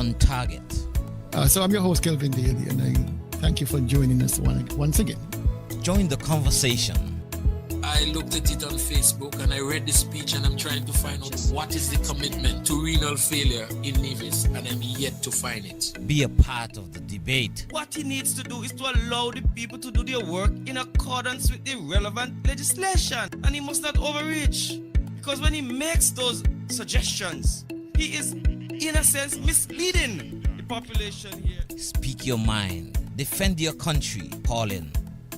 On target. So I'm your host, Kelvin Daly, and I thank you for joining us once again. Join the conversation. I looked at it on Facebook and I read the speech and I'm trying to find out what is the commitment to renal failure in Nevis, and I'm yet to find it. Be a part of the debate. What he needs to do is to allow the people to do their work in accordance with the relevant legislation, and he must not overreach, because when he makes those suggestions, he is in a sense misleading the population here. Speak your mind. Defend your country. Call in.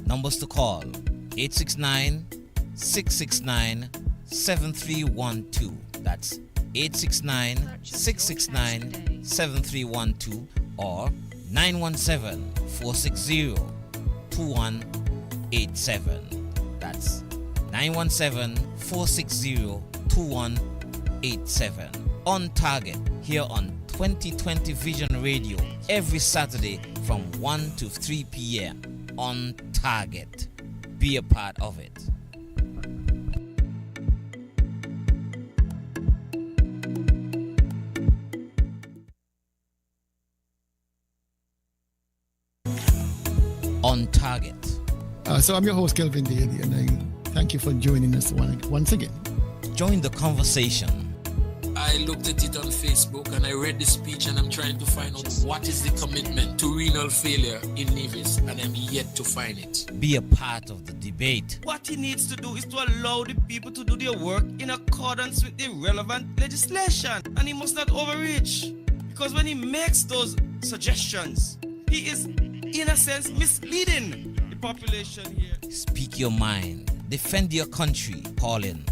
Numbers to call: 869-669-7312. That's 869-669-7312 or 917-460-2187. That's 917-460-2187. On target here on 2020 Vision Radio every Saturday from 1 to 3 p.m. On target. Be a part of it. On target. So I'm your host, Kelvin Daly, and I thank you for joining us once again. Join the conversation. I looked at it on Facebook and I read the speech and I'm trying to find out what is the commitment to renal failure in Nevis, and I'm yet to find it. Be a part of the debate. What he needs to do is to allow the people to do their work in accordance with the relevant legislation, and he must not overreach, because when he makes those suggestions, he is in a sense misleading the population here. Speak your mind. Defend your country. Call in.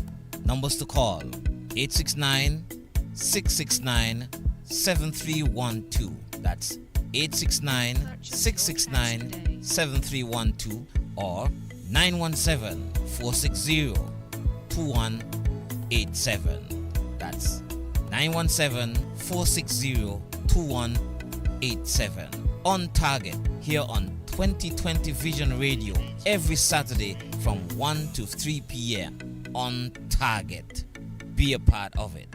Numbers to call: 869-669-7312. That's 869-669-7312 or 917-460-2187. That's 917-460-2187. On target here on 2020 Vision Radio every Saturday from 1 to 3 p.m. On target. Be a part of it.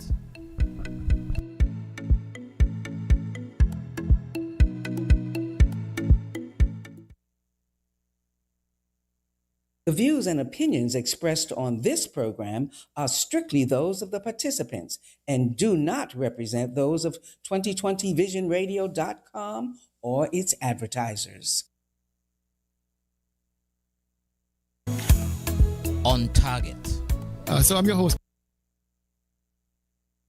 The views and opinions expressed on this program are strictly those of the participants and do not represent those of 2020visionradio.com or its advertisers. On target. So I'm your host.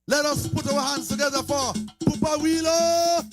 Let us put our hands together for Papa Wheeler.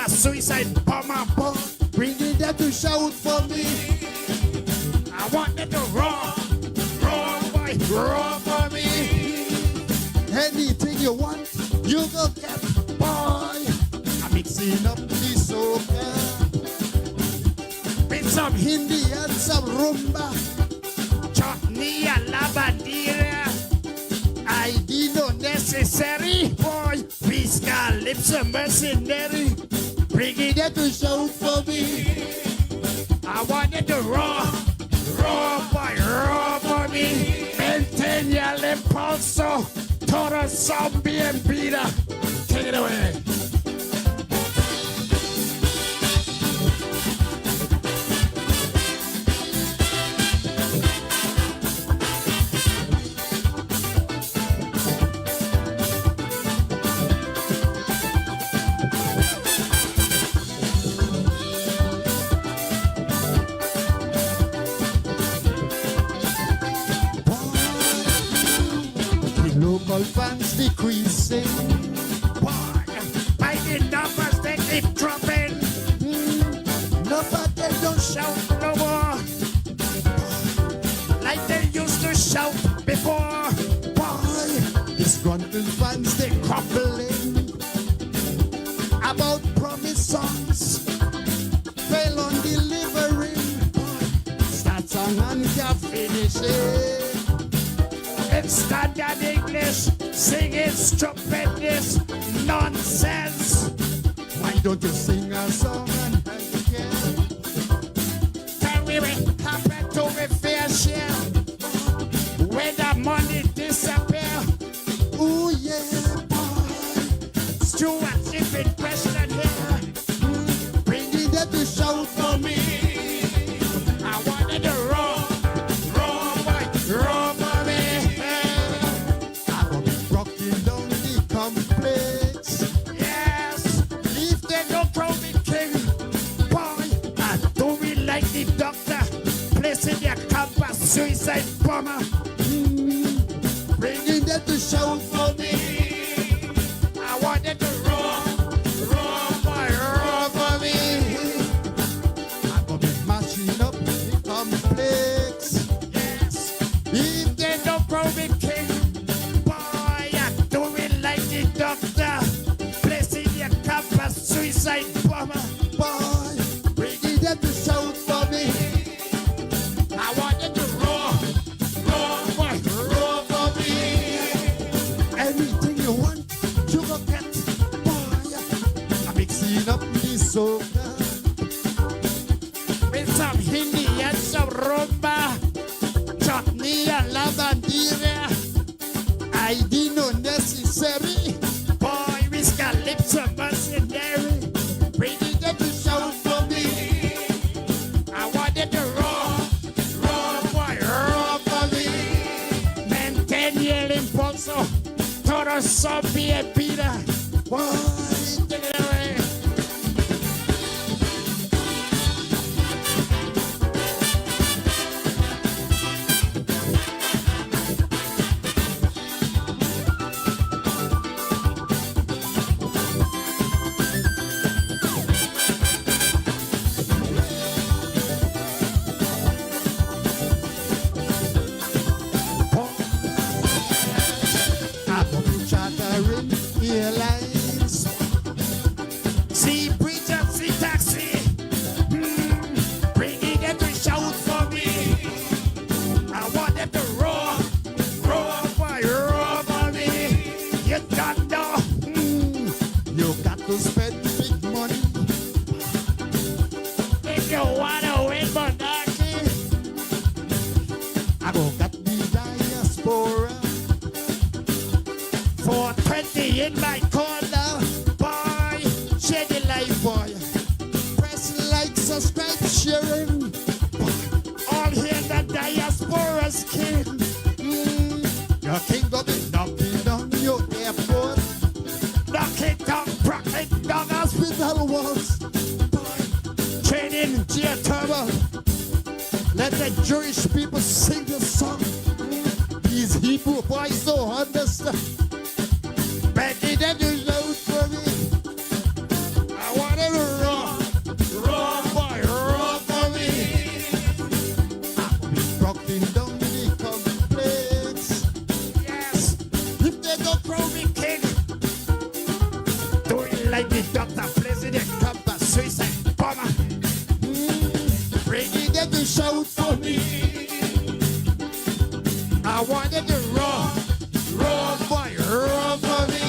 Suicide bomber, bring it there to shout for me. I want them to roar, boy, roar for me. Anything you want, you go get, boy. I'm mixing up the soca with some Hindi and some rumba, chutney and labadire. lips of mercenary, bringing them to shout for me. I wanted to raw for me. Maintain your impulso, total zombie and beater. Take it away. Local fans decreasing. By the numbers they keep dropping. Nobody don't shout no more like they used to shout before. Boy, these grunting fans they crumbling about promise songs. Fail on delivering. Boy, start song and can't finish it. It's standard English, singing stupidness, nonsense. Why don't you sing a song and again? Tell me what happened to me fair share when the money disappear. Ooh yeah, boy. Stuart, if in question here, bringing them to shout for me. I wanted to roll for me. Complex. Yes, if they don't throw me king, boy, I do me like the doctor, placing their compass, suicide bomber, bringing them to shout for me. I wanted to roar for me. I'm gonna be mashing up the complex. Yes, if they don't throw me king, doctor, placing your compass, suicide bomber. Boy, bringing them to shout for me. I wanted to roar for me. Anything you want, sugar cat. Boy, I'm mixing up the soca with some Hindi and some rumba, chutney and lavandera. I didn't know necessary. Boy, we got lips of mercenary. Bringing them to shout for me. I wanted to roar for me. Maintain your impulso. Total zombie and Peter. Boy, take it away. Airlines, see preacher, see taxi, bringing them to shout for me. I want them to roar for me. You don't know, you got to spend big money if you wanna win monarchy. I go got the diaspora. 420 in my corner, boy, share the life, boy. Press like, subscribe, sharing. All here the diaspora's king. Your king will be knocking on your airport, knocking down hospital walls, boy. Training geothermal. Let the Jewish people sing the song. These Hebrew boys don't understand. Begging them to load for me. I wanted to roar for me. I'll be rocking down the complex. Yes, if they don't throw me king, do it like the doctor, president, compass, suicide bomber. Bringing them to shout for me. I wanted to roar for me.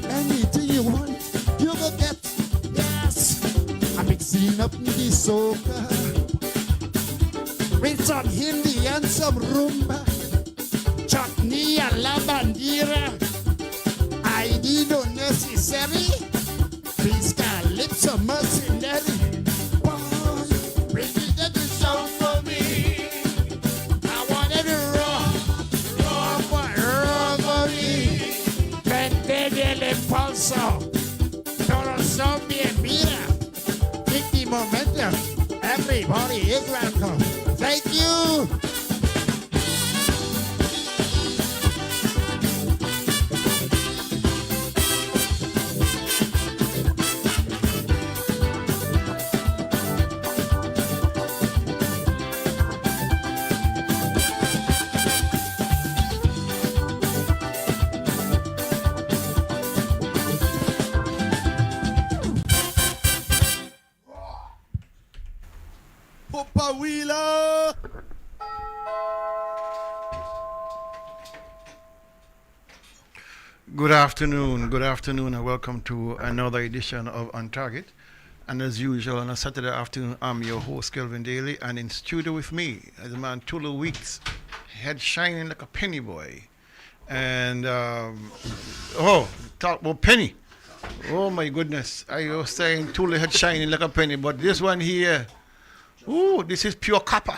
Anything you wine up in the soca with some Hindi and some rumba, chutney and la bandera. ID no necessary. Please calypso mercenary. Boy, bring it to the show for me. I want it raw for me. Prendete l'impulso. Todo so bien mira. Take the momentum. Everybody is welcome. Thank you. Papa Wheeler. Good afternoon, and welcome to another edition of On Target. And as usual, on a Saturday afternoon, I'm your host, Kelvin Daly, and in studio with me is a man, Tulu Weeks, head shining like a penny boy. And, talk about penny. Oh my goodness, I was saying Tulu head shining like a penny, but this one here, ooh, this is pure copper.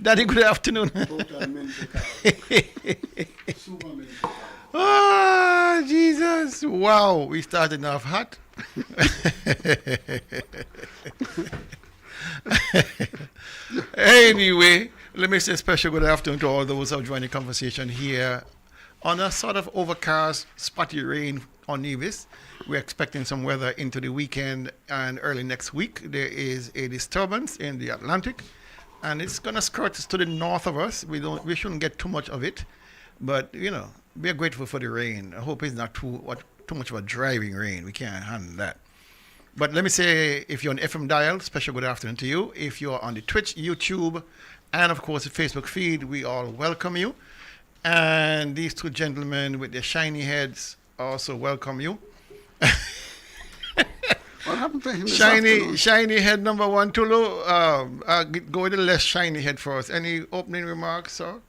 Daddy, good afternoon. Oh, Jesus. Wow, we started off hot. Anyway, let me say a special good afternoon to all those who are joining the conversation here on a sort of overcast, spotty rain on Nevis. We're expecting some weather into the weekend and early next week. There is a disturbance in the Atlantic, and it's going to skirt to the north of us. We shouldn't get too much of it, but you know, we are grateful for the rain. I hope it's not too much of a driving rain. We can't handle that. But let me say, if you're on FM dial, special good afternoon to you. If you're on the Twitch, YouTube, and of course the Facebook feed, we all welcome you. And these two gentlemen with their shiny heads also welcome you. What happened to him this afternoon? Shiny head number one, Tulu. Go with the less shiny head for us. Any opening remarks, sir?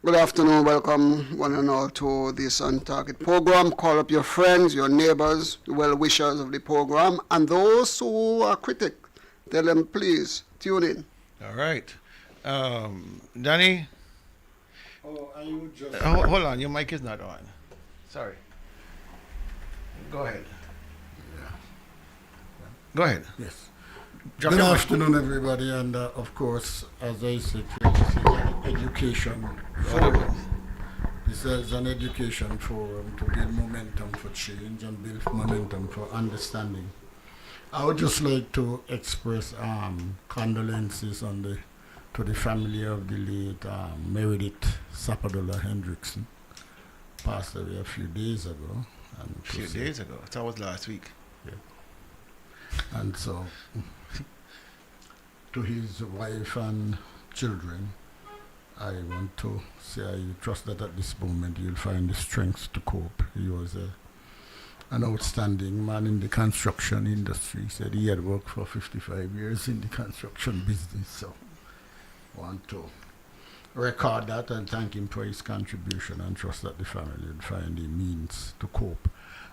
Good afternoon. Welcome one and all to this On Target program. Call up your friends, your neighbors, well-wishers of the program, and those who are critic. Tell them, please, tune in. All right. Danny? Oh, I would just... hold on. Your mic is not on. Sorry. Go ahead. Yeah. Go ahead. Yes. Drop Good your mic. afternoon, everybody, and of course, as I said, this is an education forum. This is an education forum to build momentum for change and build momentum for understanding. I would just like to express condolences to the family of the late Meredith Sapadola Hendrickson. Passed away a few days ago. A few days ago? That was last week. Yeah. And so, to his wife and children, I want to say I trust that at this moment you'll find the strength to cope. He was an outstanding man in the construction industry. He said he had worked for 55 years in the construction business. So, I want to record that and thank him for his contribution and trust that the family will find the means to cope.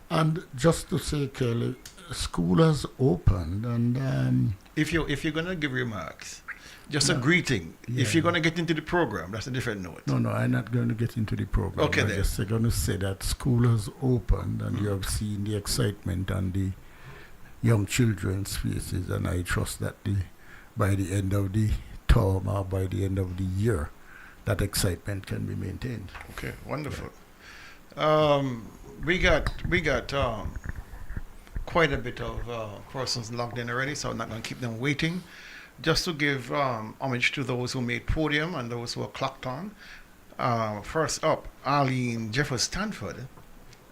And just to say, Kelly, school has opened, and if you're gonna give remarks, just a greeting. Yeah. If you're gonna get into the program, that's a different note. No, I'm not going to get into the program. Okay, I'm then. just going to say that school has opened, and you have seen the excitement on the young children's faces, and I trust that by the end of the term or by the end of the year, that excitement can be maintained. Okay, wonderful. Yeah. We got quite a bit of persons logged in already, so I'm not going to keep them waiting. Just to give homage to those who made podium and those who are clocked on. First up, Arlene Jeffers Stanford,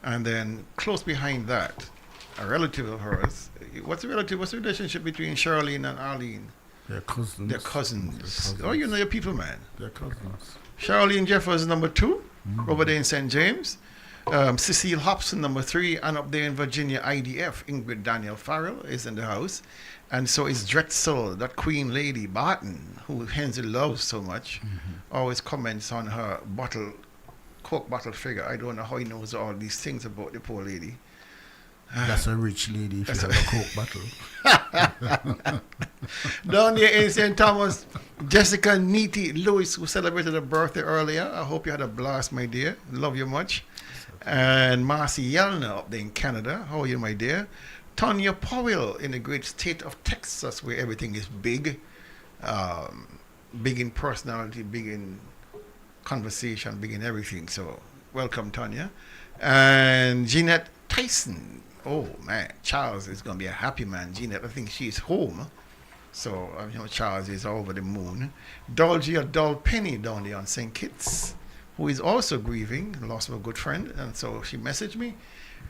and then close behind that, a relative of hers. What's the relationship between Charlene and Arlene? They're cousins. They're cousins. Oh, you know your people, man. They're cousins. Charlene Jeffers, number 2, over there in St. James. Cecile Hobson, number 3, and up there in Virginia, IDF, Ingrid Daniel Farrell is in the house. And so is Drexel, that Queen Lady Barton, who Henry loves so much, always comments on her Coke bottle figure. I don't know how he knows all these things about the poor lady. That's a rich lady if you have a Coke bottle. Down there in St. Thomas, Jessica Neety Lewis, who celebrated her birthday earlier. I hope you had a blast, my dear. Love you much. And Marcy Yelner up there in Canada. How are you, my dear? Tonya Powell in the great state of Texas, where everything is big. Big in personality, big in conversation, big in everything. So welcome, Tonya. And Jeanette Tyson. Oh man, Charles is going to be a happy man. Jeanette, I think she's home. So Charles is over the moon. Dolgy or Doll Penny down there on St. Kitts, who is also grieving the loss of a good friend. And so she messaged me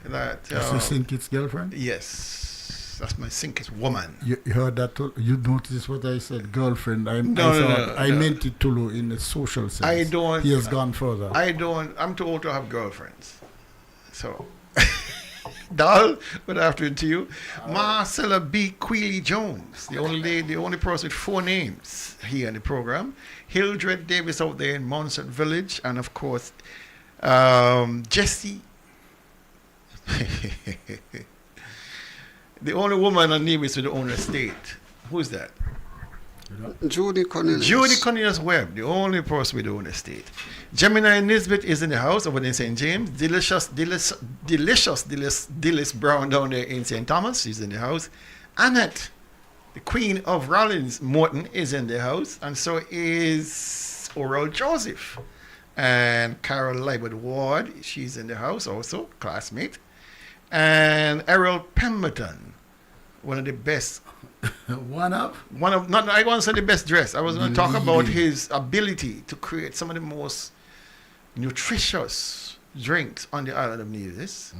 that... That's your St. Kitts girlfriend? Yes. That's my St. Kitts woman. You heard that? You noticed what I said, girlfriend? I meant it to in a social sense. I don't... He has gone further. I'm too old to have girlfriends. So... Doll, good afternoon to you. Marcella B. Queely Jones, the only person with 4 names here in the program. Hildred Davis out there in Monset Village, and of course, Jessie. The only woman on Nevis with the owner estate. Who's that? Judy Cornelius. Judy Cornelius Webb, the only person with the owner estate. Gemini Nisbet is in the house over there in St. James. Delicious Brown down there in St. Thomas. She's in the house. Annette, the Queen of Rollins Morton, is in the house. And so is Oral Joseph. And Carol Libert Ward, she's in the house also, classmate. And Errol Pemberton, one of the best. Not I want to say the best dressed. I was going to talk about his ability to create some of the most nutritious drinks on the island of Nevis.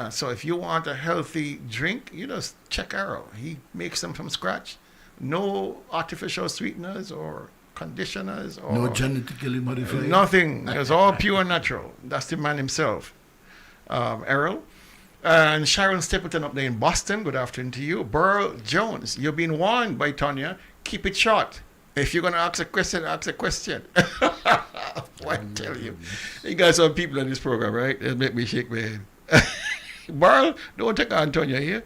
So if you want a healthy drink, you just check Errol. He makes them from scratch. No artificial sweeteners or conditioners or no genetically modified. Nothing. It's all pure natural. That's the man himself, Errol. And Sharon Stapleton up there in Boston, good afternoon to you. Burl Jones, you've been warned by Tonya, keep it short. If you're going to ask a question, ask a question. What I tell you. You got some people on this program, right? They make me shake my head. Burl, don't take on Tonya here.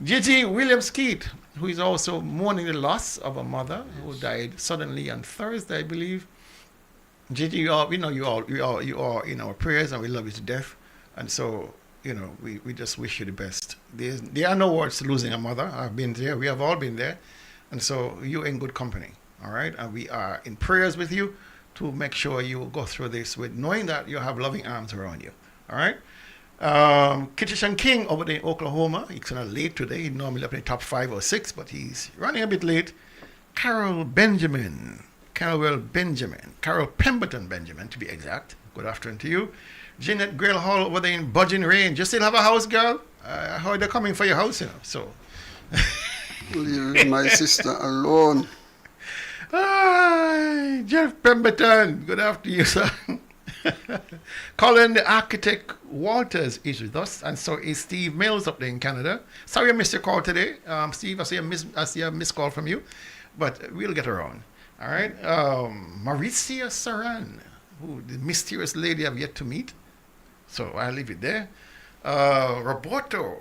Gigi William Skeet, who is also mourning the loss of a mother who died suddenly on Thursday, I believe. Gigi, you are in our prayers, and we love you to death. And so, we just wish you the best. There are no words to losing a mother. I've been there. We have all been there. And so you're in good company, all right? And we are in prayers with you to make sure you go through this with knowing that you have loving arms around you, all right? Kittishan King over there in Oklahoma. He's kind of late today. He normally up in the top 5 or 6, but he's running a bit late. Carol Pemberton Benjamin, to be exact. Good afternoon to you. Jeanette Grail Hall over there in Budging Range. You still have a house, girl? I heard they're coming for your house, so. Leave my sister alone. Hi, Jeff Pemberton. Good afternoon, sir. Colin, the architect Walters, is with us, and so is Steve Mills up there in Canada. Sorry I missed your call today. Steve, I see a missed call from you, but we'll get around. All right. Mauricia Saran, who the mysterious lady I've yet to meet. So I'll leave it there. Roberto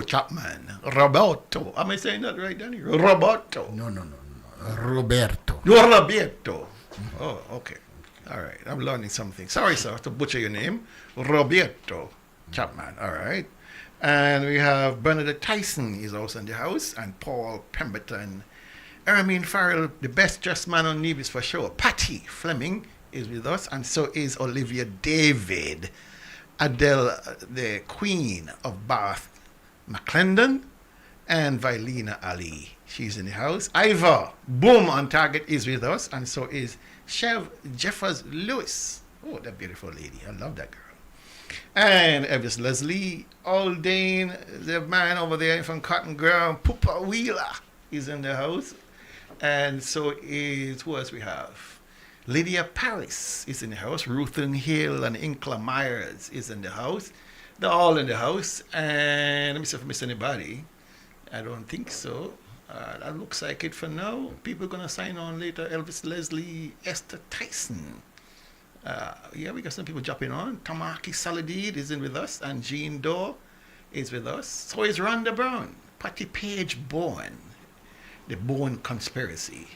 Chapman. Roberto. Am I saying that right, Danny? Roberto. No. Roberto. You're Roberto. Oh, okay. All right. I'm learning something. Sorry, sir, to butcher your name. Roberto Chapman. All right. And we have Bernadette Tyson is also in the house, and Paul Pemberton. Ermine Farrell, the best dressed man on Nevis for sure. Patty Fleming is with us, and so is Olivia David. Adele, the Queen of Bath McClendon, and Vilena Ali. She's in the house. Iva Boom on Target is with us, and so is Chev Jeffers Lewis. Oh, that beautiful lady. I love that girl. And Elvis Leslie Aldane, the man over there from Cotton Ground, Pupa Wheeler is in the house. And so is, who else we have? Lydia Paris is in the house. Ruthen Hill and Inkla Myers is in the house. They're all in the house. And let me see if I miss anybody. I don't think so. That looks like it for now. People are going to sign on later. Elvis Leslie, Esther Tyson. Yeah, we got some people jumping on. Tamaki Saladid is in with us. And Jean Doe is with us. So is Rhonda Brown. Patty Page Bourne. The Bourne Conspiracy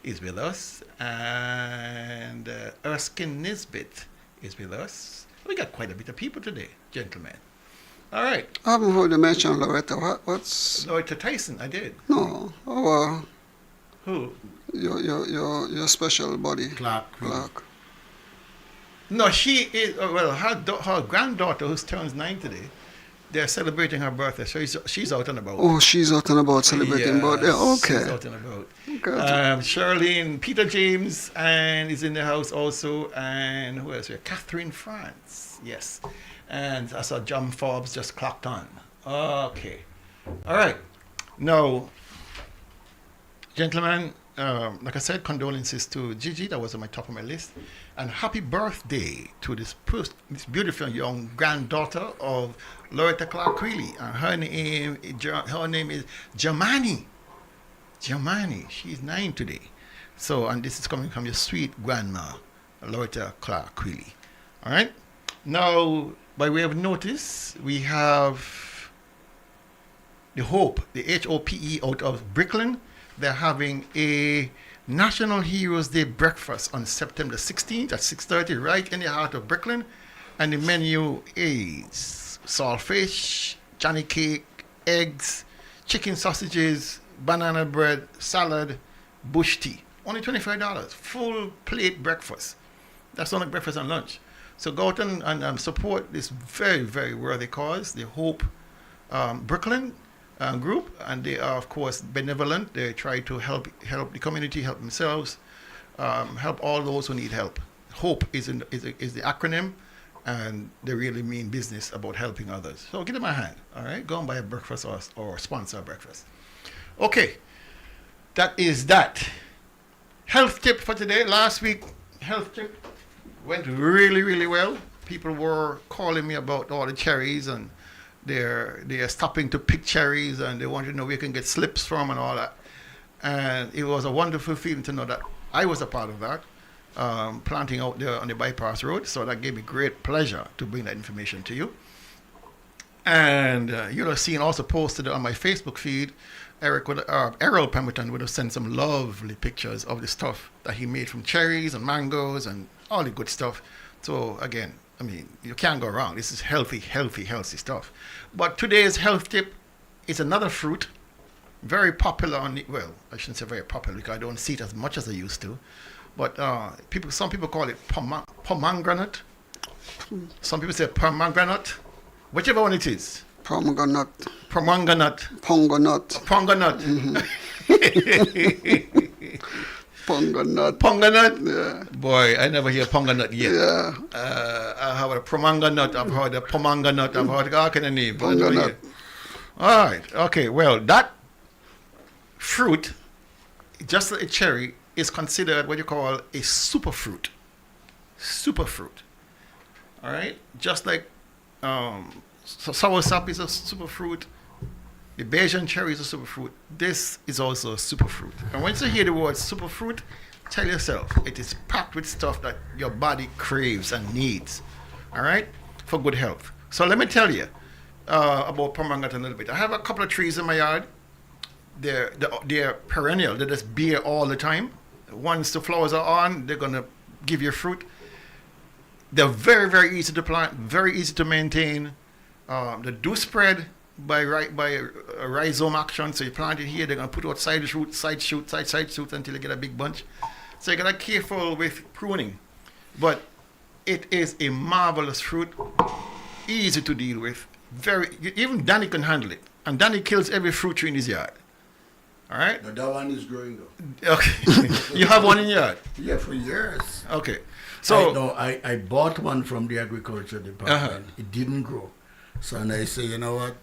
is with us. And Erskine Nisbet is with us. We got quite a bit of people today, gentlemen. All right. I haven't heard you mention Loretta. What's Loretta Tyson? I did. No. Who? Your special buddy. Clark. No, she is. Well, her granddaughter, who turns 9 today, they're celebrating her birthday. So she's out and about. Oh, she's out and about celebrating birthday. Okay. She's out and about. Okay. Charlene, Peter James, and is in the house also. And who else? Catherine France. Yes. And I saw John Forbes just clocked on. Okay. All right. Now, gentlemen, like I said, condolences to Gigi. That was on my top of my list. And happy birthday to this beautiful young granddaughter of Loretta Clark Creeley. And her name is Jamani. Jamani. She's 9 today. So, and this is coming from your sweet grandma, Loretta Clark Creeley. All right. Now, by way of notice, we have the Hope, the HOPE out of Brooklyn. They're having a National Heroes Day breakfast on September 16th at 6:30 right in the heart of Brooklyn. And the menu is saltfish, Johnny cake, eggs, chicken sausages, banana bread, salad, bush tea. Only $25. Full plate breakfast. That's not like breakfast and lunch. So go out and support this very, very worthy cause, the Hope Brooklyn group. And they are, of course, benevolent. They try to help the community, help themselves, help all those who need help. Hope is the acronym, and they really mean business about helping others. So give them a hand, all right? Go and buy a breakfast or sponsor a breakfast. Okay, that is that. Health tip for today. Last week, health tip went really, really well. People were calling me about all the cherries, and they're stopping to pick cherries, and they want to know where you can get slips from and all that. And it was a wonderful feeling to know that I was a part of that, planting out there on the bypass road. So that gave me great pleasure to bring that information to you. And you'll have seen also posted on my Facebook feed, Errol Pemberton would have sent some lovely pictures of the stuff that he made from cherries and mangoes and all the good stuff. So again, I mean, you can't go wrong. This is healthy stuff. But today's health tip is another fruit, very popular well, I shouldn't say very popular because I don't see it as much as I used to. But some people call it pomegranate. Some people say pomegranate. Whichever one it is. Pomegranate. Pomegranate. Mm-hmm. Pomegranate. Yeah. Boy, I never hear pomegranate yet. Yeah. I have a pomegranate. I've heard a pomegranate. I've heard all kind of name. Pomegranate. All right. Okay. Well, that fruit, just like a cherry, is considered what you call a superfruit. Superfruit. All right. Just like soursop is a superfruit. The Bayesian cherry is a superfruit. This is also a superfruit. And once you hear the word superfruit, tell yourself it is packed with stuff that your body craves and needs, all right, for good health. So let me tell you about pomegranate a little bit. I have a couple of trees in my yard. They're perennial. They just bear all the time. Once the flowers are on, they're going to give you fruit. They're very, very easy to plant, very easy to maintain. They do spread by rhizome action. So you plant it here, they're going to put out side shoots until you get a big bunch. So you got to be careful with pruning. But it is a marvelous fruit, easy to deal with. Even Danny can handle it. And Danny kills every fruit tree in his yard. All right? No, that one is growing though. Okay. You have one in your yard? Yeah, for years. Okay. So I bought one from the agriculture department. It didn't grow. So and I say, you know what?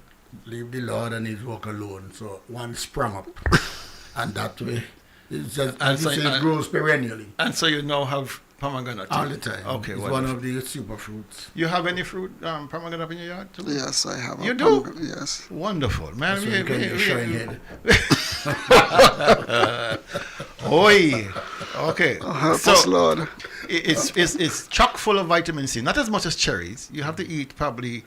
Leave the Lord and his work alone. So one sprung up. And that way It's just, as you say, it grows perennially. And so you now have pomegranate all the time. Okay, it's wonderful. one of the superfruits. You have any fruit pomegranate in your yard too? Yes, I have. You do? Yes. Wonderful, man. So you can get shine head. Oi. Okay. Help us, Lord. It's chock full of vitamin C. Not as much as cherries. You have to eat probably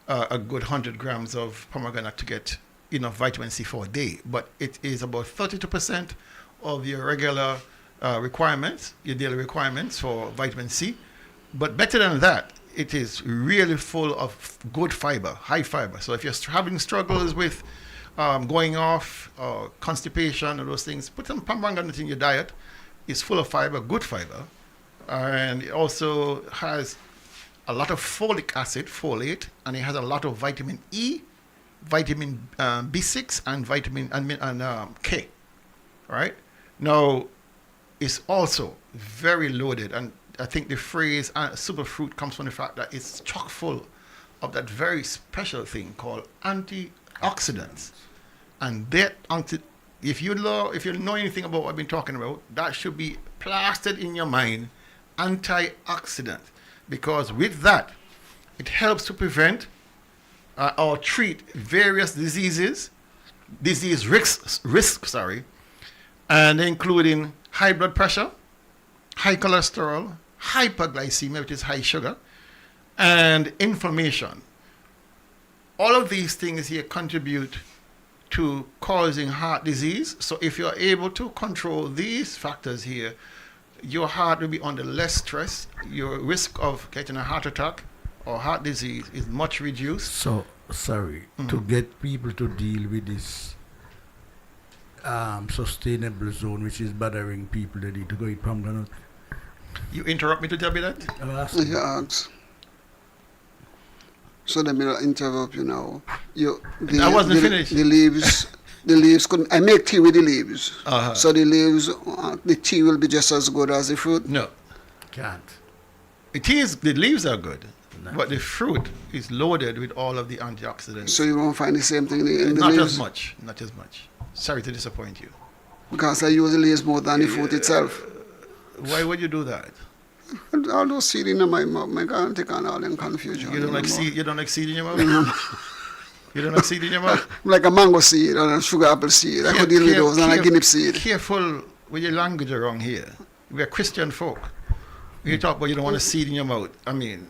a good 100 grams of pomegranate to get enough vitamin C for a day. But it is about 32% of your regular requirements, your daily requirements for vitamin C. But better than that, it is really full of good fiber, high fiber. So if you're having struggles with going off, constipation, or those things, put some pomegranate in your diet. It's full of fiber, good fiber. And it also has a lot of folic acid, folate, and it has a lot of vitamin E, vitamin B6, and vitamin K. All right? Now, it's also very loaded, and I think the phrase superfruit comes from the fact that it's chock full of that very special thing called antioxidants. And that if you know anything about what I've been talking about, that should be plastered in your mind, antioxidant, because with that, it helps to prevent or treat various disease risks, and including high blood pressure, high cholesterol, hyperglycemia, which is high sugar, and inflammation. All of these things here contribute to causing heart disease. So if you're able to control these factors here, your heart will be under less stress. Your risk of getting a heart attack or heart disease is much reduced. So, sorry, to get people to deal with this sustainable zone, which is bothering people, they need to go eat pomegranate. You interrupt me to tell me that? Yes. So let me interrupt you now. I wasn't finished. The leaves couldn't. I make tea with the leaves. So the leaves, the tea will be just as good as the fruit. No, can't. The leaves are good, but the fruit is loaded with all of the antioxidants. So you won't find the same thing in the not leaves? Not as much. Sorry to disappoint you. Because I use the leaves more than the fruit itself. Why would you do that? All those seeds in my mouth, I can't take on all them confusion. You don't like seed? You don't like seed in your mouth? You don't like seed in your mouth? Like a mango seed or a sugar apple seed. I could deal with those and a guinea seed. Careful with your language around here. We are Christian folk. You talk about you don't want a seed in your mouth. I mean,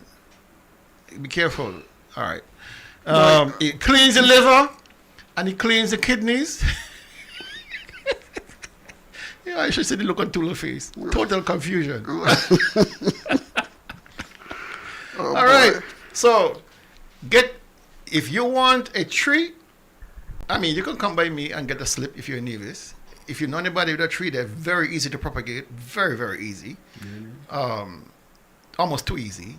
be careful. All right. It cleans the liver and it cleans the kidneys. Yeah, I should say the look on Tula's face. Total confusion. All right. So, if you want a tree, I mean, you can come by me and get a slip if you're in Nevis. If you know anybody with a tree, they're very easy to propagate. Very, very easy. Almost too easy.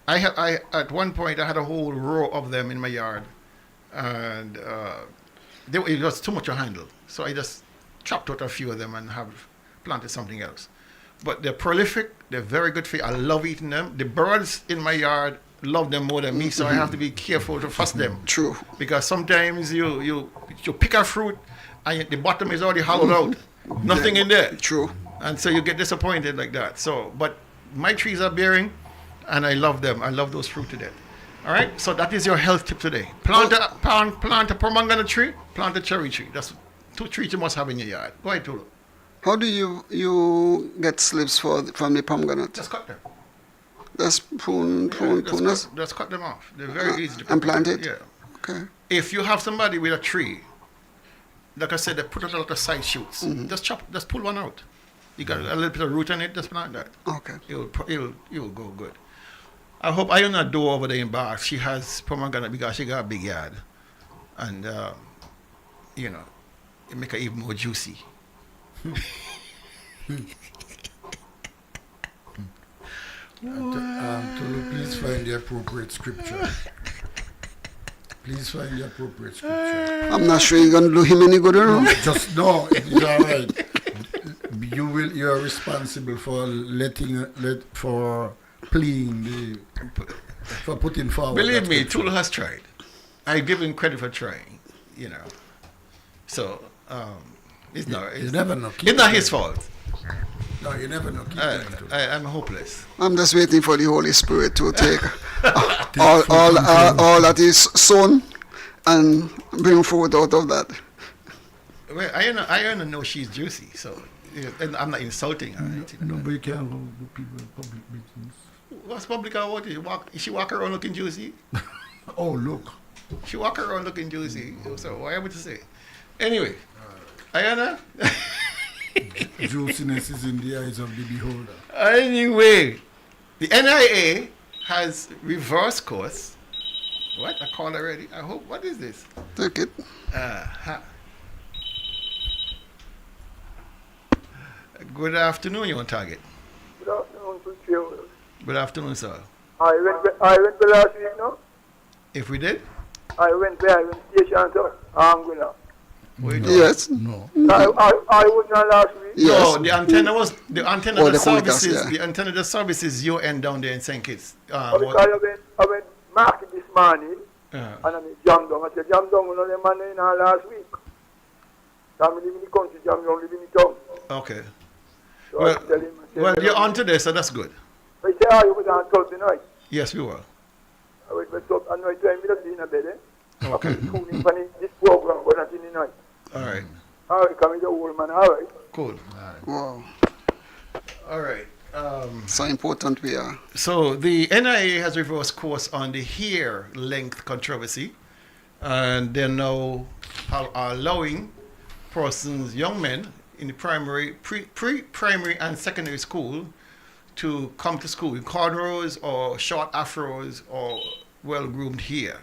At one point, I had a whole row of them in my yard. And it was too much to handle. So I just chopped out a few of them and have planted something else. But they're prolific. They're very good for you. I love eating them. The birds in my yard love them more than me, so I have to be careful to fuss them. True. Because sometimes you pick a fruit and the bottom is already hollowed out. Nothing in there. True. And so you get disappointed like that. So, but my trees are bearing, and I love them. I love those fruit to death. All right. So that is your health tip today. Plant a pomegranate tree. Plant a cherry tree. That's 2 trees you must have in your yard. Go ahead, Tulu. How do you get slips from the pomegranate? Just cut them. Just prune. Just cut them off. They're very easy to and plant it? Yeah. Okay. If you have somebody with a tree, like I said, they put out a lot of side shoots. Just pull one out. You got a little bit of root in it, just plant that. Okay. It'll go good. I hope I own a door over there in Bath. She has pomegranate because she got a big yard. And, it make her even more juicy. Tulu, please find the appropriate scripture. Please find the appropriate scripture. I'm not sure you're going to do him any good or not. No, it's all right. You are responsible for for putting forward. Believe me, Tulu has tried. I give him credit for trying, So, It's not. You never know. Keep It's not it his going. fault. No, you never know. Keep going to it. I'm hopeless. I'm just waiting for the Holy Spirit to take all that is sown and bring fruit out of that. Well, I don't know she's juicy, so and I'm not insulting her. No, but you can't go to people in public meetings. What's public about it? She walk around looking juicy. Oh, look. She walk around looking juicy. So why would you say? Anyway, Ayana. Juiciness is in the eyes of the beholder. Anyway, the NIA has reverse course. What? I called already. I hope. What is this? Take it. Good afternoon, you on target. Good afternoon, Prince. Good afternoon, sir. I went there last week, no? If we did? I went station, so I'm going to. Yes. No. I was not last week. Yes. No, the antenna Oh, the Comitas, services. yeah. The antenna the services your end down there in St. Kitts. Because I went market this morning, and I jammed down. I said, jammed down, the man in last week. So I'm living in the country, jammed down, living in the town. Okay. So I tell him, Well, you're on today, so that's good. I said, you was on Thursday night. Yes, we were. I went up, and I told him, we in a bed, Okay. tuning for this program, but not in the night. All right. All right, come with the old man, all right. Cool. Wow. All right. So important we are. So the NIA has reversed course on the hair length controversy, and they're now allowing persons, young men in the primary, pre-primary and secondary school to come to school in cornrows or short afros or well-groomed hair.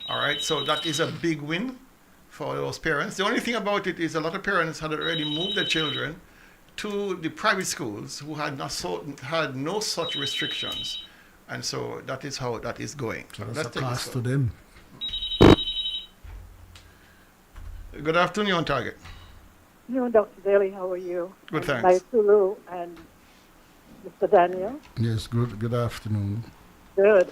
All right, so that is a big win for those parents. The only thing about it is a lot of parents had already moved their children to the private schools who had had no such restrictions, and so that is how that is going. So Let's that's a take this cost to one. them. Good afternoon, on target. You, Dr. Daly, how are you? Good, thanks. By Tulu and Mr. Daniel. Yes, good afternoon. Good.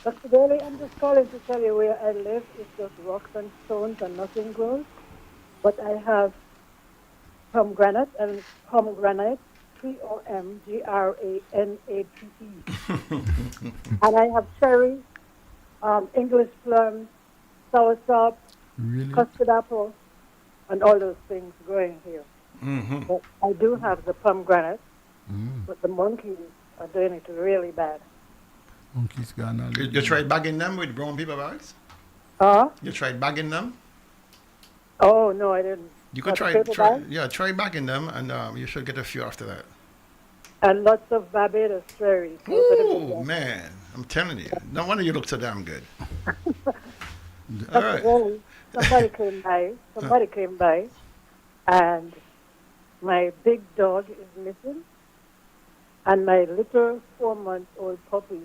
Dr. Daly, I'm just calling to tell you where I live. It's just rocks and stones and nothing grows. But I have pomegranate, and pomegranate, Pomgranate. And I have cherry, English plum, soursop, Really? custard apple, and all those things growing here. Mm-hmm. But I do have the pomegranate, but the monkeys are doing it really bad. Monkey's gone on. You tried bagging them with brown paper bags? You tried bagging them? Oh, no, I didn't. You could Not the paper bag? try bagging them, and you should get a few after that. And lots of Barbados cherries. Ooh, man, I'm telling you, no wonder you look so damn good. All right. Well, somebody came by, and my big dog is missing, and my little 4-month-old puppy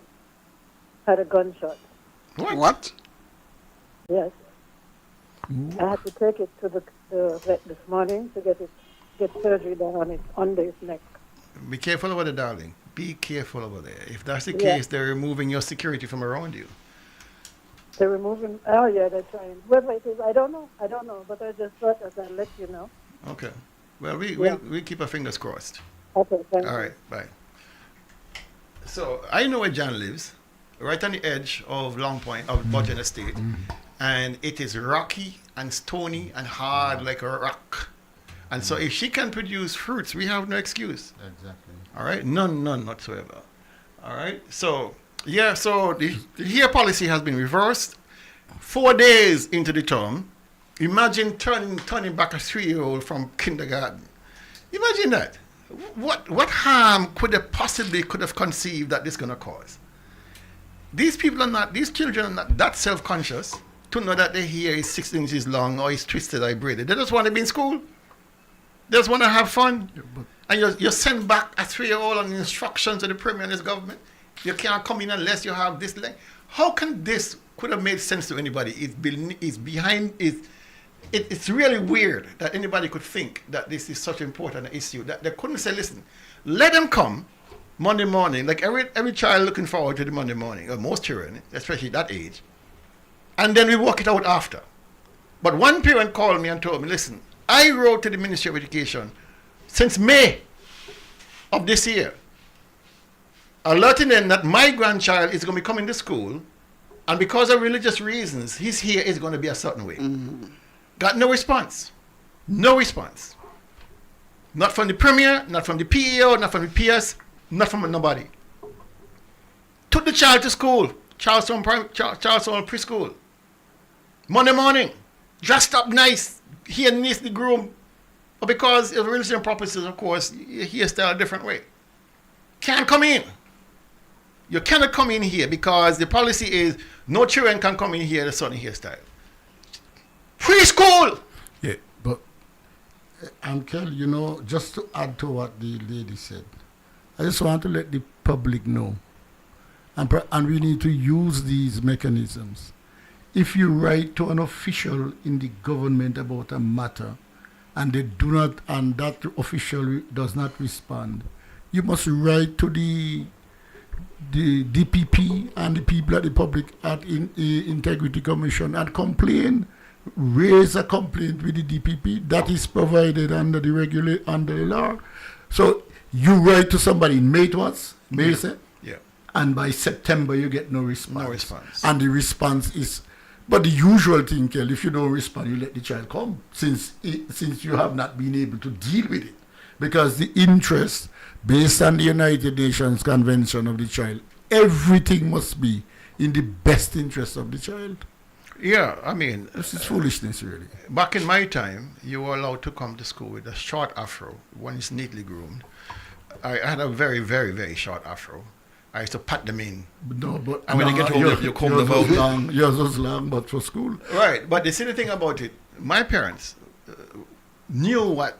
had a gunshot. What? Yes. I had to take it to the vet this morning to get surgery done on it under his neck. Be careful over there, darling. Be careful over there. If that's the Yeah. case, they're removing your security from around you. They're removing. Oh yeah, they're trying. Whether it is, I don't know. But I just thought as I'd let you know. Okay. Well, we keep our fingers crossed. Okay, thank you. All right, bye. So I know where John lives, right on the edge of Long Point, of Budgeon Estate, and it is rocky and stony and hard like a rock. And so if she can produce fruits, we have no excuse. Exactly. All right, none whatsoever. All right, so yeah, so the hair policy has been reversed. 4 days into the term, imagine turning back a 3-year-old from kindergarten. Imagine that. What harm could have conceived that this is going to cause? These children are not that self-conscious to know that their hair is 6 inches long or is twisted or braided. They just want to be in school. They just want to have fun. And you send back a 3-year-old on instructions of the Premier and his government. You can't come in unless you have this length. How can this could have made sense to anybody? It's really weird that anybody could think that this is such an important issue that they couldn't say, listen, let them come Monday morning, like every child looking forward to the Monday morning, or most children, especially that age, and then we work it out after. But one parent called me and told me, listen, I wrote to the Ministry of Education since May of this year, alerting them that my grandchild is going to be coming to school, and because of religious reasons, his hair is going to be a certain way. Got no response. No response. Not from the Premier, not from the PEO, not from the PS, not from nobody. Took the child to school, Charleston preschool. Monday morning, dressed up nice, hair nicely groomed. But because of religious purposes, of course, hairstyle a different way. Can't come in. You cannot come in here because the policy is no children can come in here with a certain hairstyle. Preschool! Yeah, but Uncle, you know, just to add to what the lady said, I just want to let the public know, and we need to use these mechanisms. If you write to an official in the government about a matter, and they do not, and that official does not respond, you must write to the DPP and the people at the public at Integrity Commission and complain, raise a complaint with the DPP that is provided under the law. So you write to somebody in May, it was May, yeah. And by September you get no response. No response. And the response is, but the usual thing, Kel, if you don't respond, you let the child come, since you have not been able to deal with it, because the interest, based on the United Nations Convention of the Child, everything must be in the best interest of the child. Yeah, I mean, this is foolishness, really. Back in my time, you were allowed to come to school with a short afro. One is neatly groomed. I had a very, very, very short afro. I used to pat them in. No, but and when they get home, you comb them out. Yours was long, but for school. Right, but the silly thing about it, my parents knew what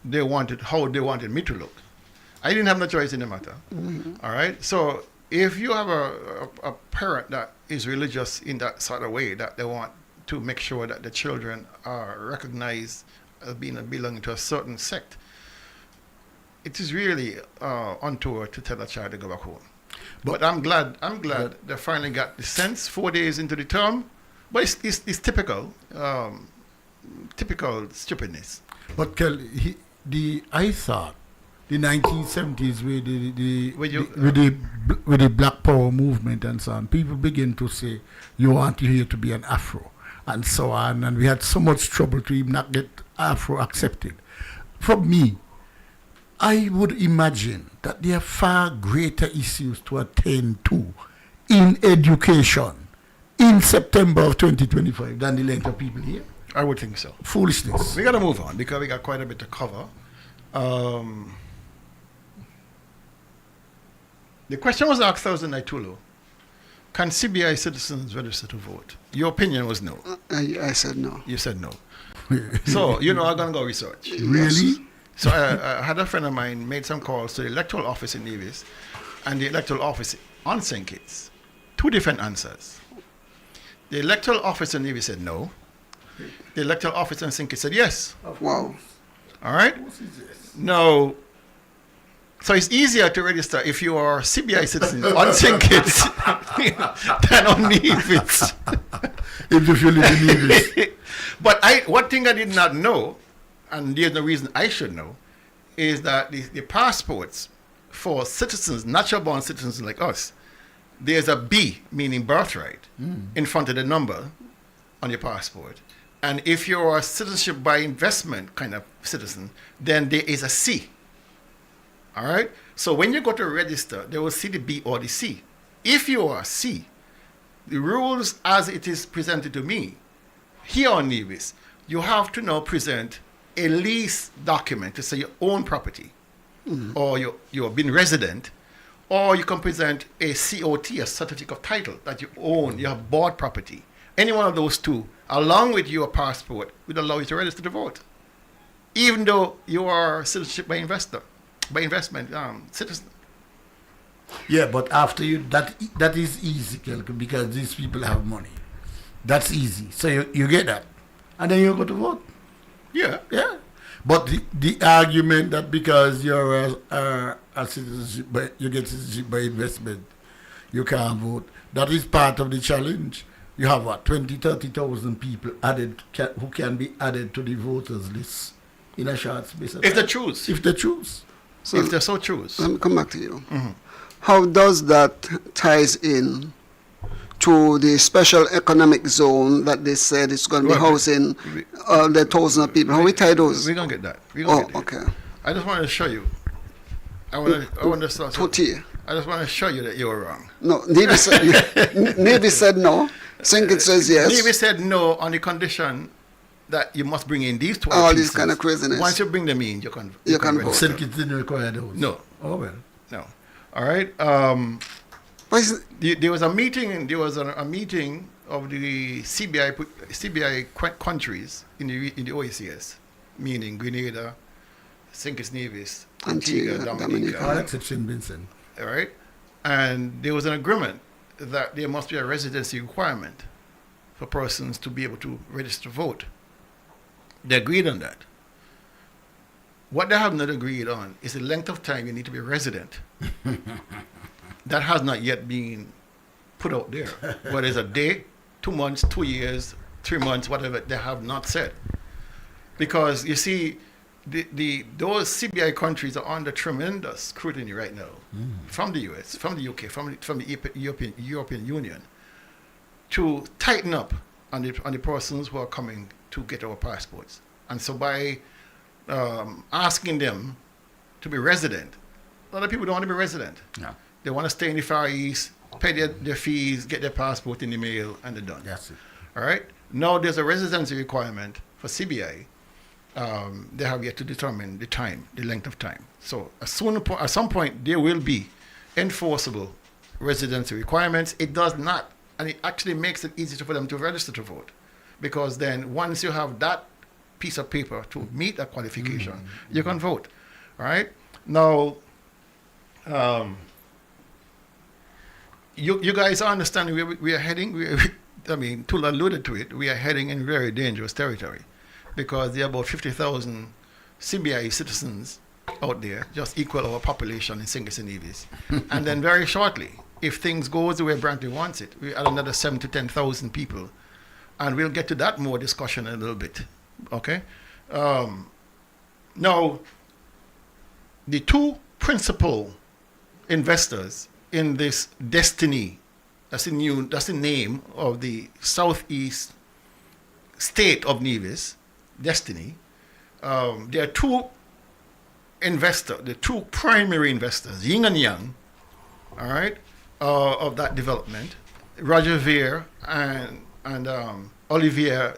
they wanted, how they wanted me to look. I didn't have no choice in the matter. All right, so if you have a parent that is religious in that sort of way, that they want to make sure that the children are recognized as belonging to a certain sect, it is really untoward to tell a child to go back home. But I'm glad they finally got the sense 4 days into the term. But it's typical stupidness. But Kel, I thought the 1970s with the Black Power movement and so on, people begin to say you want your hair to be an Afro and so on, and we had so much trouble to even not get Afro accepted. For me, I would imagine that there are far greater issues to attend to in education in September of 2025 than the length of people here. I would think so. Foolishness. We got to move on because we got quite a bit to cover. The question was asked Thursday night, Tulu. Can CBI citizens register to vote? Your opinion was no. I said no. You said no. So, I'm going to go research. Really? So I had a friend of mine made some calls to the electoral office in Nevis and the electoral office on St. Kitts. Two different answers. The electoral office in Nevis said no. The electoral office in St. Kitts said yes. Wow. All right? No. So it's easier to register if you are CBI citizen on St. Kitts than on Nevis. If you live in Nevis. But one thing I did not know, and there's no reason I should know, is that the passports for citizens, natural-born citizens like us, there's a B, meaning birthright, in front of the number on your passport. And if you're a citizenship by investment kind of citizen, then there is a C. All right? So when you go to register, they will see the B or the C. If you are a C, the rules as it is presented to me, here on Nevis, you have to now present a lease document to say you own property, or you've been resident, or you can present a COT, a certificate of title, that you own, you have bought property. Any one of those two, along with your passport, would allow you to register to vote, even though you are citizenship by investment citizen. Yeah, but after you, that is easy, because these people have money. That's easy. So you get that, and then you go to vote. Yeah. But the argument that because you're a citizenship, but you get citizenship by investment, you can't vote. That is part of the challenge. you have what, 20, 30,000 people who can be added to the voters list in a short space of time. If they choose. If they choose. So if they so choose. Let me come back to you. How does that ties in to the special economic zone that they said is going to be housing the thousands of people? How we tie those? We're going to get that. Okay. I just want to show you. I just want to show you that you were wrong. No, Navy said no. Sinkin says yes. Navy said no on the condition that you must bring in these 12 all pieces. this kind of craziness. Once you bring them in, you can vote. Sinkin didn't require those. No. Oh well. No. All right. There was a meeting. There was a meeting of the CBI countries in the OACS, meaning Grenada, St. Kitts Nevis, Antigua, Dominica. Alex at St. Vincent. All right. And there was an agreement that there must be a residency requirement for persons to be able to register to vote. They agreed on that. What they have not agreed on is the length of time you need to be a resident. That has not yet been put out there. Whether it's a day, 2 months, 2 years, 3 months, whatever, they have not said. Because you see, those CBI countries are under tremendous scrutiny right now from the US, from the UK, from the European Union to tighten up on the persons who are coming to get our passports. And so by asking them to be resident, a lot of people don't want to be resident. No. They want to stay in the Far East, pay their fees, get their passport in the mail, and they're done. That's it. All right? Now there's a residency requirement for CBI. They have yet to determine the time, the length of time. So at some point, there will be enforceable residency requirements. It does not, and it actually makes it easier for them to register to vote. Because then once you have that piece of paper to meet that qualification, you can vote. All right? Now, you guys understand where we are heading? Tula alluded to it. We are heading in very dangerous territory because there are about 50,000 CBI citizens out there, just equal our population in St. Kitts and Nevis. And then very shortly, if things goes the way Brantley wants it, we add another 7,000 to 10,000 people. And we'll get to that more discussion in a little bit. Okay? Now, the two principal investors in this Destiny, that's the name of the southeast state of Nevis, Destiny. There are two investors, the two primary investors, yin and yang, all right, of that development, Roger Ver and Olivier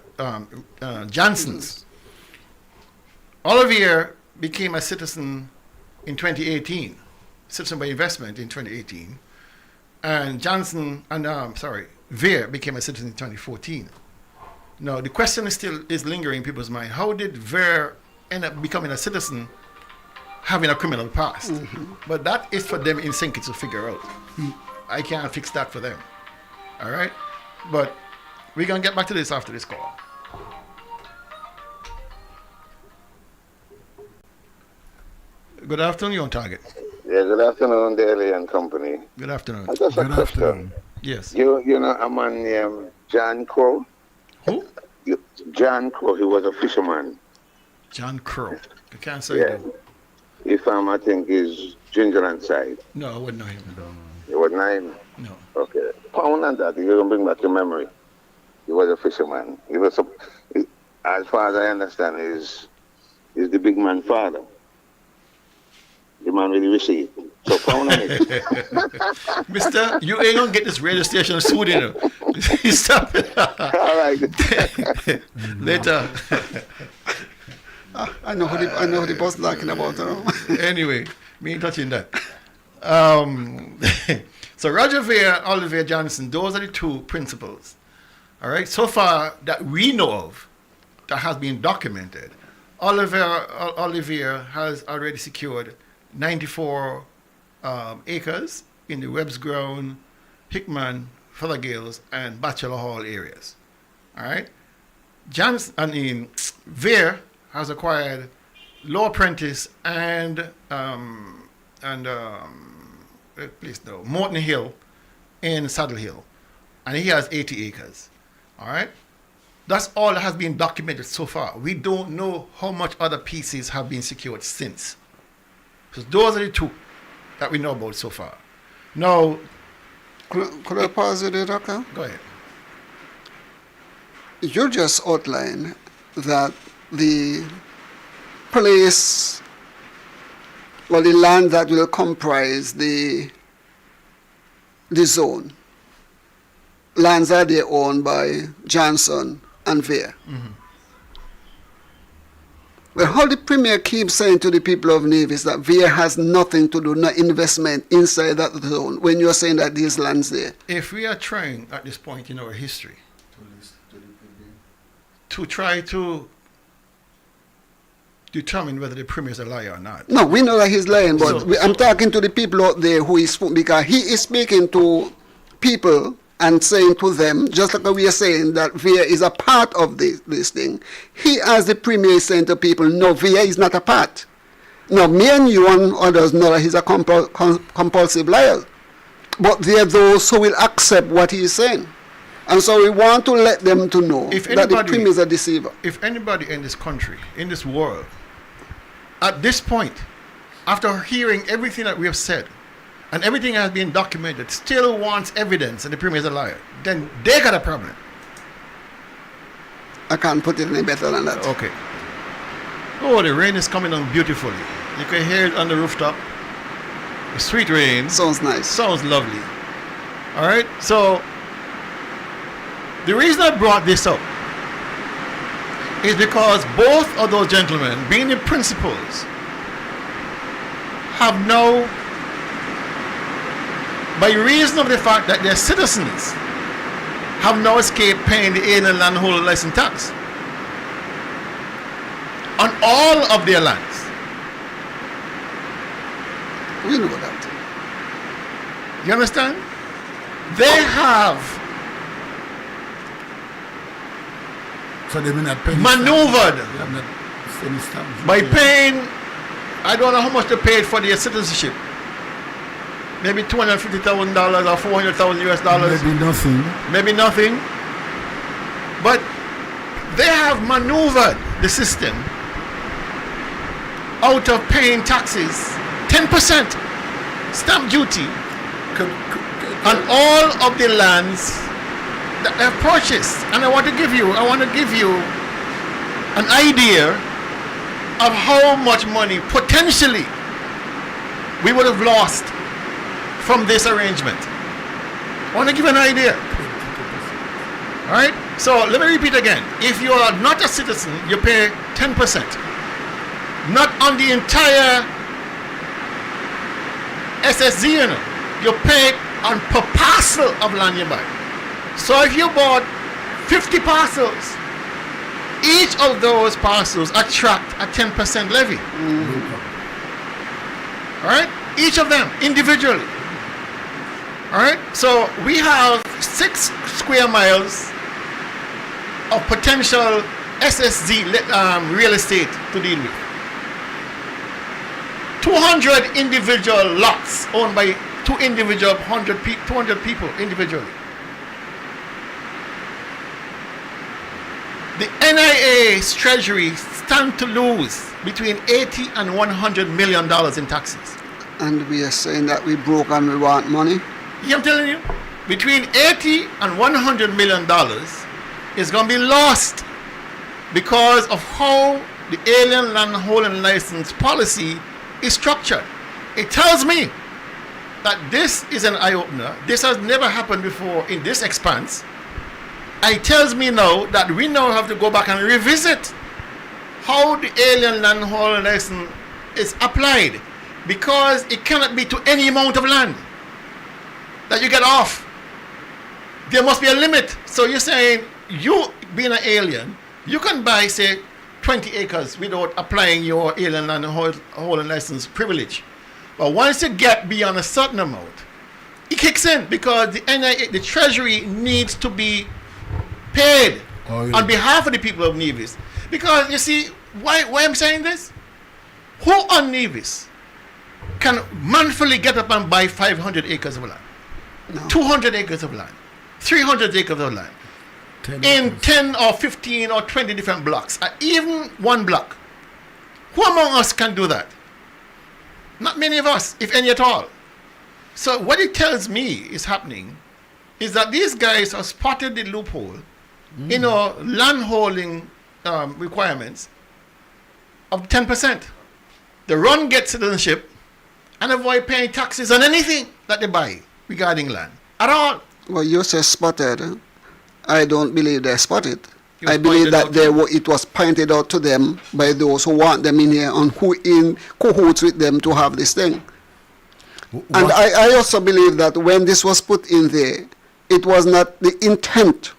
Janssens. Olivier became a citizen in 2018, citizen by investment in 2018, and Ver became a citizen in 2014. Now the question is lingering in people's mind: how did Ver end up becoming a citizen, having a criminal past? But that is for them in St. Kitts to figure out. I can't fix that for them. All right, but we're gonna get back to this after this call. Good afternoon, you're on target. Yeah, good afternoon, Daly and Company. Good afternoon. Just a question. Yes. You know a man named John Crow? Who? John Crow, he was a fisherman. John Crow. I can't say that. If I think is Gingerland side. No, I wouldn't know him. You wouldn't know him? No. Okay. Pound on that, you can bring back your memory. He was a fisherman. He was, as far as I understand, is the big man father. The man really received. So pound on it. Mister, you ain't gonna get this radio station sued, you know. Stop it. All right. Later. I know who the boss talking about. Anyway, me ain't touching that. So Roger Ver and Olivier Johnson, those are the two principals. All right. So far that we know of, that has been documented, Olivier has already secured 94 acres in the Webb's Ground, Hickman, Fothergills, and Bachelor Hall areas. All right. Ver has acquired Low Apprentice and Morton Hill in Saddle Hill. and he has 80 acres. All right? That's all that has been documented so far. We don't know how much other pieces have been secured since. So those are the two that we know about so far. Now, could I pause you there, Doctor? Go ahead. You just outlined that the place, or the land that will comprise the zone, lands are there owned by Johnson and Vere. Mm-hmm. Well, how the Premier keeps saying to the people of Nevis that Vere has nothing to do, no investment inside that zone, when you're saying that these lands there? If we are trying at this point in our history to try to determine whether the Premier is a liar or not. No, we know that he's lying, but I'm talking to the people out there who is, because he is speaking to people and saying to them, just like we are saying that Vere is a part of this thing, he as the Premier is saying to people, no, Vere is not a part. Now, me and you and others know that he's a compulsive liar, but there are those who will accept what he is saying. And so we want to let them to know that the Premier is a deceiver. If anybody in this country, in this world, at this point, after hearing everything that we have said, and everything has been documented, still wants evidence that the Premier is a liar, then they got a problem. I can't put it any better than that. Okay. Oh, the rain is coming on beautifully. You can hear it on the rooftop. The sweet rain. Sounds nice. Sounds lovely. All right. So the reason I brought this up is because both of those gentlemen, being the principals, have now, by reason of the fact that their citizens have now escaped paying the alien landholder license tax on all of their lands. We know that. You understand? They have maneuvered by paying, I don't know how much they paid for their citizenship. Maybe $250,000 or $400,000 US. Maybe nothing. Maybe nothing. But they have maneuvered the system out of paying taxes, 10% stamp duty on all of the lands that they have purchased. And I want to give you an idea of how much money potentially we would have lost from this arrangement. I want to give an idea. All right? So let me repeat again. If you are not a citizen, you pay 10%. Not on the entire SSZ, you pay on per parcel of land you buy. So if you bought 50 parcels, each of those parcels attract a 10% levy. All right? Each of them individually. All right? So we have 6 square miles of potential SSZ real estate to deal with. 200 individual lots owned by 200 people individually. The NIA's treasury stand to lose between 80 and 100 million dollars in taxes. And we are saying that we broke and we want money? Yeah, I'm telling you, between 80 and 100 million dollars is going to be lost because of how the alien landholding license policy is structured. It tells me that this is an eye-opener. This has never happened before in this expanse. And it tells me now that we now have to go back and revisit how the alien landholding license is applied, because it cannot be to any amount of land that you get off. There must be a limit. So you're saying, you being an alien, you can buy, say, 20 acres without applying your alien landholding license privilege. But once you get beyond a certain amount, it kicks in, because the NIA, the Treasury, needs to be paid on behalf of the people of Nevis. Because you see, why I'm saying this? Who on Nevis can manfully get up and buy 500 acres of land? No. 200 acres of land? 300 acres of land in 10 or 15 or 20 different blocks, even one block. Who among us can do that? Not many of us, if any at all. So what it tells me is happening is that these guys have spotted the loophole in our land holding requirements of 10%. They run get citizenship and avoid paying taxes on anything that they buy regarding land at all. Well, you say spotted. I don't believe they're spotted. I believe that it was pointed out to them by those who want them in here and who in cahoots with them to have this thing. And I also believe that when this was put in there, it was not, the intent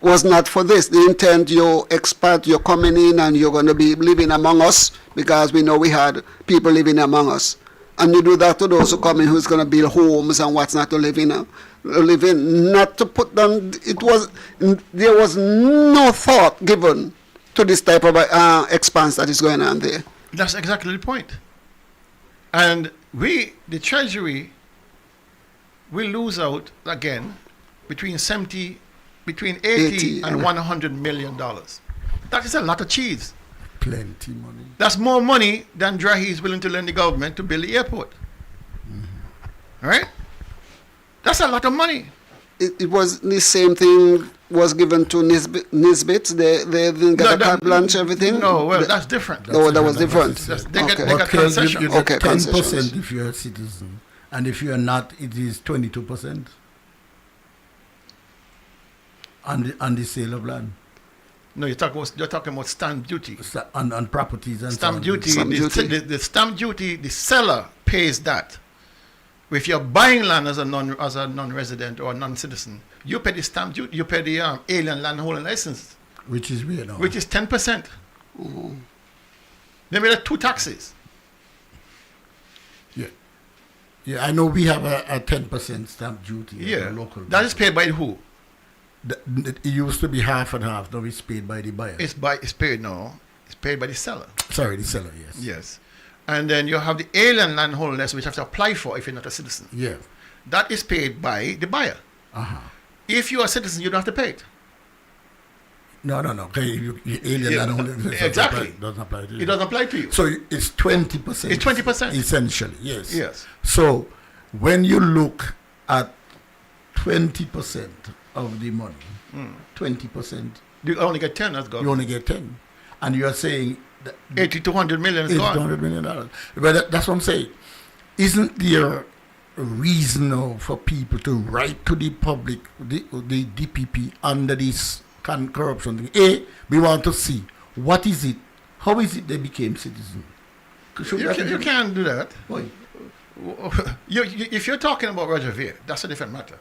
was not for this. The intent, you're expat, you're coming in and you're going to be living among us, because we know we had people living among us. And you do that to those who come in who's going to build homes and what's not to live in. Not to put them, there was no thought given to this type of expanse that is going on there. That's exactly the point. And we, the Treasury, will lose out again between 80 and $100 million. That is a lot of cheese. Plenty money. That's more money than Drahi is willing to lend the government to build the airport. All right? That's a lot of money. It was the same thing was given to Nisbet. They didn't get a carte blanche, everything. No, well, that's different. That was different. They got concession. You get 10% if you're a citizen, and if you're not, it is 22% on the sale of land. No, you're talking about stamp duty. On properties and stamp duty. The stamp duty, the seller pays that. If you're buying land as a non-resident or a non-citizen, you pay the stamp duty. You pay the alien land holding license, which is weird. Which is 10%. They made 2 taxes. Yeah. I know we have a 10% stamp duty. Yeah, local. That is paid by who? It used to be half and half. Now it's paid by the buyer. It's paid now. It's paid by the seller. Sorry, the seller. Yes. Yes. And then you have the alien landholders, which you have to apply for if you're not a citizen. Yeah. That is paid by the buyer. If you're a citizen, you don't have to pay it. No. Okay, alien landholders. Exactly. Doesn't apply to you. It doesn't apply to you. So it's 20%. It's 20%. Essentially, yes. Yes. So when you look at 20% of the money, 20%. You only get 10 as government. You only get 10. And you are saying 80 to 100 million is gone. $200 million. But that's what I'm saying. Isn't there a reason now for people to write to the public, the DPP, under this corruption thing? We want to see what is it, how is it they became citizens? You can't do that. Why? If you're talking about Roger Ver, that's a different matter.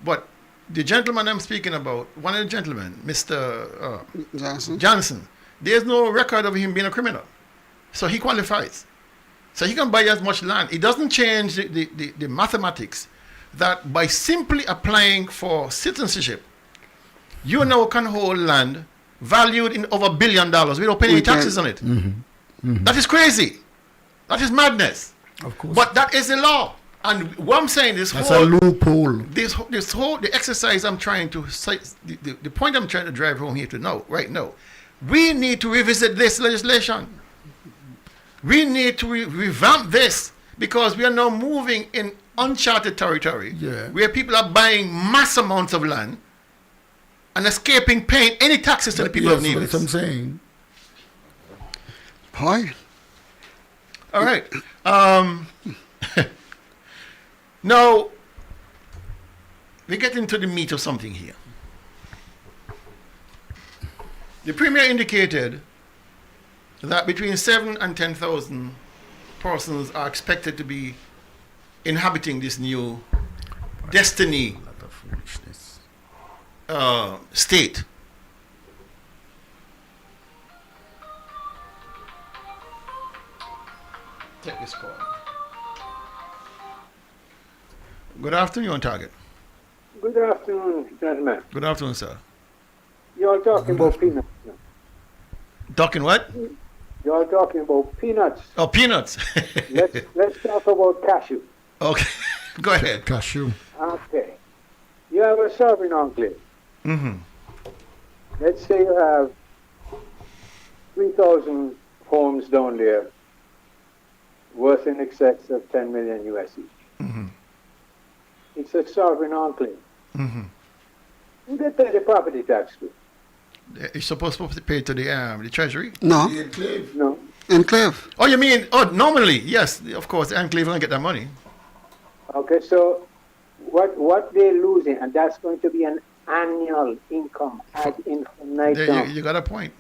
But the gentleman I'm speaking about, one of the gentlemen, Mr. Johnson, there's no record of him being a criminal. So he qualifies. So he can buy as much land. It doesn't change the mathematics that by simply applying for citizenship, you now can hold land valued in over $1 billion without paying any taxes on it. That is crazy. That is madness. Of course. But that is the law. And what I'm saying is that's a loophole. This whole the exercise I'm trying to say, the point I'm trying to drive home here to know right now, we need to revisit this legislation. We need to revamp this, because we are now moving in uncharted territory where people are buying mass amounts of land and escaping paying any taxes to the people of Nevis. That's what I'm saying. Hi. All right. Now, we get into the meat of something here. The Premier indicated that between 7,000 and 10,000 persons are expected to be inhabiting this new destiny state. Take this call. Good afternoon, on target. Good afternoon, gentlemen. Good afternoon, sir. You're talking about peanuts. Talking what? You're talking about peanuts. Oh, peanuts. let's talk about cashew. Okay, go ahead. Cashew. Okay. You ever a sovereign enclave. Mm-hmm. Let's say you have 3,000 homes down there worth in excess of 10 million US each. Mm-hmm. It's a sovereign enclave. Mm-hmm. Who they pay the property tax to? It's supposed to pay to the treasury? No. The enclave. No. Enclave. Oh, you mean, nominally, yes, of course, the enclave will get that money. Okay, so what they're losing, and that's going to be an annual income ad infinitum. You got a point.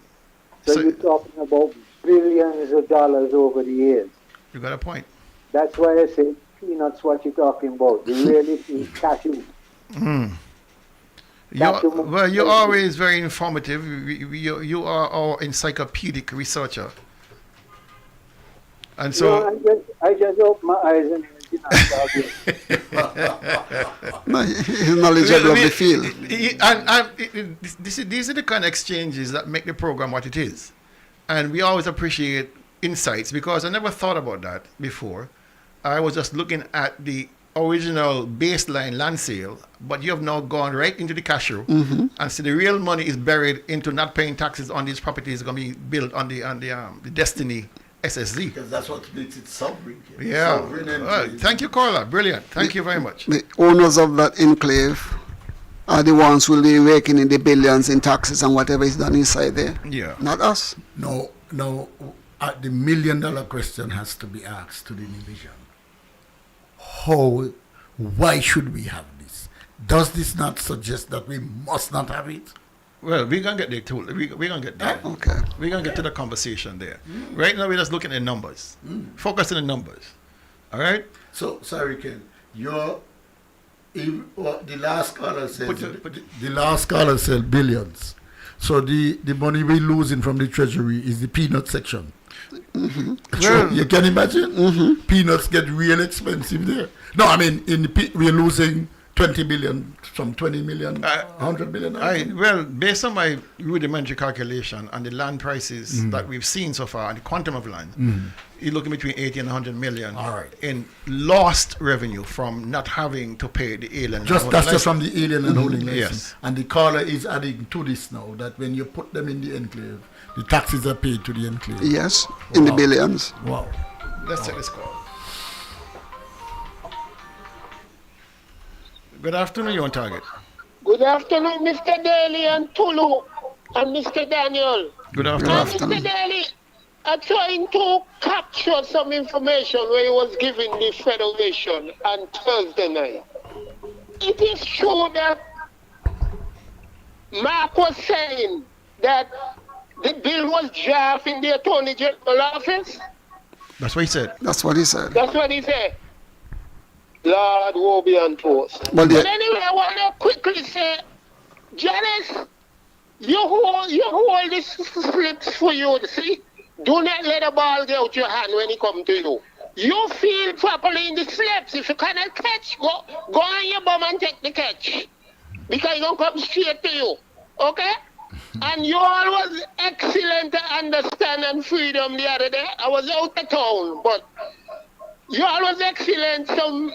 So you're talking about billions of dollars over the years. You got a point. That's why I say peanuts what you're talking about. The reality is cashew. Mm. You're always very informative. You are our encyclopedic researcher. And so... No, I just open my eyes and No, he's knowledgeable of the field. These are the kind of exchanges that make the program what it is. And we always appreciate insights, because I never thought about that before. I was just looking at the original baseline land sale, but you have now gone right into the cashew, and so the real money is buried into not paying taxes on these properties going to be built on the Destiny SSZ. Because that's what makes it sovereign. Yeah. Sovereign thank you, Carla. Brilliant. Thank you very much. The owners of that enclave are the ones who will be raking in the billions in taxes and whatever is done inside there. Yeah. Not us. No. The $1 million question has to be asked to the division. Why should we have this? Does this not suggest that we must not have it? Well, we're going to get there too. We're going to get there. Okay. We're going to get to the conversation there. Right now, we're just looking at numbers. Focus on the numbers. All right? So, sorry, Ken. The last caller said the last caller said billions. So the money we're losing from the treasury is the peanut section. Well, you can imagine? Peanuts get real expensive there. No, I mean, we're losing 20 billion, from 20 million, 100 billion. Well, based on my rudimentary calculation and the land prices that we've seen so far and the quantum of land, you're looking between 80 and 100 million in lost revenue from not having to pay the alien. That's just from the alien and holding license. Yes. And the caller is adding to this now that when you put them in the enclave, the taxes are paid to the enclave. Yes, in the billions. Wow. Let's take this call. Good afternoon, you're on target. Good afternoon, Mr. Daly and Tulu and Mr. Daniel. Good afternoon. Mr. Daly, I'm trying to capture some information where he was giving the Federation on Thursday night. It is true that Mark was saying that the bill was drafted in the Attorney General office. That's what he said. That's what he said. That's what he said. Lord, woe be unto us. But anyway, I want to quickly say, Janice, you hold this slips for you, see? Do not let the ball get out your hand when it comes to you. You feel properly in the slips. If you cannot catch, go on your bum and take the catch. Because it's going to come straight to you. Okay? And you all was excellent to understand and freedom the other day. I was out of town, but you all was excellent. Some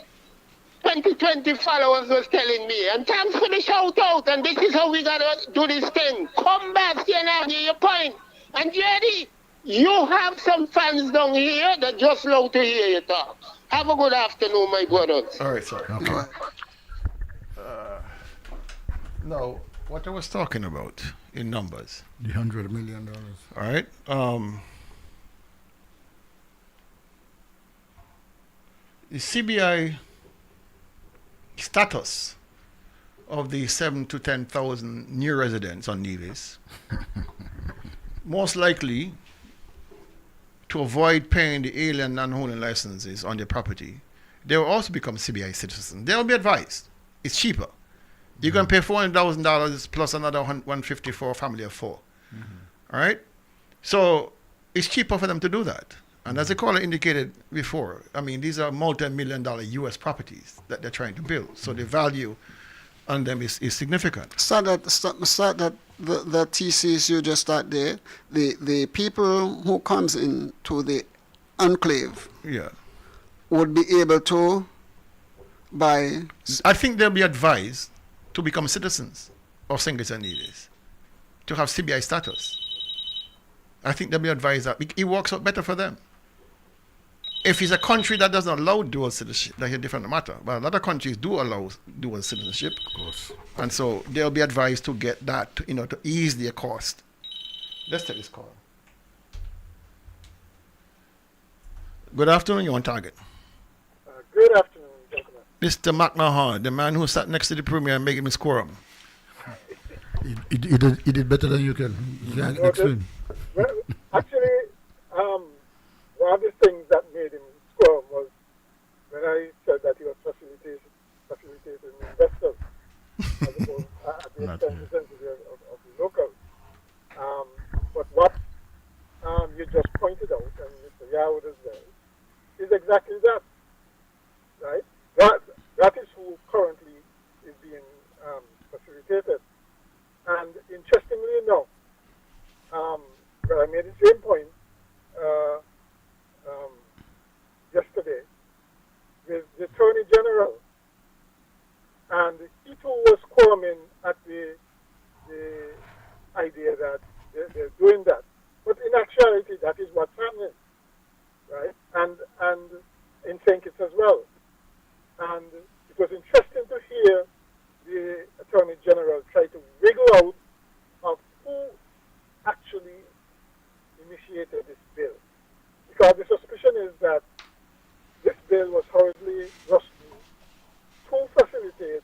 2020 followers was telling me. And thanks for the shout out. And this is how we got to do this thing. Come back here and argue your point. And JD, you have some fans down here that just love to hear you talk. Have a good afternoon, my brothers. All right, sir. Okay. Now, what I was talking about in numbers. The $100 million. All right. The CBI status of the 7,000 to 10,000 new residents on Nevis, most likely to avoid paying the alien non-holding licenses on their property, they will also become CBI citizens. They will be advised. It's cheaper. You can pay $400,000 plus another $150 for a family of 4. All right? So it's cheaper for them to do that. And as the caller indicated before, I mean, these are multi-million-dollar U.S. properties that they're trying to build. So the value on them is significant. Start that the thesis you just start there. The people who comes into the enclave would be able to buy. I think they'll be advised to become citizens of St. Kitts and Nevis, to have CBI status. I think they'll be advised that it works out better for them. If it's a country that doesn't allow dual citizenship, that's a different matter. But a lot of countries do allow dual citizenship. Of course. And so they'll be advised to get that, to ease their cost. Let's take this call. Good afternoon, you're on target. Good afternoon, gentlemen. Mr. McNahar, the man who sat next to the premier and made him squirm. He did better than you can explain. Well, actually, one of the things that made him squirm was when I said that he was facilitating investors as opposed at the expense of the locals. But what you just pointed out, and Mr. Yahoo as well, is exactly that, right? That is who currently is being facilitated. And interestingly enough, but I made the same point yesterday with the Attorney General, and he too was squirming at the idea that they're doing that. But in actuality, that is what's happening, right? And in St. Kitts as well. And it was interesting to hear the Attorney General try to wiggle out of who actually initiated this bill. Because the suspicion is that this bill was hurriedly rushed to facilitate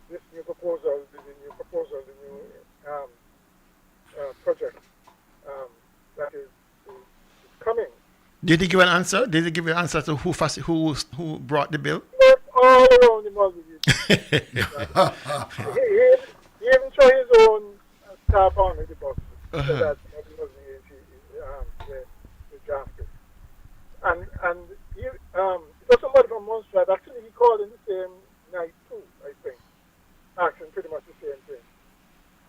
this new proposal, the new project that is coming. Did he give an answer? Did he give an answer to who brought the bill? Not all around the world. He even threw his own staff on the bus so that he was the drafter. And he, it was somebody from Montserrat. Actually, he called in the same night too, I think, asking pretty much the same thing.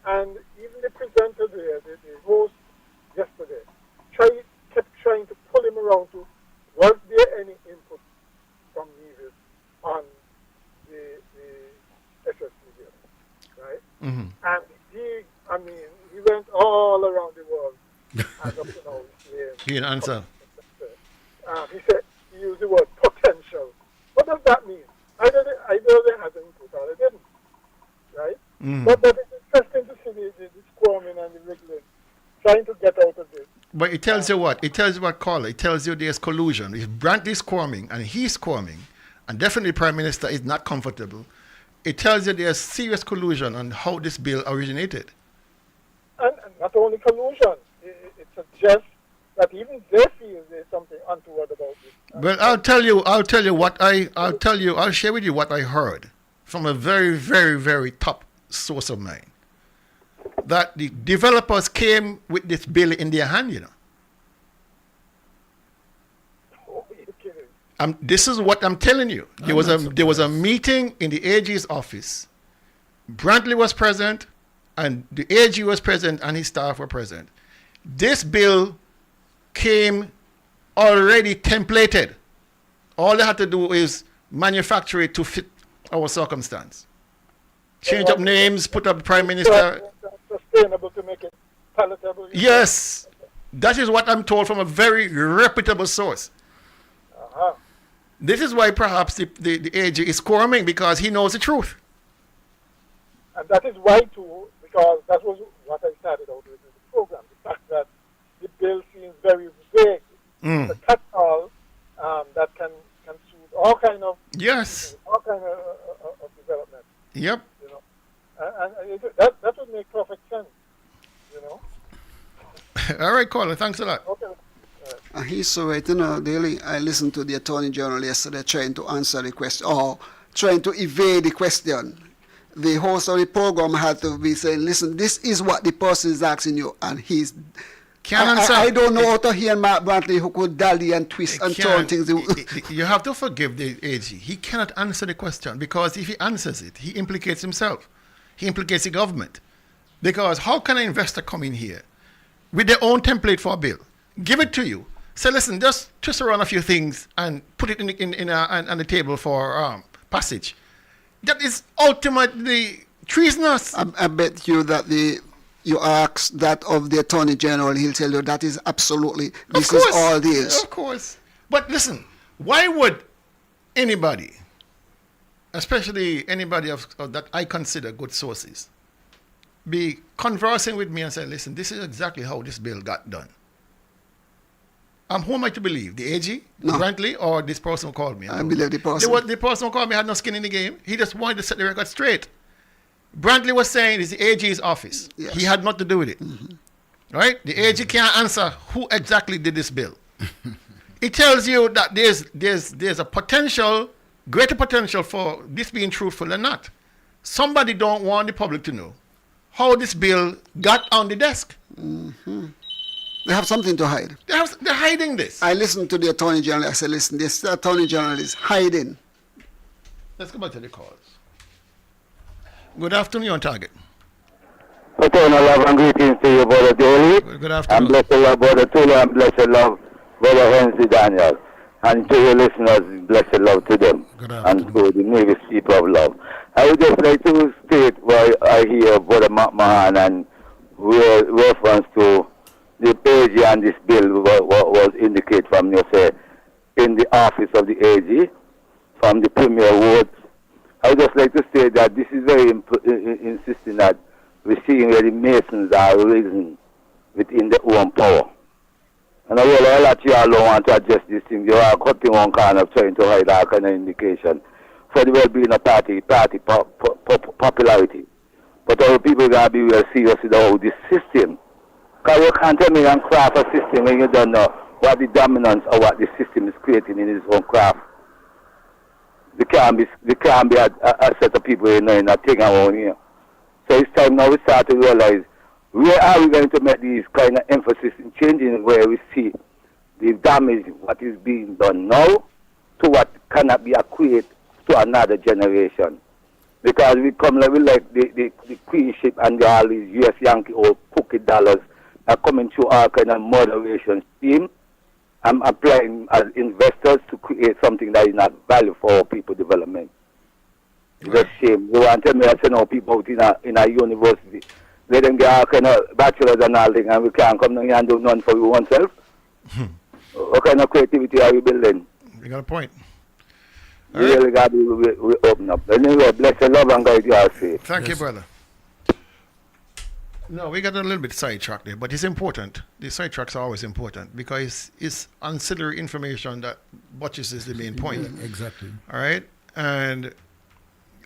And even the presenter there, the host yesterday, kept trying to pull him around to, was there any input from Nevis on the SSC bill, right? Mm-hmm. And he went all around the world. And up to now, he didn't answer. He said, he used the word potential. What does that mean? Either they had input or they didn't, right? Mm. But it's interesting to see the squirming and the wriggling, trying to get out of this. But it tells you what? It tells you what, Carla? It tells you there's collusion. If Brantley's squirming and he's squirming, and definitely the Prime Minister is not comfortable, it tells you there's serious collusion on how this bill originated. And not only collusion, it suggests that even they feel there's something untoward about this. Well, I'll share with you what I heard from a very, very, very top source of mine. That the developers came with this bill in their hand, Oh, you're kidding. This is what I'm telling you. There was a meeting in the AG's office. Brantley was present, and the AG was present, and his staff were present. This bill came already templated. All they had to do is manufacture it to fit our circumstance. Change up names, put up the Prime Minister. Sustainable to make it palatable. Yes, that is what I'm told from a very reputable source. Uh-huh. This is why perhaps the AG is squirming, because he knows the truth. And that is why too, because that was what I started out with in the program. The fact that the bill seems very vague. The catch-all that can suit all kind of all kind of development. Yep. And that would make perfect sense. All right, Colin. Thanks a lot. Okay. He's so right, Daily. I listened to the Attorney General yesterday trying to answer the question, or trying to evade the question. The host of the program had to be saying, listen, this is what the person is asking you, and he's... I don't know how to hear Mark Brantley who could dally and twist and turn things. You have to forgive the AG. He cannot answer the question, because if he answers it, he implicates himself. He implicates the government. Because how can an investor come in here with their own template for a bill, give it to you, say, listen, just twist around a few things and put it on the table for passage? That is ultimately treasonous. I bet you that you ask that of the Attorney General, he'll tell you that is absolutely, this is all this. Of course. But listen, why would anybody, especially anybody of that I consider good sources, be conversing with me and say, listen, this is exactly how this bill got done? Who am I to believe? The AG, Brantley, or this person who called me? I believe the person. The person who called me had no skin in the game. He just wanted to set the record straight. Brantley was saying it's the AG's office. Yes. He had nothing to do with it. Right? The AG can't answer who exactly did this bill. It tells you that there's a potential, greater potential for this being truthful than not. Somebody don't want the public to know how this bill got on the desk. They have something to hide. They're hiding this. I listened to the Attorney General. I said, listen, this Attorney General is hiding. Let's go back to the calls. Good afternoon, on target. Eternal love and greetings to you, Brother Daly. Good afternoon. And blessed love, Brother Tulu, and blessed love, Brother Henry Daniel. And to your listeners, blessed love to them. And to the Navy people of love. I would just like to state where I hear Brother McMahon and reference to the AG and this bill was indicated from, you say, in the office of the AG, from the Premier Woods. I would just like to state that this is very insisting that we're seeing where the Masons are risen within their own power. And I really a lot you all don't want to address these things. You are cutting one kind of trying to hide that kind of indication for the well-being of party popularity. But our people got to be real serious about this system. Because you can't tell me and craft a system when you don't know what the dominance or what the system is creating in its own craft. There can't be a set of people in a thing around here. So it's time now we start to realize where are we going to make these kind of emphasis in changing where we see the damage, what is being done now, to what cannot be accrued to another generation. Because we come like the queenship and all these US Yankee or cookie dollars are coming through our kind of moderation scheme. I'm applying as investors to create something that is not value for our people development. It's a shame. You want to tell me that people out in a university, let them get our kind of bachelors and all thing, and we can't come down here and do none for oneself. What kind of creativity are we building? You got a point. We really got to open up. Anyway, bless the love and guide you all safe. Thank you, brother. No, we got a little bit sidetracked there, but it's important. The sidetracks are always important because it's ancillary information that butches the main point. Exactly. All right? And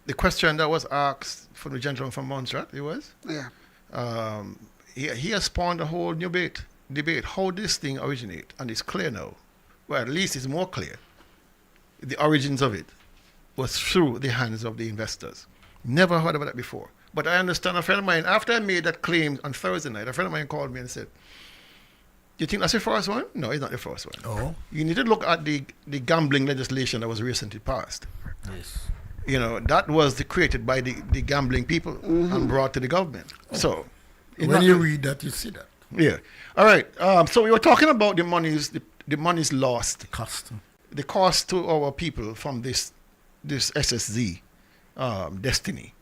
the question that was asked from the gentleman from Montserrat, it was? Yeah. He has spawned a whole new debate how this thing originated, and it's clear now. Well, at least it's more clear. The origins of it was through the hands of the investors. Never heard about that before. But I understand a friend of mine, after I made that claim on Thursday night, a friend of mine called me and said, do you think that's the first one? No, it's not the first one. Oh. You need to look at the gambling legislation that was recently passed. Yes. You know, that was created by the gambling people and brought to the government. So, when you read that, you see that. Yeah. All right. So we were talking about the monies lost. The cost to our people from this SSZ destiny.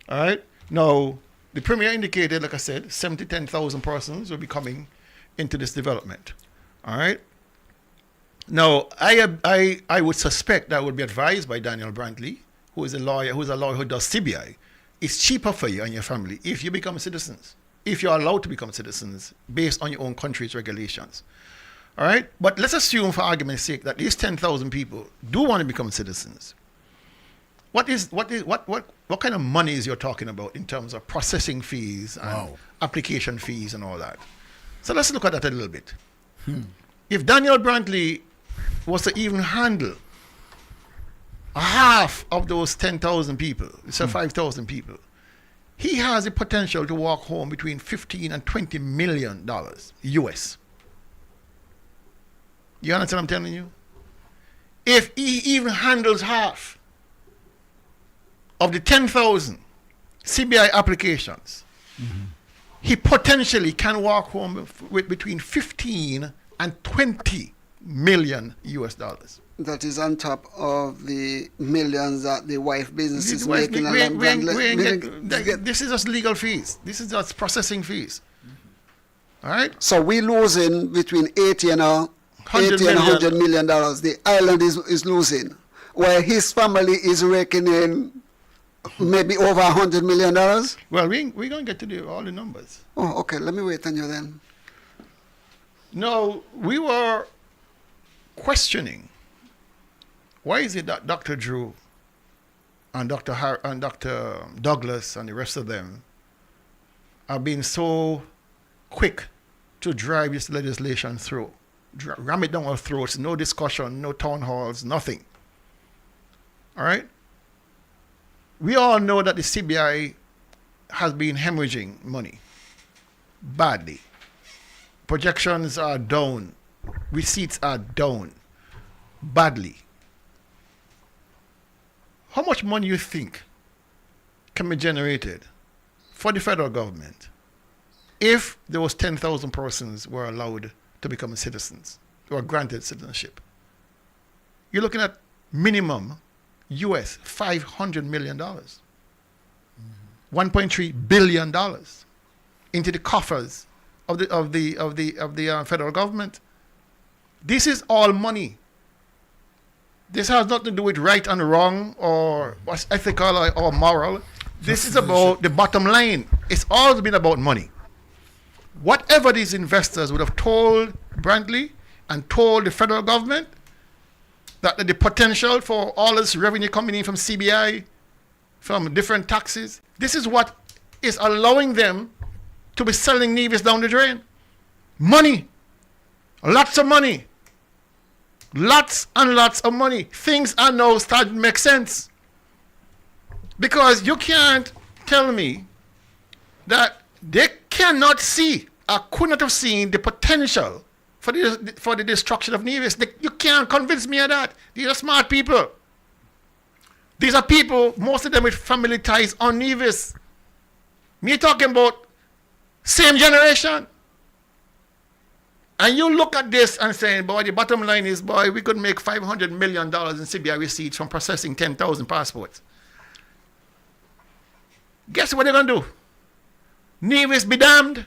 All right. Now, the Premier indicated, like I said, 10,000 persons will be coming into this development. All right. Now, I would suspect that would be advised by Daniel Brantley, who is a lawyer who does CBI. It's cheaper for you and your family if you become citizens, if you're allowed to become citizens based on your own country's regulations. All right. But let's assume, for argument's sake, that these 10,000 people do want to become citizens. What kind of money is you're talking about in terms of processing fees and application fees and all that? So let's look at that a little bit. If Daniel Brantley was to even handle half of those 10,000 people, so 5,000 people, he has the potential to walk home between $15 and $20 million US. You understand what I'm telling you? If he even handles half of the 10,000 CBI applications, he potentially can walk home with between $15 and $20 million US dollars. That is on top of the millions that the wife business is making. This is just legal fees. This is just processing fees. All right? So we losing between 80 and $100 million. The island is losing, while his family is raking in maybe over $100 million. Well, we're going to get to all the numbers. Oh, okay. Let me wait on you then. No, we were questioning, why is it that Dr. Drew and Dr. Douglas and the rest of them are being so quick to drive this legislation through? Ram it down our throats, no discussion, no town halls, nothing. All right? We all know that the CBI has been hemorrhaging money badly. Projections are down. Receipts are down badly. How much money you think can be generated for the federal government if there was 10,000 persons were allowed to become citizens, who are granted citizenship? You're looking at minimum US $500 million, $1.3 billion into the coffers of the federal government. This is all money. This has nothing to do with right and wrong or what's ethical or moral. This is about the bottom line. It's always been about money. Whatever these investors would have told Brantley and told the federal government, that the potential for all this revenue coming in from CBI, from different taxes, this is what is allowing them to be selling Nevis down the drain. Money. Lots of money. Lots and lots of money. Things are now starting to make sense. Because you can't tell me that they cannot see or could not have seen the potential for the destruction of Nevis. You can't convince me of that. These are smart people. These are people, most of them with family ties on Nevis. Me talking about same generation. And you look at this and saying, boy, the bottom line is, boy, we could make $500 million in CBI receipts from processing 10,000 passports. Guess what they're going to do? Nevis be damned.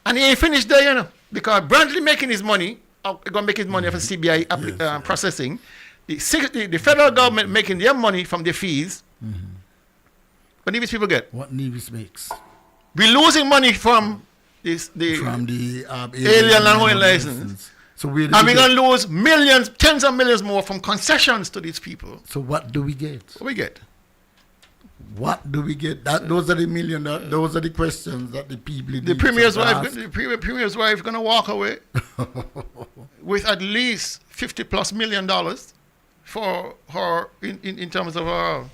And he ain't finished there, you know. Because Brantley making his money, going to make his money off of CBI processing. The federal government making their money from their fees. What Nevis people get? What Nevis makes. We're losing money from the alien and oil license. So we're going to lose millions, tens of millions more from concessions to these people. So what do we get? What we get? What do we get? Those are the million. Those are the questions that the people. The premier's wife going to walk away with at least $50+ million for her in terms of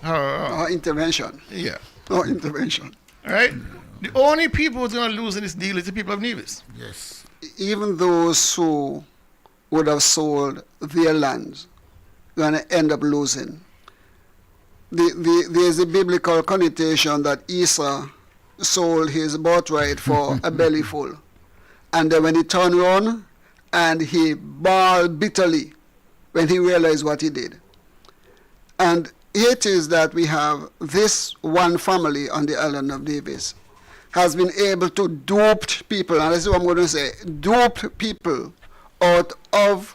her intervention. Yeah. Her intervention. All right. The only people who's going to lose in this deal is the people of Nevis. Yes. Even those who would have sold their lands going to end up losing. There's a biblical connotation that Esau sold his birthright for a bellyful. And then when he turned around and he bawled bitterly when he realized what he did. And it is that we have this one family on the island of Nevis has been able to dupe people, and this is what I'm going to say, dupe people out of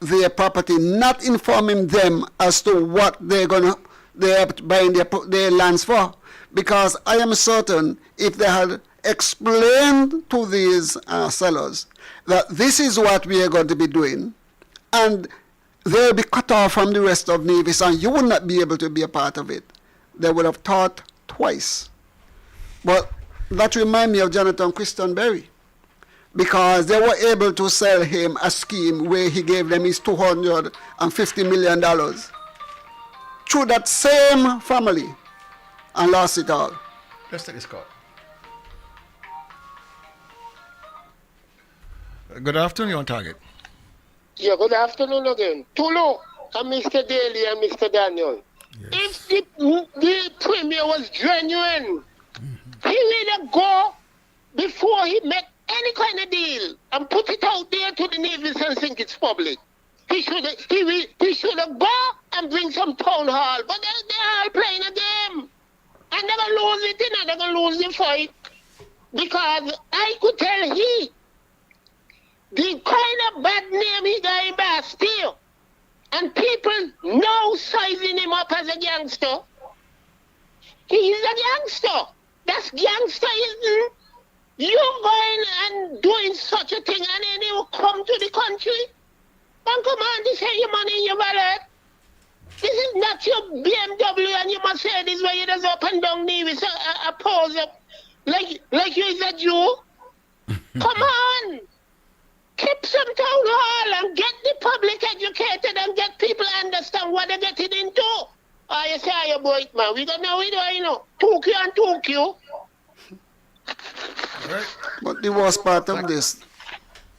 their property, not informing them as to what they're buying their lands for. Because I am certain if they had explained to these sellers that this is what we are going to be doing, and they'll be cut off from the rest of Nevis, and you would not be able to be a part of it, they would have thought twice. But that reminds me of Jonathan Christian Berry, because they were able to sell him a scheme where he gave them his $250 million through that same family and lost it all. Let's take this call. Good afternoon, you're on target. Yeah, good afternoon again. Tulu and Mr. Daly and Mr. Daniel. Yes. If the premier was genuine, he would have go before he met any kind of deal and put it out there to the navies and think it's public. He should have go and bring some town hall, but they're all playing a game. And they're going to lose it, and they're going to lose the fight. Because I could tell the kind of bad name he got in Bastille, and people now sizing him up as a gangster. He is a gangster. That's gangsterism. You going and doing such a thing, and then you come to the country and come on to say your money in your wallet. This is not your BMW, and you must say this where you just up and down Nevis a pose up like you is a Jew. Come on. Keep some town hall and get the public educated and get people to understand what they're getting into. Oh, you say, you boy, man, we don't know, you know. Tokyo and Tokyo. But the worst part of this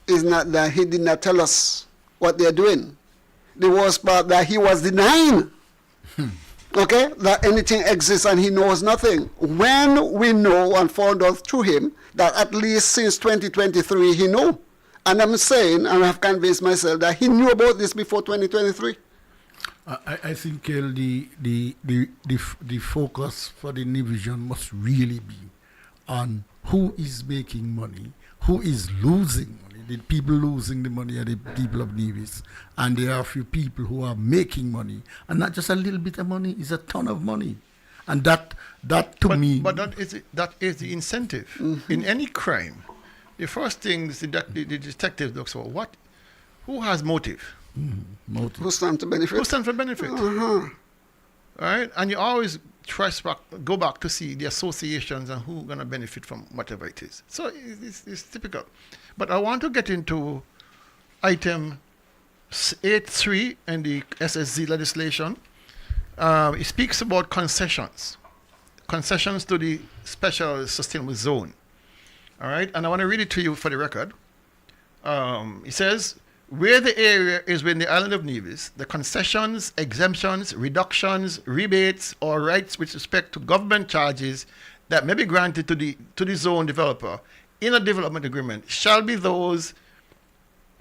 is not that he did not tell us what they're doing. The worst part that he was denying, okay, that anything exists and he knows nothing. When we know and found out through him that at least since 2023 he knew. And I'm saying, and I've convinced myself that he knew about this before 2023. I think the focus for the division must really be on who is making money, who is losing money. The people losing the money are the people of Nevis, and there are a few people who are making money, and not just a little bit of money, it's a ton of money, and that to me. But that is the incentive in any crime. The first thing the detective looks for who has motive. Motive. Who stands to benefit? Who stands for benefit? Right? And you always go back to see the associations and who's going to benefit from whatever it is. So it's typical. But I want to get into item 8.3 in the SSZ legislation. It speaks about concessions to the special sustainable zone. All right? And I want to read it to you for the record. It says, where the area is within the island of Nevis, the concessions, exemptions, reductions, rebates, or rights with respect to government charges that may be granted to the zone developer in a development agreement shall be those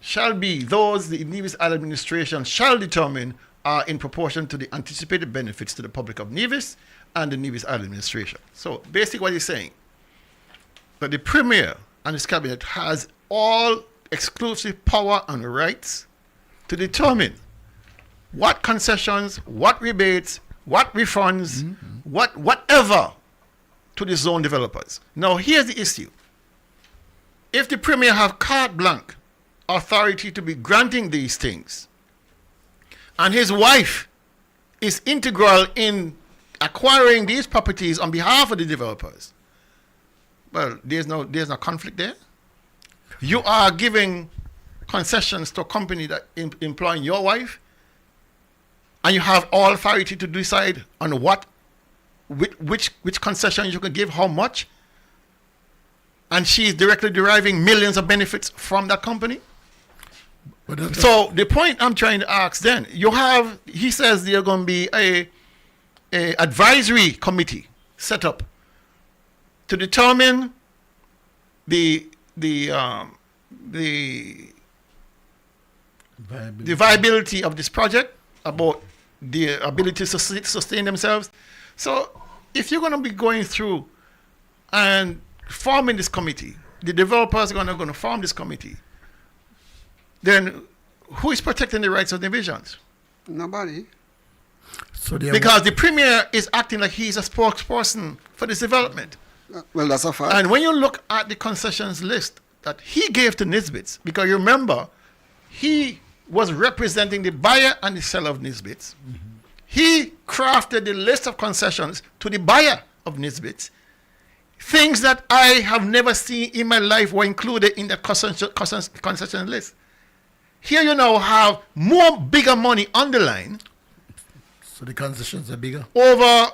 the Nevis Island administration shall determine are in proportion to the anticipated benefits to the public of Nevis and the Nevis Island administration. So basically what he's saying, that the Premier and his cabinet has all exclusive power and rights to determine what concessions, what rebates, what refunds, whatever to the zone developers. Now here's the issue. If the Premier have carte blanche authority to be granting these things, and his wife is integral in acquiring these properties on behalf of the developers, well, there's no conflict there. You are giving concessions to a company that employing your wife, and you have all authority to decide on which concession you can give, how much, and she's directly deriving millions of benefits from that company. So the point I'm trying to ask then, he says there's going to be a advisory committee set up to determine the viability of this project, about the ability to sustain themselves. So if you're going to be going through and forming this committee, the developers are going to form this committee, then who is protecting the rights of the divisions? Nobody. Because the Premier is acting like he's a spokesperson for this development. Well, that's a fact. And when you look at the concessions list that he gave to Nisbets, because you remember, he was representing the buyer and the seller of Nisbets. He crafted the list of concessions to the buyer of Nisbets. Things that I have never seen in my life were included in the concession list. Here you now have bigger money on the line. So the concessions are bigger? Over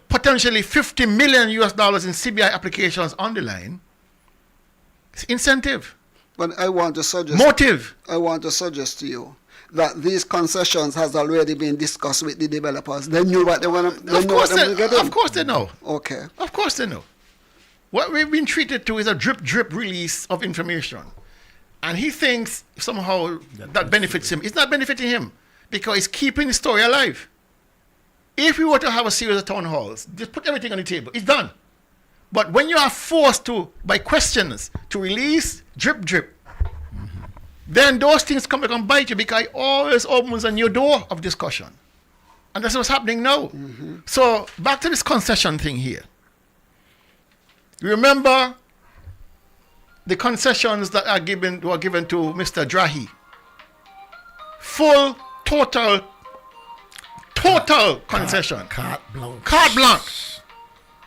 potentially $50 million in CBI applications on the line. It's incentive. But I want to suggest... Motive. I want to suggest to you that these concessions has already been discussed with the developers. They knew what they want to get in. Of course they know. Okay. Of course they know. What we've been treated to is a drip release of information. And he thinks somehow that benefits him. It's not benefiting him because it's keeping the story alive. If we were to have a series of town halls, just put everything on the table. It's done. But when you are forced to, by questions, to release drip, then those things come back and bite you because it always opens a new door of discussion. And that's what's happening now. So back to this concession thing here. Remember the concessions that were given to Mr. Drahi. Full, total concession. Carte blanche.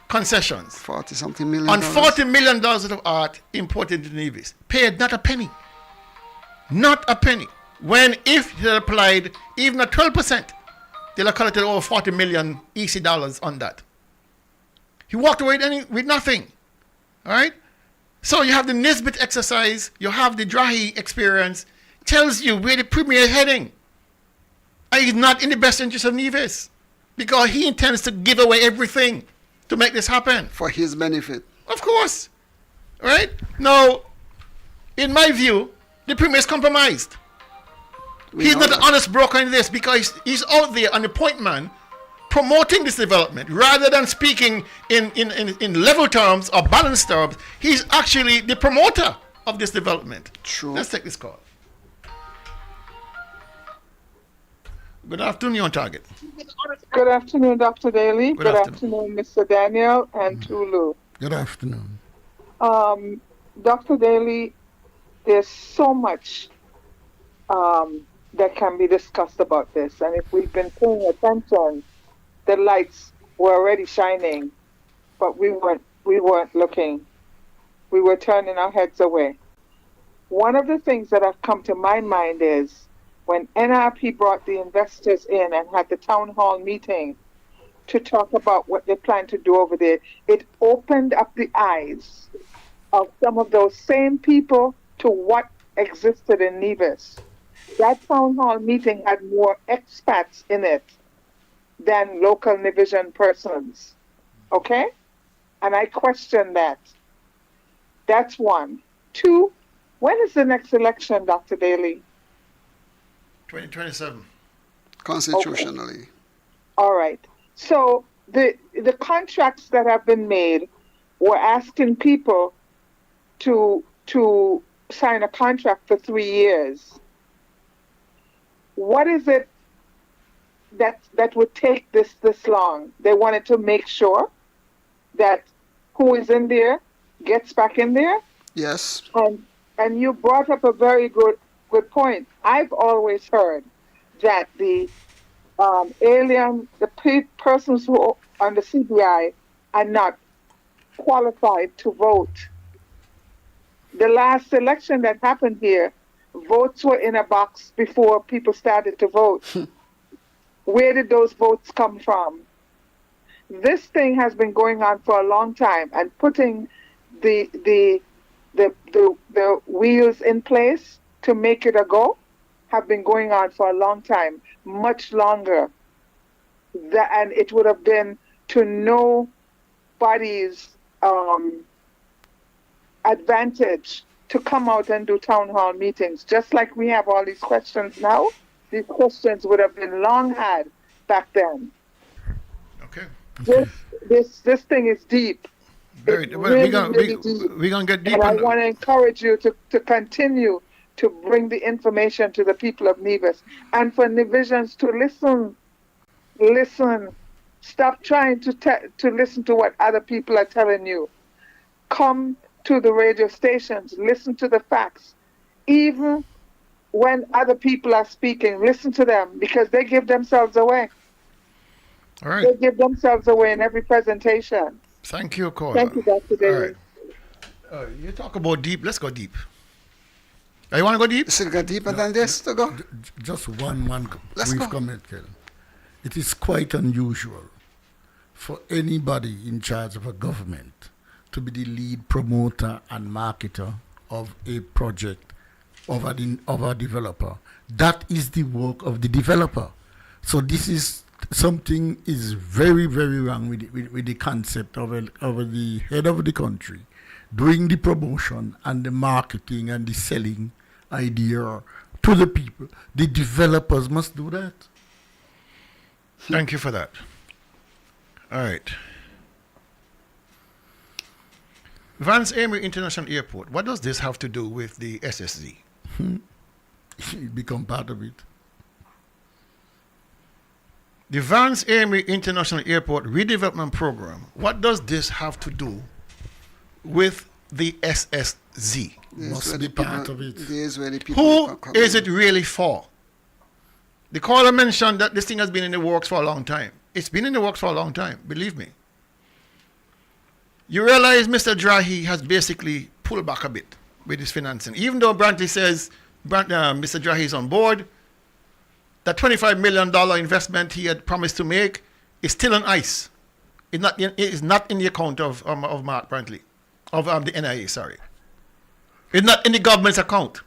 Concessions. 40-something million. On $40 million of art imported to Nevis. Paid not a penny. Not a penny. When if he had applied even at 12%, they'll have collected over 40 million EC dollars on that. He walked away with nothing. All right? So you have the Nisbet exercise, you have the Drahi experience, tells you where the premier is heading. And he's not in the best interest of Nevis because he intends to give away everything to make this happen. For his benefit. Of course. All right? Now, in my view, the premier is compromised. He's not an honest broker in this because he's out there on the point man promoting this development rather than speaking in level terms or balanced terms. He's actually the promoter of this development. True. Let's take this call. Good afternoon, you're on target. Good afternoon, Dr. Daly. Good afternoon, Mr. Daniel and Tulu. Good afternoon. Dr. Daly, there's so much that can be discussed about this. And if we've been paying attention, the lights were already shining, but we weren't looking. We were turning our heads away. One of the things that have come to my mind is when NRP brought the investors in and had the town hall meeting to talk about what they plan to do over there, it opened up the eyes of some of those same people to what existed in Nevis. That town hall meeting had more expats in it than local Nevision persons. Okay? And I question that. That's one. Two, when is the next election, Dr. Daly? 2027. Constitutionally. Okay. All right. So the contracts that have been made were asking people to sign a contract for 3 years. What is it that would take this long? They wanted to make sure that who is in there gets back in there. Yes. And you brought up a very good point. I've always heard that the persons who on the CBI are not qualified to vote. The last election that happened here, votes were in a box before people started to vote. Where did those votes come from? This thing has been going on for a long time, and putting the wheels in place to make it a go have been going on for a long time, much longer. And it would have been to nobody's advantage to come out and do town hall meetings. Just like we have all these questions now, these questions would have been long had back then. Okay. This thing is deep. We're gonna get deep. And I want to encourage you to continue to bring the information to the people of Nevis, and for Nevisians to listen. Stop trying to listen to what other people are telling you. Come to the radio stations, listen to the facts. Even when other people are speaking, listen to them, because they give themselves away. All right. They give themselves away in every presentation. Thank you, caller. Thank you, Dr. Daly. All right. You talk about deep. Let's go deep. You want to go deep? Should go deeper than this to go? Just one Let's brief go. comment, Kel. It is quite unusual for anybody in charge of a government to be the lead promoter and marketer of a project of a developer. That is the work of the developer. So this is something is very, very wrong with the concept of the head of the country doing the promotion and the marketing and the selling idea to the people. The developers must do that. Thank you for that. All right. Vance Amory International Airport. What does this have to do with the SSZ? It become part of it. The Vance Amory International Airport redevelopment program. What does this have to do with the SSZ? Must be part of it. Who is it really for? The caller mentioned that this thing has been in the works for a long time. It's been in the works for a long time, believe me. You realize Mr. Drahi has basically pulled back a bit with his financing. Even though Brantley says Mr. Drahi is on board, that $25 million investment he had promised to make is still on ice. It's not in the account of Mark Brantley, of the NIA, sorry. It's not in the government's account.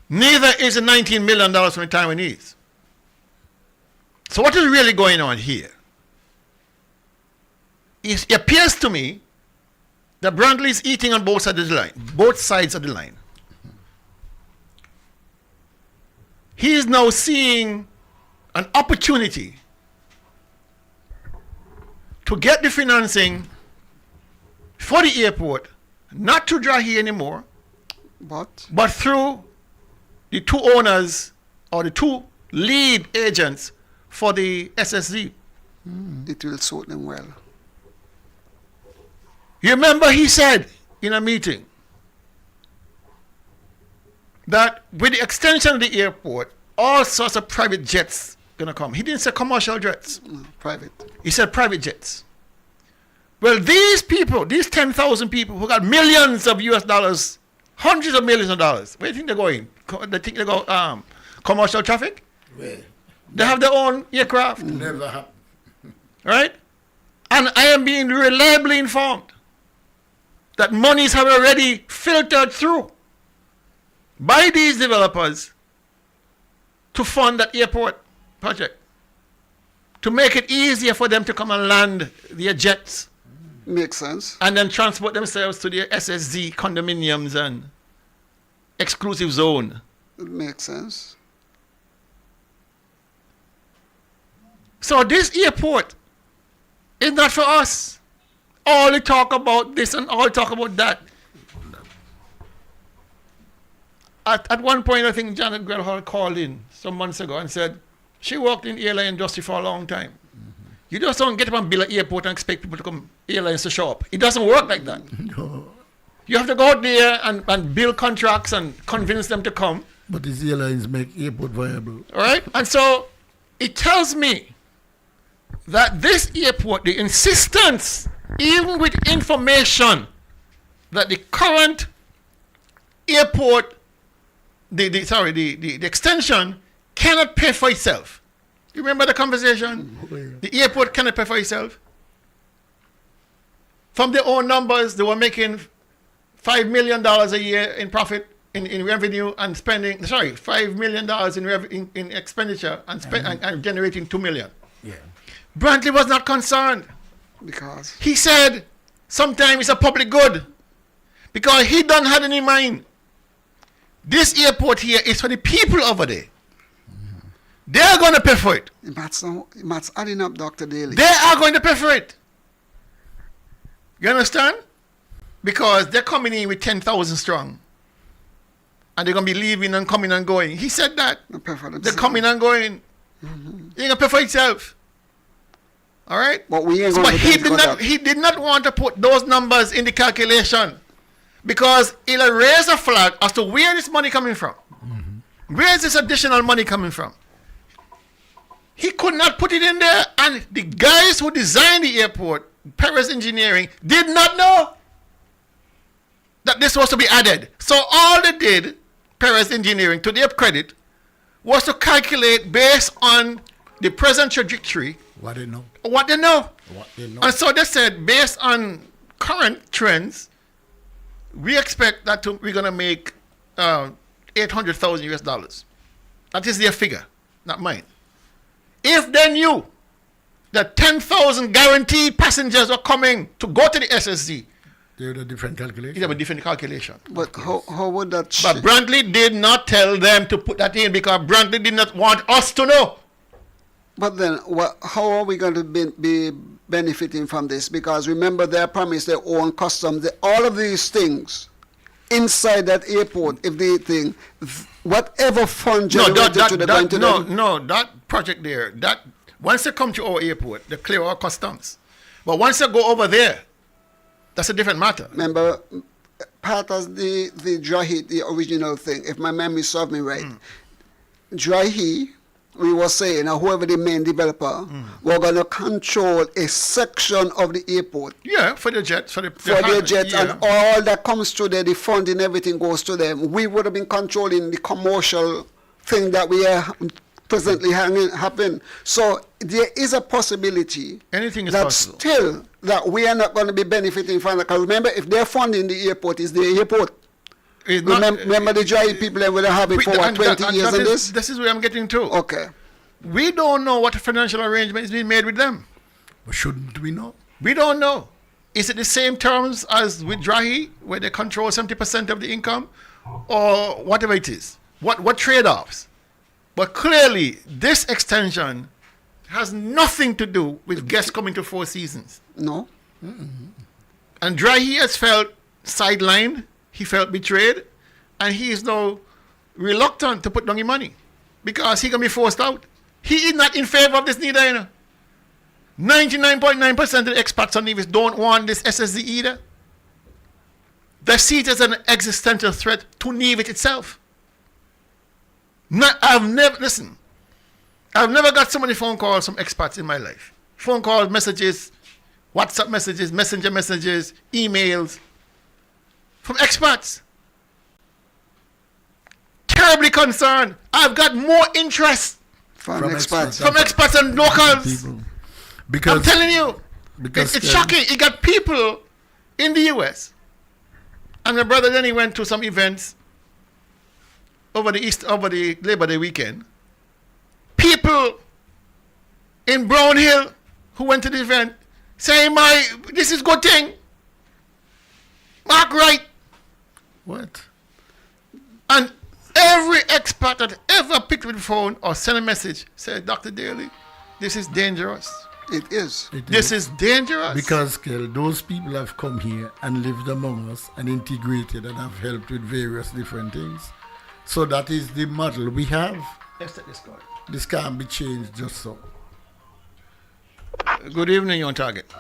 Neither is the $19 million from the Taiwanese. So what is really going on here? It appears to me that Brantley is eating on both sides of the line. Both sides of the line. He is now seeing an opportunity to get the financing for the airport, not to Drahi anymore, but through the two owners or the two lead agents for the SSZ. It will suit them well. You remember he said in a meeting that with the extension of the airport, all sorts of private jets gonna come. He didn't say commercial jets. No, private. He said private jets. Well, these people, these 10,000 people who got millions of US dollars, hundreds of millions of dollars, where do you think they're going? They think they go commercial traffic? Well, they have their own aircraft. Never happened. Right? And I am being reliably informed that monies have already filtered through by these developers to fund that airport project, to make it easier for them to come and land their jets. Makes sense. And then transport themselves to their SSZ condominiums and exclusive zone. It makes sense. So this airport is not for us. All they talk about this and all talk about that. At one point, I think Janet Grelhall called in some months ago and said she worked in the airline industry for a long time. You just don't get up and build an airport and expect people to come, airlines to show up. It doesn't work like that. No. You have to go out there and build contracts and convince them to come. But these airlines make airport viable. All right? And so it tells me that this airport, the insistence, even with information that the current airport, the extension cannot pay for itself. You remember the conversation? The airport cannot pay for itself. From their own numbers, they were making $5 million a year in profit, in revenue, and spending, $5 million in expenditure and generating $2 million. Yeah. Brantley was not concerned. Because? He said, sometimes it's a public good. Because he don't have any mind. This airport here is for the people over there. They're going to pay for it. Matt's adding up, Dr. Daly. They are going to pay for it. You understand? Because they're coming in with 10,000 strong. And they're going to be leaving and coming and going. He said that. They're coming and going. They're going to pay for itself. All right? But we ain't But he did not want to put those numbers in the calculation. Because it'll raise a flag as to where this money coming from. Where is this additional money coming from? He could not put it in there, and the guys who designed the airport, Perez Engineering, did not know that this was to be added. So all they did, Perez Engineering, to their credit, was to calculate based on the present trajectory. What they know. What they know. What they know. And so they said, based on current trends, we expect that we're going to make 800,000 US dollars. That is their figure, not mine. If they knew that 10,000 guaranteed passengers were coming to go to the SSC, they had a different calculation. They have a different calculation. But how would that... But Brantley did not tell them to put that in because Brantley did not want us to know. But then, how are we going to be benefiting from this? Because remember, they promised their own customs. All of these things inside that airport, if they think whatever fund generated to the going to that project there, that once they come to our airport, they clear our customs. But once they go over there, that's a different matter. Remember, part of the dry heat, the original thing, if my memory serves me right, dry heat, we were saying, whoever the main developer, we're going to control a section of the airport. Yeah, for the jets. For the jets, and all that comes to there, the funding, everything goes to them. We would have been controlling the commercial thing that we are presently happen. So there is a possibility still that we are not going to be benefiting from that. Because remember, if they're funding the airport, it's the airport. Remember the dry people that will have it for 20 years in this? This is where I'm getting to. Okay. We don't know what financial arrangement is being made with them. But shouldn't we know? We don't know. Is it the same terms as with Drahi, where they control 70% of the income? Or whatever it is? What trade-offs? But clearly, this extension has nothing to do with guests coming to Four Seasons. No. And Drahi has felt sidelined. He felt betrayed, and he is now reluctant to put down his money because he can be forced out. He is not in favor of this neither. 99.9% of the expats on Nevis don't want this SSD either. They see it as an existential threat to Nevis itself. I've never got so many phone calls from expats in my life. Phone calls, messages, WhatsApp messages, messenger messages, emails. From expats. Terribly concerned. I've got more interest from expats and locals. Because I'm telling you, it's shocking. You got people in the US. And my brother then he went to some events over the Labor Day weekend. People in Brown Hill who went to the event saying, this is good thing. Mark Wright. What? And every expat that ever picked up the phone or sent a message said, Dr. Daly, this is dangerous. It is. This is dangerous. Because, Kel, those people have come here and lived among us and integrated and have helped with various different things. So that is the model we have. Let's take this card. This can't be changed just so. Good evening, you're on target.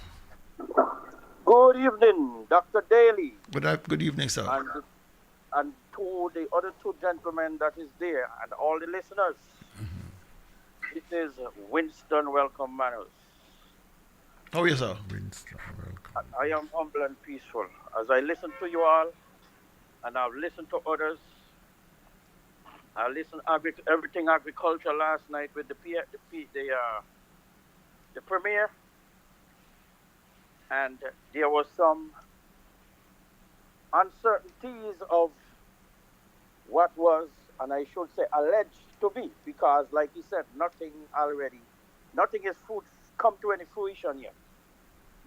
Good evening, Dr. Daly. Good evening, sir. And to the other two gentlemen that is there and all the listeners. It is Winston Welcome Manners. How are you, sir? Winston Welcome. I am humble and peaceful. As I listen to you all, and I've listened to others, I listened to everything agriculture last night with the premier, and there was some uncertainties of what was, and I should say alleged to be, because like he said, nothing is come to any fruition yet.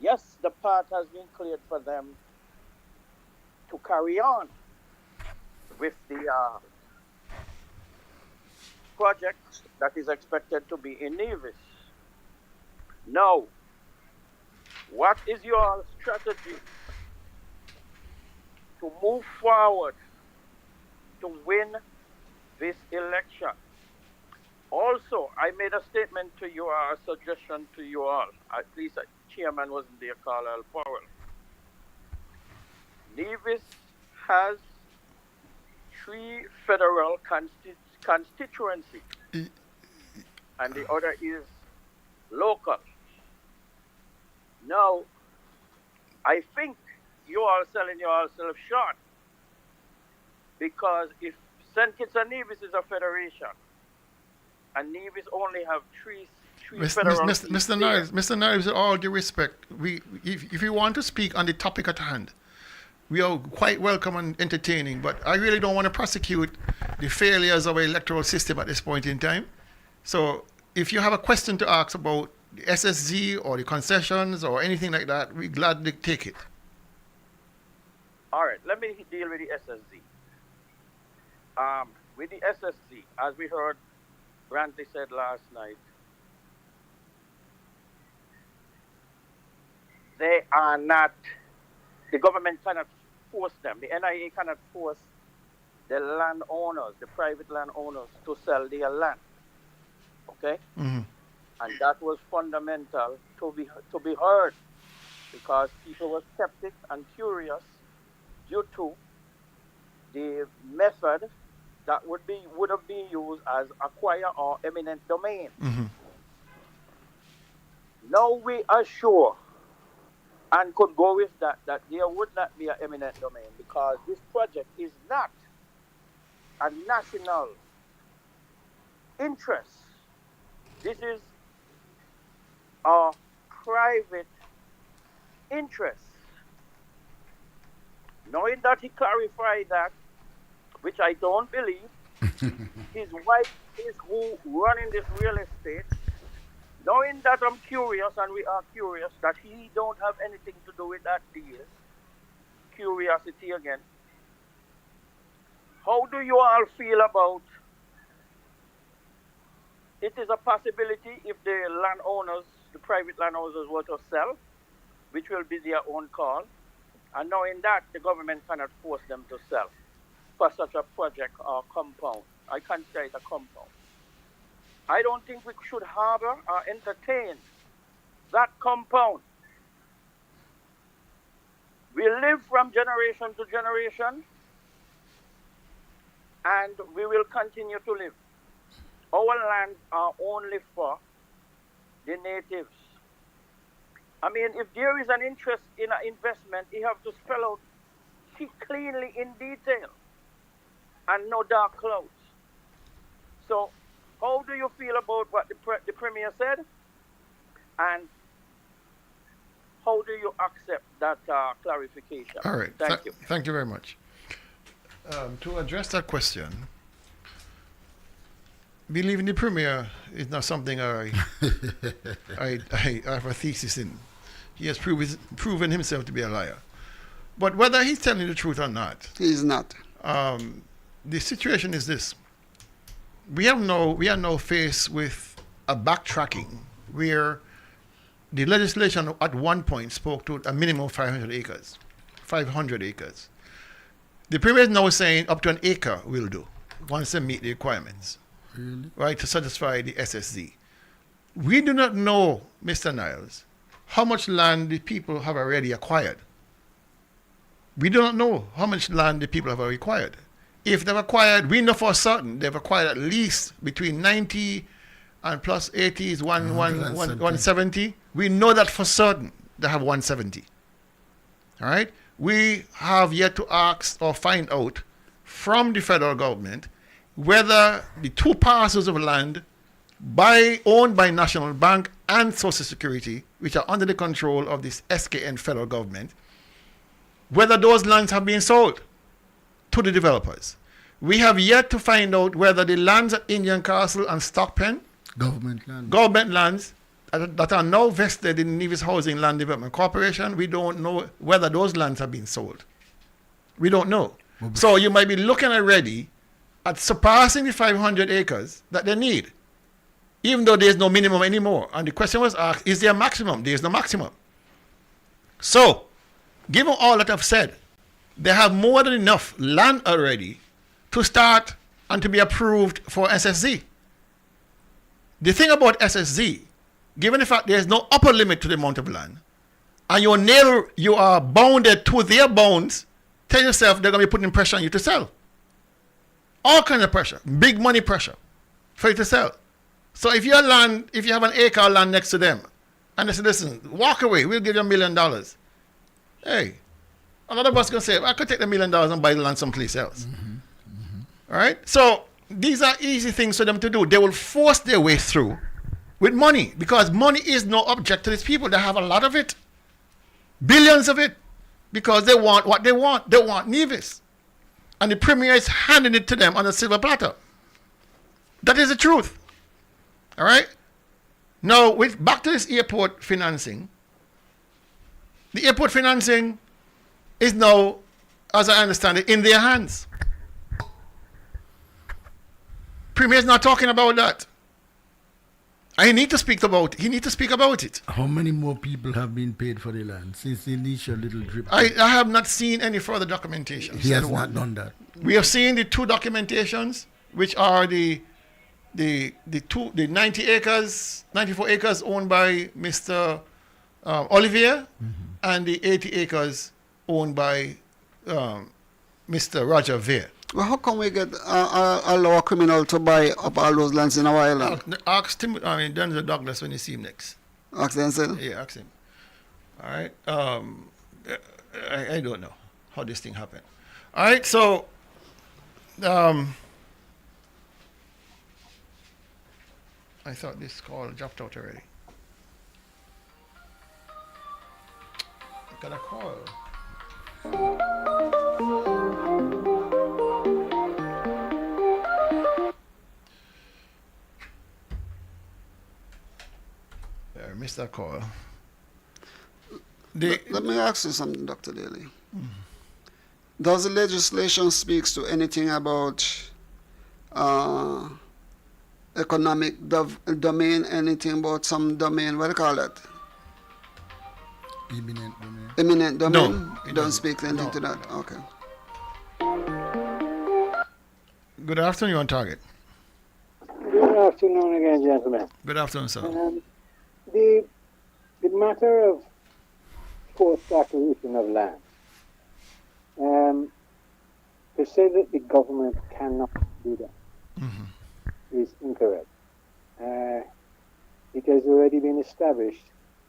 Yes, the path has been cleared for them to carry on with the project that is expected to be in Nevis. Now, what is your strategy to move forward to win this election? Also, I made a statement to you, a suggestion to you all. At least the chairman wasn't there, Carlisle Powell. Nevis has 3 federal constituencies, and the other is local. Now, I think you are selling yourself short, because if St. Kitts and Nevis is a federation, and Nevis only have three federal... Mr. Knives, with all due respect, if you want to speak on the topic at hand, we are quite welcome and entertaining, but I really don't want to prosecute the failures of our electoral system at this point in time. So if you have a question to ask about the SSZ or the concessions or anything like that, we gladly take it. All right, let me deal with the SSZ. With the SSZ, as we heard Brantley said last night, they are not, the government cannot force them. The NIA cannot force the landowners, the private landowners, to sell their land. Okay? Mm-hmm. And that was fundamental to be heard, because people were skeptic and curious due to the method that would have been used as acquire or eminent domain. Mm-hmm. Now we are sure and could go with that there would not be an eminent domain, because this project is not a national interest. This is a private interest. Knowing that he clarified that, which I don't believe, his wife is who running this real estate. Knowing that I'm curious, and we are curious, that he don't have anything to do with that deal. Curiosity again. How do you all feel about it? Is a possibility if the landowners, the private landowners were to sell, which will be their own call, and knowing that the government cannot force them to sell for such a project or compound. I consider it a compound. I don't think we should harbor or entertain that compound. We live from generation to generation, and we will continue to live. Our lands are only for the natives. I mean, if there is an interest in an investment, you have to spell out cleanly in detail and no dark clouds. So, how do you feel about what the Premier said? And how do you accept that clarification? All right. Thank you. Thank you very much. To address that question, believing the Premier is not something I have a thesis in. He has proven himself to be a liar. But whether he's telling the truth or not, he's not. The situation is this: we are now faced with a backtracking where the legislation at one point spoke to a minimum of 500 acres. 500 acres. The Premier is now saying up to an acre will do once they meet the requirements. Really? Right, to satisfy the SSZ. We do not know, Mr. Niles, how much land the people have already acquired. We do not know how much land the people have already acquired. If they've acquired, we know for certain they've acquired at least between 90 and plus 80 is 170. We know that for certain they have 170. All right? We have yet to ask or find out from the federal government whether the two parcels of land owned by National Bank and Social Security, which are under the control of this SKN federal government, whether those lands have been sold to the developers. We have yet to find out whether the lands at Indian Castle and Stockpen, government lands that are now vested in Nevis Housing Land Development Corporation, we don't know whether those lands have been sold. We don't know. So you might be looking already at surpassing the 500 acres that they need, even though there's no minimum anymore. And the question was asked, is there a maximum? There's no maximum. So, given all that I've said, they have more than enough land already to start and to be approved for SSZ. The thing about SSZ, given the fact there's no upper limit to the amount of land, and you are bounded to their bounds, tell yourself they're going to be putting pressure on you to sell. All kinds of pressure, big money pressure for you to sell. So if you have an acre of land next to them, and they say, listen, walk away, we'll give you $1 million. Hey, a lot of us going to say, I could take the $1 million and buy the land someplace else. All right? So these are easy things for them to do. They will force their way through with money, because money is no object to these people. They have a lot of it, billions of it, because they want what they want. They want Nevis. And the Premier is handing it to them on a silver platter. That is the truth. All right? Now, back to this airport financing. The airport financing is now, as I understand it, in their hands. Premier is not talking about that. I need to speak about it. He needs to speak about it. How many more people have been paid for the land since the initial little drip? I have not seen any further documentation. He has not done that. We have seen the 2 documentations, which are the 90 acres, 94 acres owned by Mr. Olivier, and the 80 acres owned by Mr. Roger Veer. Well, how can we get a law criminal to buy up all those lands in our island? Ask Denzel Douglas when you see him next. Ask Denzel? Yeah, ask him. All right. I don't know how this thing happened. All right, so I thought this call dropped out already. I got a call. I missed that call. Let me ask you something, Dr. Daly. Does the legislation speak to anything about economic domain, anything about some domain, what do you call that? Eminent domain. Eminent domain? No, it Don't speak anything to that? Okay. Good afternoon, you're on target. Good afternoon again, gentlemen. Good afternoon, sir. The matter of forced acquisition of land, to say that the government cannot do that is incorrect. It has already been established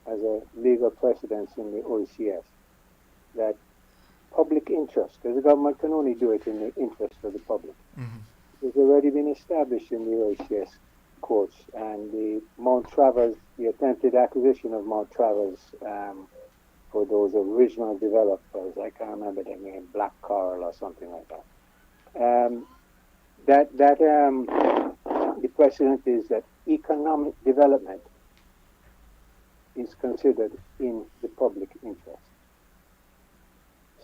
as a legal precedence in the OCS that public interest, because the government can only do it in the interest of the public. It has already been established in the OCS courts, and the attempted acquisition of Mount Travers for those original developers, I can't remember their name, Black Coral or something like that. The precedent is that economic development is considered in the public interest.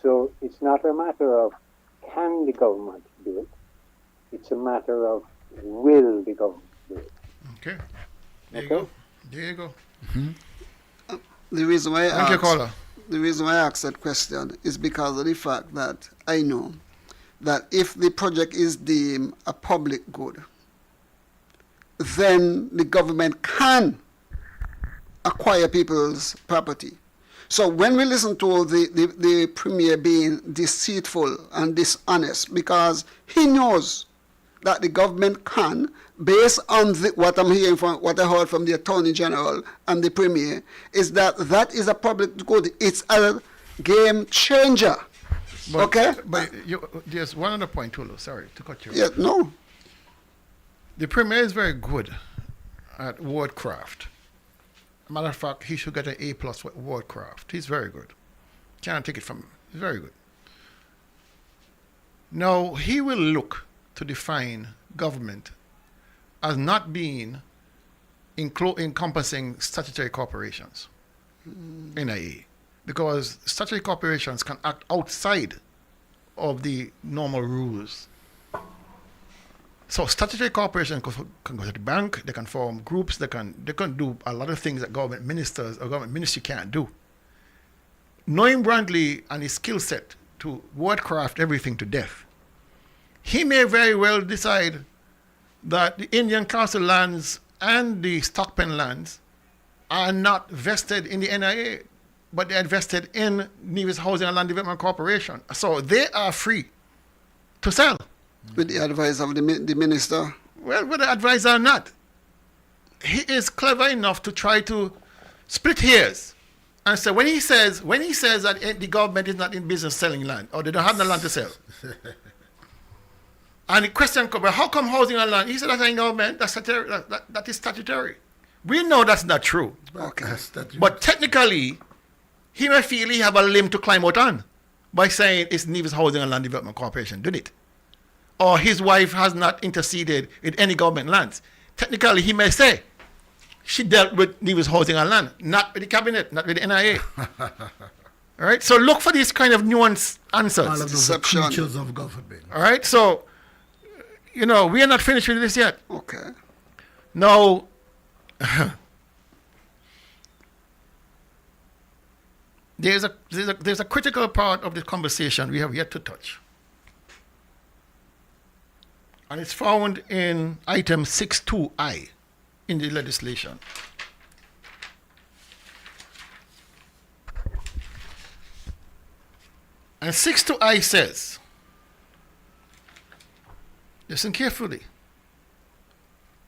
So it's not a matter of can the government do it, it's a matter of will the government do it. Okay. There you go. There you go. The reason why Thank you, caller. The reason why I asked that question is because of the fact that I know that if the project is deemed a public good, then the government can acquire people's property. So when we listen to the Premier being deceitful and dishonest, because he knows that the government can, based on what I'm hearing from what I heard from the Attorney General and the Premier, is that is a public good. It's a game changer. Okay? But there's one other point, Tulu. Sorry to cut you off. Yeah, no. The Premier is very good at wordcraft. Matter of fact, he should get an A+ for wordcraft. He's very good. Can't take it from him. He's very good. Now, he will look to define government as not being encompassing statutory corporations, NIA, because statutory corporations can act outside of the normal rules. So statutory corporations can go to the bank, they can form groups, they can do a lot of things that government ministers or government ministry can't do. Knowing Brantley and his skill set to wordcraft everything to death, he may very well decide that the Indian Castle lands and the Stockpen lands are not vested in the NIA, but they are vested in Nevis Housing and Land Development Corporation. So they are free to sell. With the advice of the minister? Well, with the advice or not, he is clever enough to try to split hairs. And so when he says that the government is not in business selling land, or they don't have no land to sell, and the question comes, well, how come housing and land? He said, that's in government, that is statutory. We know that's not true. Okay. But technically, he may feel he have a limb to climb out on by saying it's Nevis Housing and Land Development Corporation did it. Or his wife has not interceded in any government lands. Technically, he may say she dealt with Nevis Housing and Land, not with the cabinet, not with the NIA. All right, so look for these kind of nuanced answers. All of those are creatures of government. All right, so, we are not finished with this yet. Okay. Now, there's a critical part of the conversation we have yet to touch. And it's found in item 6.2i in the legislation. And 6.2i says, listen carefully,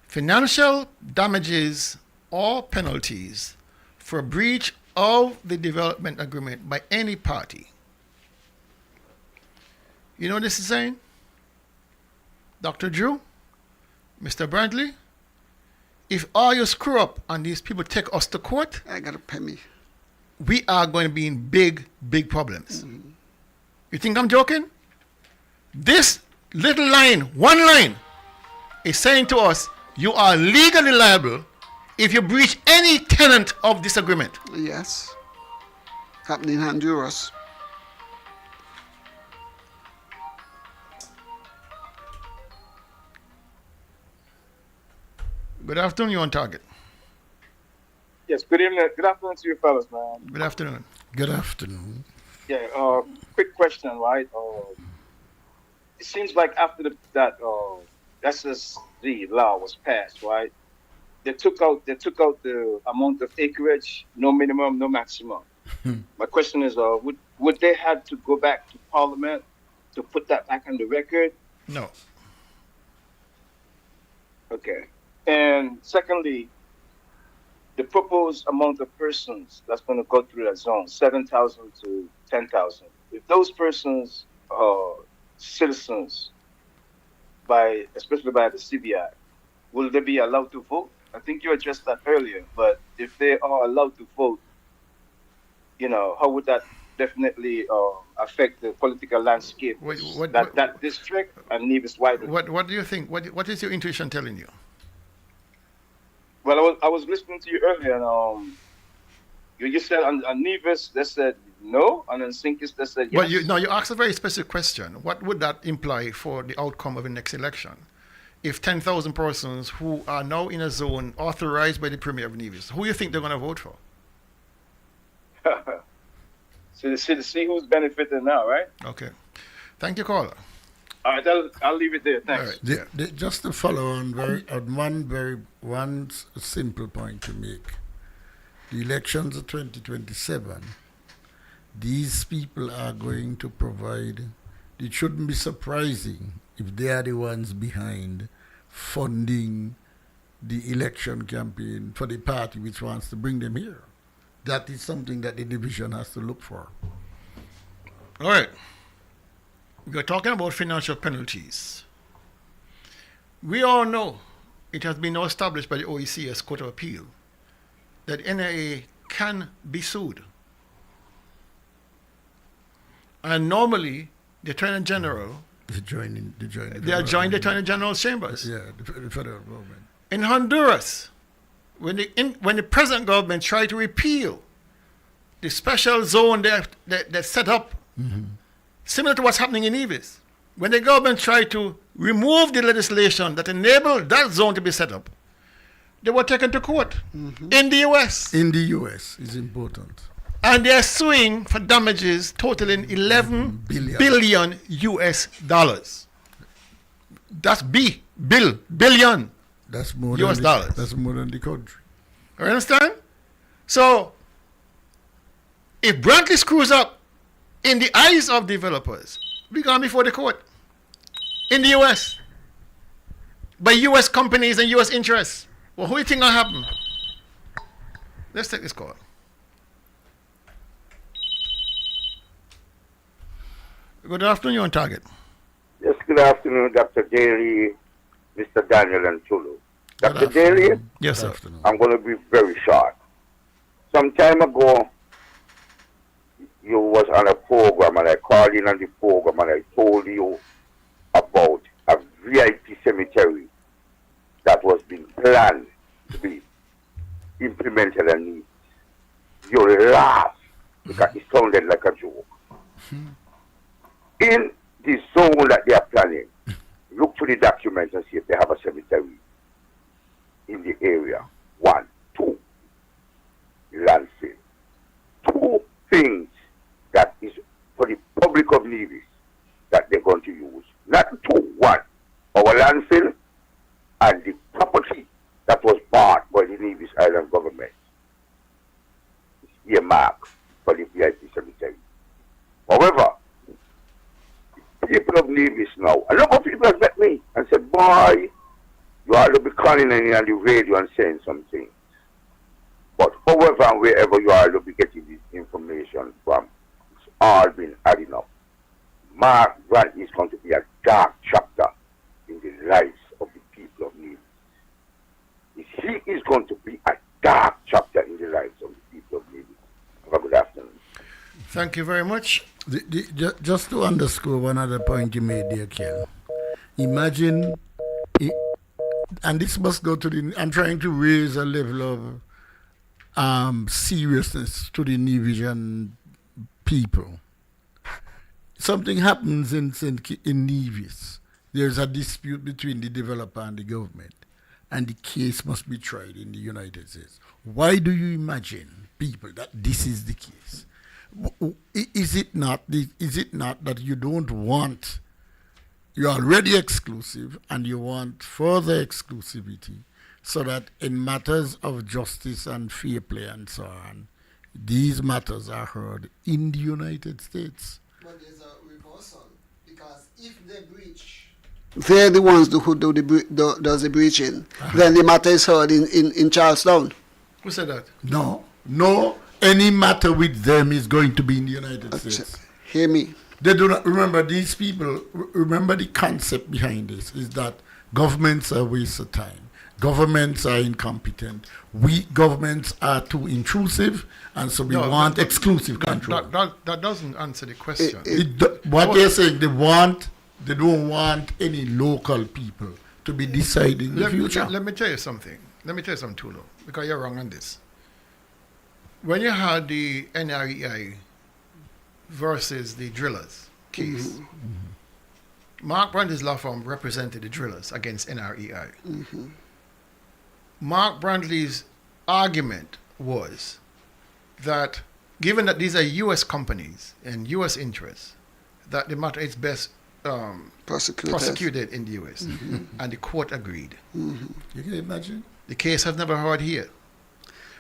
financial damages or penalties for breach of the development agreement by any party. You know what this is saying? Dr. Drew, Mr. Bradley, if all you screw up and these people take us to court, I gotta pay me. We are going to be in big, big problems. Mm-hmm. You think I'm joking? This little line, one line, is saying to us, you are legally liable if you breach any tenet of this agreement. Yes. Happening in Honduras. Good afternoon, you're on target. Yes, good evening. Good afternoon to you fellas, man. Good afternoon. Good afternoon. Yeah, quick question, right? It seems like after that SSD law was passed, right? They took out the amount of acreage, no minimum, no maximum. My question is, would they have to go back to Parliament to put that back on the record? No. Okay. And secondly, the proposed amount of persons that's going to go through that zone, 7,000 to 10,000. If those persons are citizens, especially by the CBI, will they be allowed to vote? I think you addressed that earlier, but if they are allowed to vote, how would that definitely affect the political landscape? That district and Nevis wider. What do you think? What is your intuition telling you? Well, I was listening to you earlier, and you said on Nevis they said no, and on Sinkis they said yes. Well, you asked a very specific question. What would that imply for the outcome of the next election? If 10,000 persons who are now in a zone authorized by the Premier of Nevis, who do you think they're going to vote for? So see who's benefiting now, right? Okay. Thank you, caller. All right, I'll leave it there. Thanks. Right. Just to follow on one simple point to make. The elections of 2027, these people are going to provide, it shouldn't be surprising if they are the ones behind funding the election campaign for the party which wants to bring them here. That is something that the division has to look for. All right. We're talking about financial penalties. We all know it has been now established by the OEC as Court of Appeal that NIA can be sued. And normally, the Attorney General... They are joined the Attorney General's chambers. Yeah, the federal government. In Honduras, when the present government tried to repeal the special zone that set up, similar to what's happening in Nevis, when the government tried to remove the legislation that enabled that zone to be set up, they were taken to court in the U.S. In the U.S. is important. And they're suing for damages totaling 11 billion US dollars. That's billion. That's more US dollars. That's more than the country. You understand? So, if Brantley screws up in the eyes of developers, we're going before the court in the US by US companies and US interests. Well, who do you think will happen? Let's take this call. Good afternoon, you're on target. Yes, good afternoon, Dr. Daly, Mr. Daniel, and Chulu. Dr. Daly? Yes, sir. I'm going to be very short. Some time ago, you was on a program, and I called in on the program, and I told you about a VIP cemetery that was being planned to be implemented a need, you laugh because it sounded like a joke. In the zone that they are planning, look to the documents and see if they have a cemetery in the area. 1, 2, landfill. 2 things that is for the public of Nevis that they're going to use. Not 2, 1. Our landfill and the property that was bought by the Nevis Island government is earmarked for the VIP cemetery. However, the people of Nevis now, a lot of people have met me and said, boy, you ought to be calling in on the radio and saying something. But however and wherever you are to be getting this information from, it's all been adding up. Mark Grant is going to be a dark chapter in the lives of the people of Nevis. He is going to be a dark chapter in the lives of the people of Nevis. Have a good afternoon. Thank you very much. Just to underscore one other point you made there, Kel. Imagine, and this must go to the, I'm trying to raise a level of seriousness to the Nevisian people. Something happens in Nevis. There's a dispute between the developer and the government, and the case must be tried in the United States. Why do you imagine, people, that this is the case? Is it not that you don't want, you're already exclusive and you want further exclusivity so that in matters of justice and fair play and so on, these matters are heard in the United States? But there's a reversal, because if they breach, they're the ones who do does the breaching, then the matter is heard in Charlestown. Who said that? No. Any matter with them is going to be in the United States. Hear me. They do not remember these people. Remember the concept behind this is that governments are a waste of time. Governments are incompetent. Governments are too intrusive, and so we want exclusive control. That doesn't answer the question. What they're saying, they don't want any local people to be deciding the future. Let me tell you something. Tulo, because you're wrong on this. When you had the NREI versus the drillers case, Mark Brantley's law firm represented the drillers against NREI. Mark Brantley's argument was that given that these are U.S. companies and U.S. interests, that the matter is best prosecuted in the U.S. And the court agreed. You can imagine? The case has never heard here.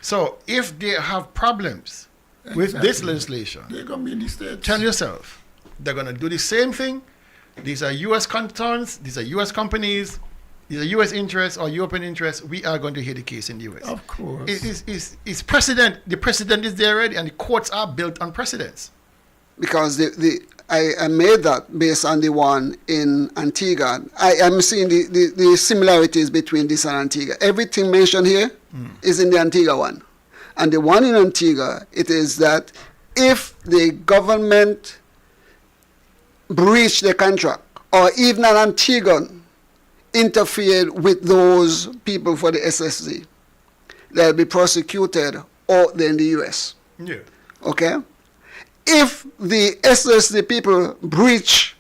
So if they have problems with this legislation, they're going to be in the States. Tell yourself, they're going to do the same thing. These are U.S. concerns, these are U.S. companies, these are U.S. interests or European interests. We are going to hear the case in the U.S. Of course. It's precedent. The precedent is there already, and the courts are built on precedents. Because I made that based on the one in Antigua. I'm seeing the similarities between this and Antigua. Everything mentioned here is in the Antigua one. And the one in Antigua, it is that if the government breached the contract, or even an Antiguan interfered with those people for the SSD, they'll be prosecuted out there in the U.S. Yeah. Okay? If the SSD people breach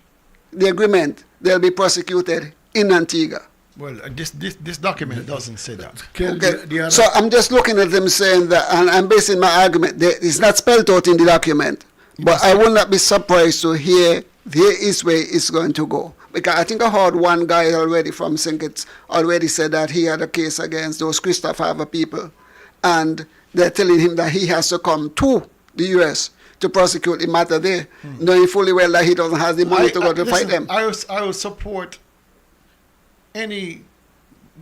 the agreement, they'll be prosecuted in Antigua. Well, this document doesn't say that. Okay. So I'm just looking at them saying that, and I'm basing my argument. It's not spelled out in the document, but I will not be surprised to hear here is where it's going to go. Because I think I heard one guy already from St. Kitts already said that he had a case against those Christoph Harbour people, and they're telling him that he has to come to the U.S. to prosecute the matter there, knowing fully well that he doesn't have the money to go to fight them. I will support any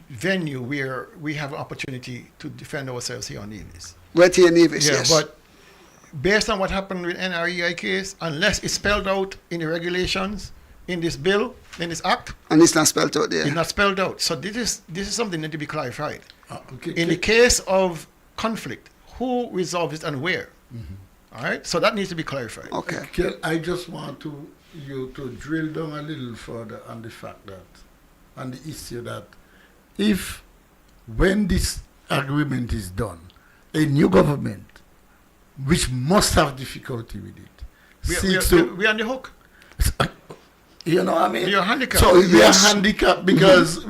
venue where we have an opportunity to defend ourselves here on Nevis. Right here in Nevis, yes. But based on what happened with NREI case, unless it's spelled out in the regulations, in this bill, in this act, and it's not spelled out there. It's not spelled out. So this is something that need to be clarified. In the case of conflict, who resolves it and where? All right, so that needs to be clarified. Okay. I just want you to drill down a little further on the fact that, on the issue that, when this agreement is done, a new government, which must have difficulty with it, we're on the hook. You know what I mean? You're handicapped. So we are handicapped because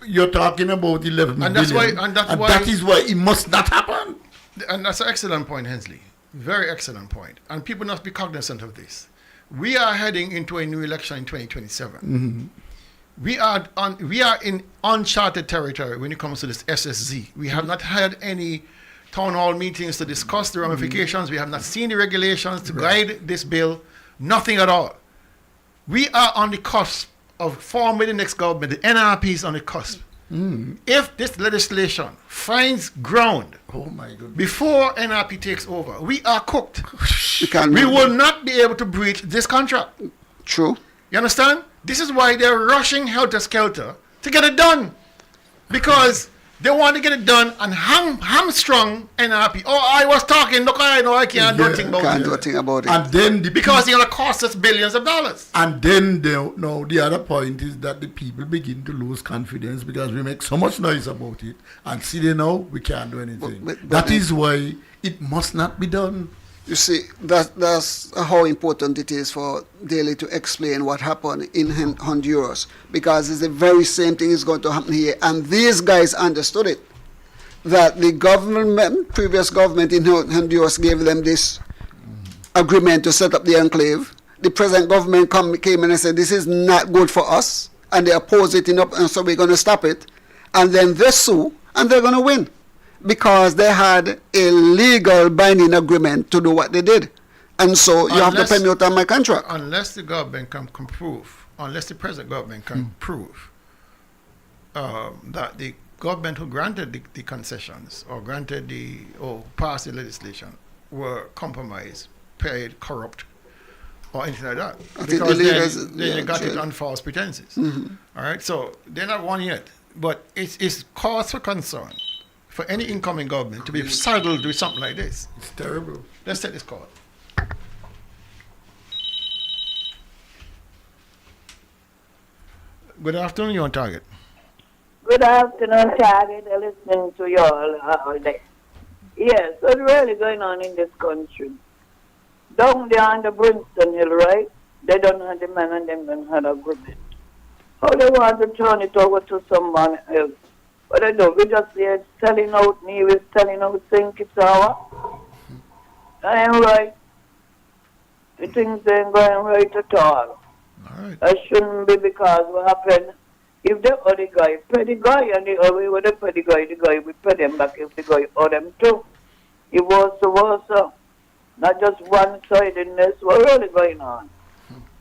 you're talking about 11 and that's billion, why, and that is why it must not happen. And that's an excellent point, Hensley. Very excellent point. And people must be cognizant of this. We are heading into a new election in 2027. We are in uncharted territory when it comes to this SSZ. We have not had any town hall meetings to discuss the ramifications. We have not seen the regulations to guide this bill. Nothing at all. We are on the cusp of forming the next government. The NRP is on the cusp. If this legislation finds ground before NRP takes over, we are cooked. We will not be able to breach this contract. True. You understand? This is why they're rushing helter-skelter to get it done. Because they want to get it done and hamstrung NRP. Oh, I was talking, look, I know I can't do anything about it. And then because it's going to cost us billions of dollars. And then the other point is that the people begin to lose confidence because we make so much noise about it. And see, they know we can't do anything. That is why it must not be done. You see, that's how important it is for Daly to explain what happened in Honduras, because it's the very same thing is going to happen here. And these guys understood it, that the previous government in Honduras gave them this agreement to set up the enclave. The present government came in and said, this is not good for us, and they oppose it, and so we're going to stop it. And then they sue, and they're going to win, because they had a legal binding agreement to do what they did. And so you have to pay me out on my contract. Unless the government can prove, unless the present government can prove that the government who granted the concessions or passed the legislation were compromised, paid, corrupt, or anything like that. Because then they got it on false pretenses. All right, so they're not won yet. But it's cause for concern for any incoming government to be saddled with something like this. It's terrible. Let's take this call. Good afternoon, you're on target. Good afternoon, Target. I'm listening to you all day. Yes, what's really going on in this country? Down there on the Brimstone Hill, right? They don't have the man and them don't have agreement. How they want to turn it over to someone else? But I know we just here selling out Nevis, selling out St. Kitts. I am right. The things ain't going right at all. That shouldn't be, because what happened, if the other guy pay the guy and the other way they pay the guy will pay them back if the guy owe them too. It was versa. Not just one-sidedness. What's really going on?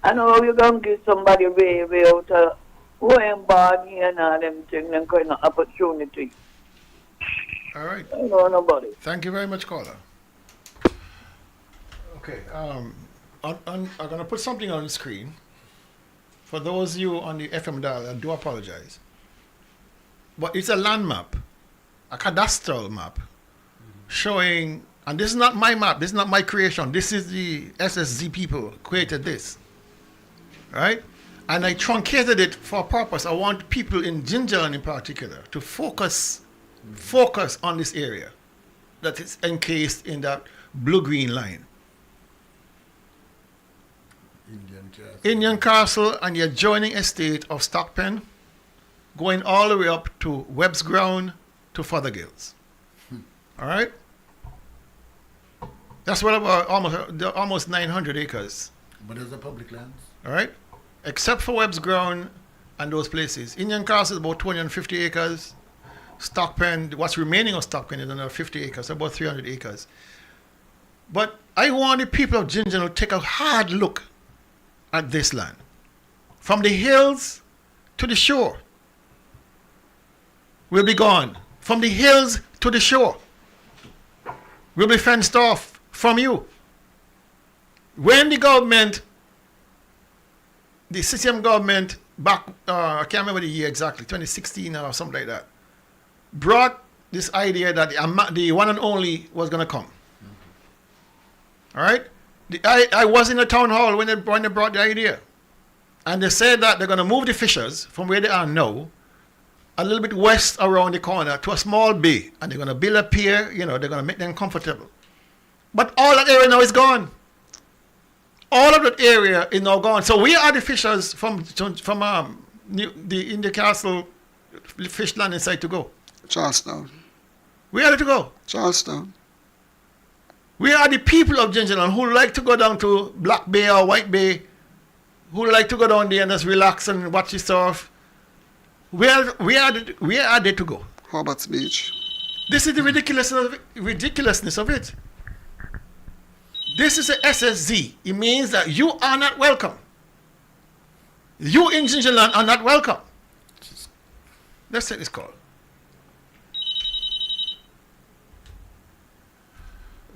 I know you're going to give somebody way out of who ain't bad here and all them things and kind of opportunity. All right. I don't know nobody. Thank you very much, caller. Okay. I'm going to put something on the screen. For those of you on the FM dial, I do apologize. But it's a land map, a cadastral map, showing, and this is not my map, this is not my creation, this is the SSZ people created this. Right? And I truncated it for a purpose. I want people in Gingerland in particular to focus on this area that is encased in that blue-green line. Indian Castle and the adjoining estate of Stockpen, going all the way up to Webb's Ground to Fothergills. All right? That's what about almost 900 acres. But there's a public lands. All right? Except for Webb's Ground and those places. Indian Castle is about 250 acres. Stockpen, what's remaining of Stockpen is another 50 acres, about 300 acres. But I want the people of Ginger to take a hard look at this land. From the hills to the shore will be gone. From the hills to the shore will be fenced off from you. When the government, the CCM government back, I can't remember the year exactly, 2016 or something like that, brought this idea that the one and only was going to come. All right? I was in the town hall when they brought the idea. And they said that they're going to move the fishers from where they are now a little bit west around the corner to a small bay, and they're going to build a pier, they're going to make them comfortable. But all that area now is gone. All of that area is now gone. So we are the fishers from the India Castle fish landing site to go. Charlestown. Where are they to go? Charlestown. We are the people of Gingerland who like to go down to Black Bay or White Bay, who like to go down there and just relax and watch the surf. Where are they to go? Hobart's Beach. This is the ridiculousness of it. This is a SSZ. It means that you are not welcome. You in Gingerland are not welcome. Let's take this call.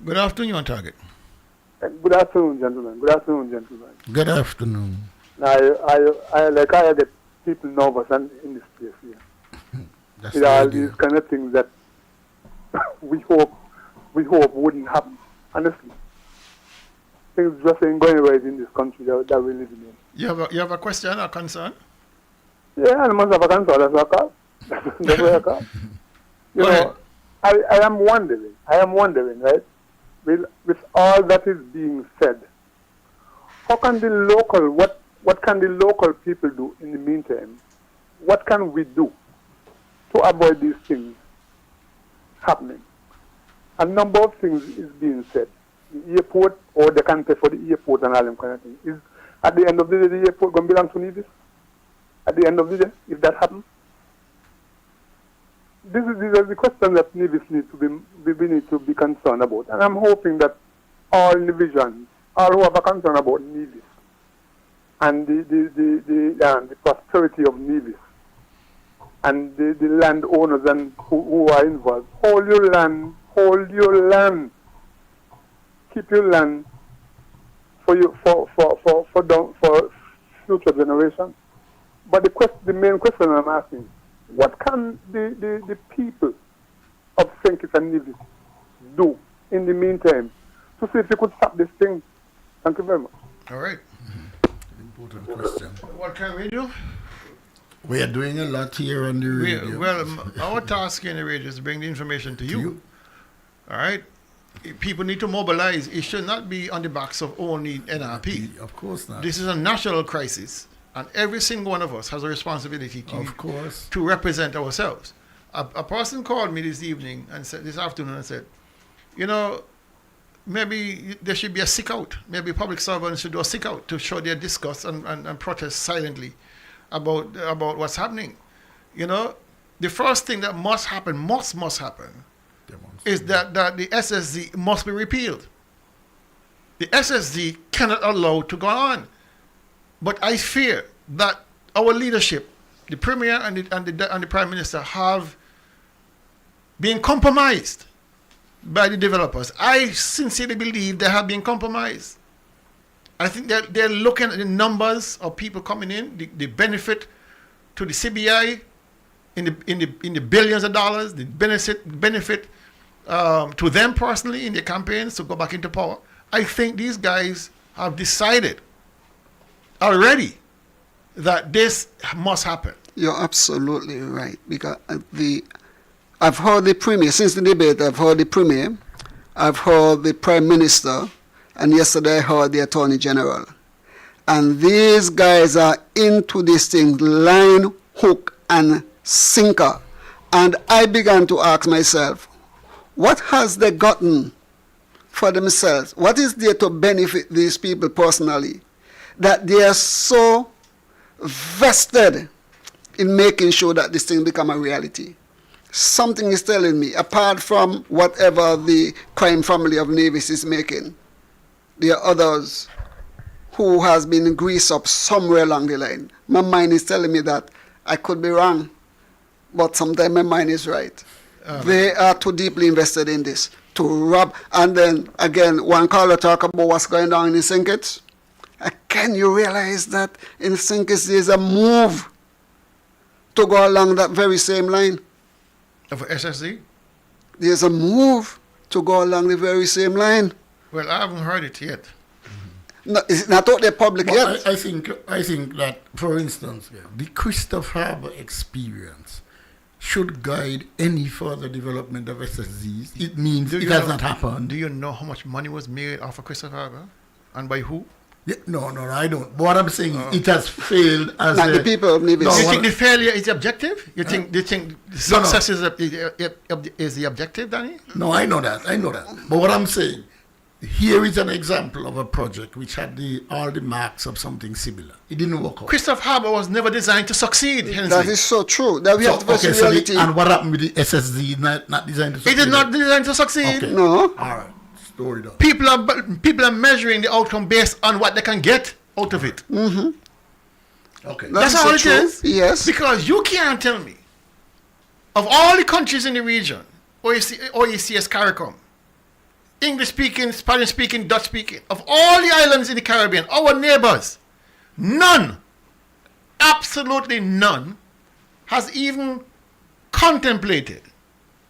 Good afternoon, on target. Good afternoon, gentlemen. Good afternoon, gentlemen. Good afternoon. I get people nervous and in this place here. With all these kind of things that we hope wouldn't happen. Honestly, things just ain't going right in this country that we live in. You have a question or concern? Yeah, I must have a concern. That's what I call. That's what I call. You know, I am wondering, right? With all that is being said, how can the local, what can the local people do in the meantime? What can we do to avoid these things happening? A number of things is being said. The airport, or they can pay for the airport and all them kind of things. Is at the end of the day, the airport going to belong to Nevis? At the end of the day, if that happens? These are the questions that Nevis we need to be concerned about. And I'm hoping that all divisions, all who have a concern about Nevis and the prosperity of Nevis and the landowners and who are involved, hold your land, keep your land for future generations. But the main question I'm asking, what can the people of St. Kitts and Nevis do in the meantime to see if they could stop this thing? Thank you very much. All right. Important question. What can we do? We are doing a lot here on the radio. Our task in the radio is to bring the information to you. All right? People need to mobilize. It should not be on the backs of only NRP. Of course not. This is a national crisis. And every single one of us has a responsibility to represent ourselves. A person called me this afternoon and said, maybe there should be a sick out. Maybe public servants should do a sick out to show their disgust and protest silently about what's happening. The first thing that must happen, must happen, is that the SSZ must be repealed. The SSZ cannot allow to go on. But I fear that our leadership, the Premier and the Prime Minister, have been compromised by the developers. I sincerely believe they have been compromised. I think that they're looking at the numbers of people coming in, the benefit to the CBI in the billions of dollars, the benefit to them personally in their campaigns to go back into power. I think these guys have decided already that this must happen. You're absolutely right, because I've heard the Premier, since the debate, I've heard the Premier, I've heard the Prime Minister, and yesterday I heard the Attorney General. And these guys are into this thing, line, hook, and sinker. And I began to ask myself, what has they gotten for themselves? What is there to benefit these people personally, that they are so vested in making sure that this thing become a reality? Something is telling me, apart from whatever the crime family of Nevis is making, there are others who has been greased up somewhere along the line. My mind is telling me that I could be wrong, but sometimes my mind is right. They are too deeply invested in this to rob. And then again, one caller talk about what's going on in St. Kitts. Can you realize that in St. Kitts there's a move to go along that very same line? Of SSD? There's a move to go along the very same line. Well, I haven't heard it yet. No, it's not out there public but yet. I think that, for instance, the Christopher Harbour experience should guide any further development of SSZs. It means it you has know- not happened. Do you know how much money was made off of Christopher Harbour? And by who? Yeah, no, I don't. But what I'm saying is it has failed as Like the people of Nevis. Do you what- think the failure is the objective? You think? Do you think the success is the objective, Danny? No, I know that. But what I'm saying, here is an example of a project which had all the marks of something similar. It didn't work out. Christopher Harbour was never designed to succeed, Hensley. That is so true. That we have to face reality. And what happened with the SSZ? Not designed to succeed. It is not designed to succeed. Okay. No. All right. Story done. People are measuring the outcome based on what they can get out of it. Mm-hmm. Okay. That's is all so it true. is. Yes. Because you can't tell me, of all the countries in the region, OECS CARICOM, English speaking, Spanish speaking, Dutch speaking, of all the islands in the Caribbean, our neighbors, none, absolutely none, has even contemplated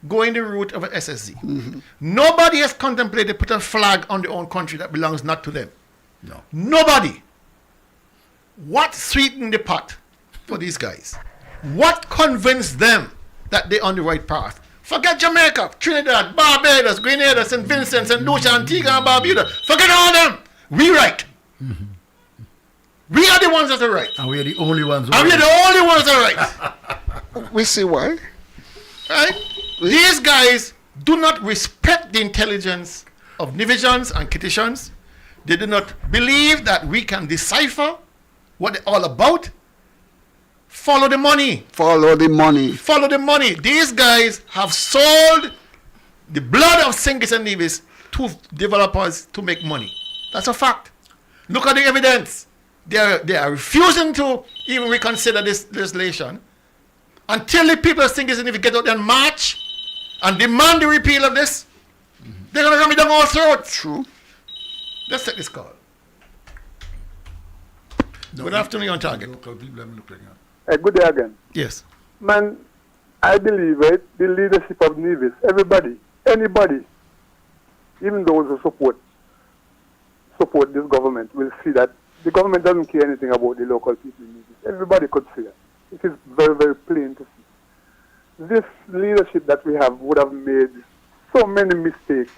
going the route of an SSZ. Mm-hmm. Nobody has contemplated putting a flag on their own country that belongs not to them. No. Nobody. What sweetened the pot for these guys? What convinced them that they're on the right path? Forget Jamaica, Trinidad, Barbados, Grenada, St. Vincent, St. Lucia, Antigua, and Barbuda. Forget all them. We right. We are the ones that are right. And we're the only ones who And we're the only ones that are right. We see why. Right? These guys do not respect the intelligence of Nivisians and Kitishans. They do not believe that we can decipher what they're all about. Follow the money. Follow the money. Follow the money. These guys have sold the blood of Singis and Nevis to developers to make money. That's a fact. Look at the evidence. They are refusing to even reconsider this legislation until the people of Singis and Nevis get out there and march and demand the repeal of this. They're going to ram it down our throats. True. Let's take this call. Good afternoon, you're on target. Good day again. Yes. Man, I believe, right, the leadership of Nevis, everybody, anybody, even those who support this government will see that the government doesn't care anything about the local people in Nevis. Everybody could see it. It is very, very plain to see. This leadership that we have would have made so many mistakes.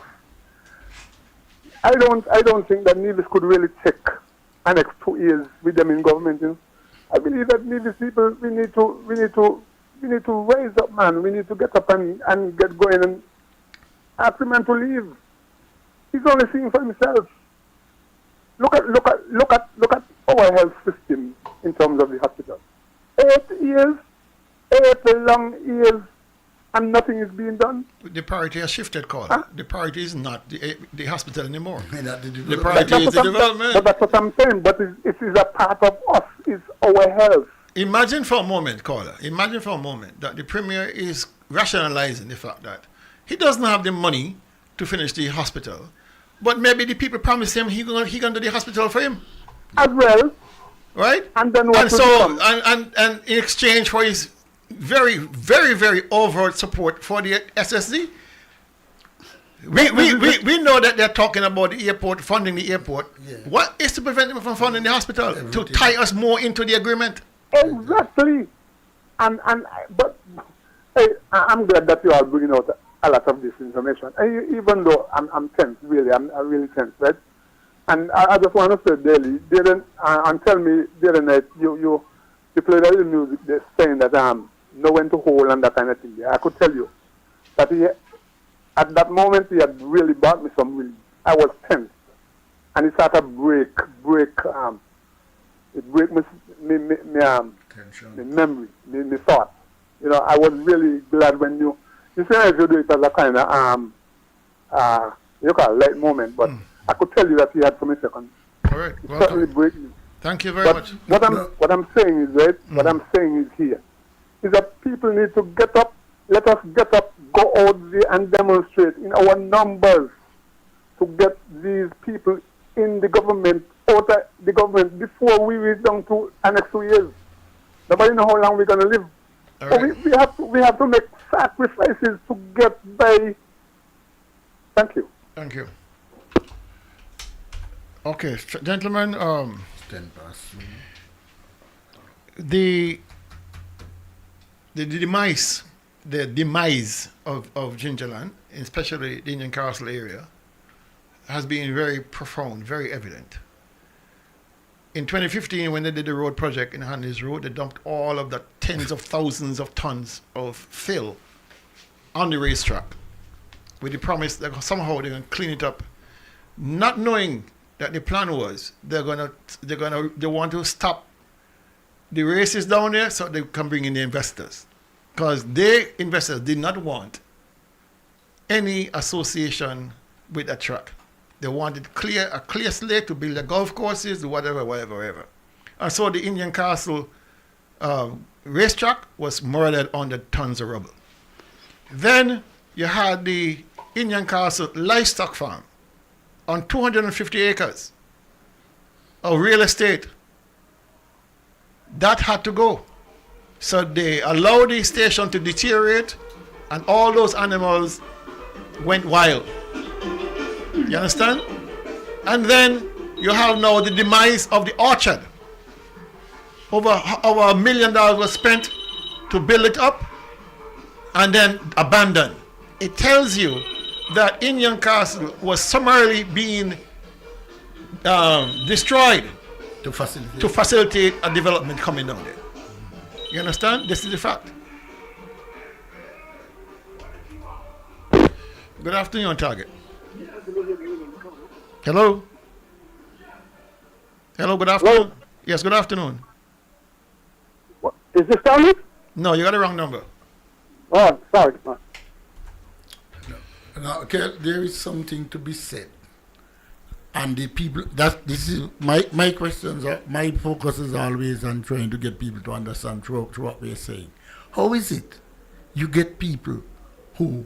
I don't think that Nevis could really take the next 2 years with them in government. You know? I believe that Nevis people, we need to rise up, man. We need to get up and get going and ask the man to leave. He's only seeing for himself. Look at our health system in terms of the hospital. 8 long years, and nothing is being done. The priority has shifted, Carl. Huh? The priority is not the hospital anymore. The development. priority is the development. But that's what I'm saying. But it is a part of us. It's our health. Imagine for a moment, caller. Imagine for a moment that the premier is rationalizing the fact that he doesn't have the money to finish the hospital, but maybe the people promise him he gonna do the hospital for him. As well. Right? And then what? And so and in exchange for his very, very, very overt support for the SSD, we know that they're talking about the airport, funding the airport. Yeah. What is to prevent them from funding the hospital? Everything. To tie us more into the agreement? Exactly. But hey, I'm glad that you are bringing out a lot of this information. And even though I'm tense, really, I'm really tense, right? And I just want to say, Daily, and tell me, the other night, you played a little music they're saying that know when to hold and that kind of thing. I could tell you that at that moment he had really brought me some relief. I was tense, and it started to break me memory, me thought. You know, I was really glad when you say if you do it as a kind of you call it light moment, but I could tell you that he had some seconds. All right, it certainly break me. Thank you very much. What I'm saying is right. What I'm saying is here is that people need to get up. Let us get up, go out there and demonstrate in our numbers to get these people in the government, out of the government before we reach down to the next 2 years. Nobody know how long we're gonna live. So we have to make sacrifices to get by. Thank you. Thank you. Okay, gentlemen. 10 past. The demise the demise of Gingerland, especially the Indian Castle area, has been very profound, very evident. In 2015, when they did the road project in Hanley's Road, they dumped all of the tens of thousands of tons of fill on the racetrack with the promise that somehow they're going to clean it up, not knowing that the plan was they want to stop the races down there so they can bring in the investors, because the investors did not want any association with a track. They wanted a clear slate to build the golf courses, whatever. And so the Indian Castle racetrack was murdered under tons of rubble. Then you had the Indian Castle livestock farm on 250 acres of real estate. That had to go. So they allowed the station to deteriorate, and all those animals went wild. You understand? And then you have now the demise of the orchard. Over $1 million was spent to build it up and then abandoned. It tells you that Indian Castle was summarily being destroyed to facilitate a development coming down there. You understand? This is the fact. Good afternoon, Target. Hello? Hello, good afternoon. Hello? Yes, good afternoon. What, is this Dominic? No, you got the wrong number. Oh, sorry. Now, okay, there is something to be said. And the people, this is my questions, my focus is always on trying to get people to understand through what we're saying. How is it you get people who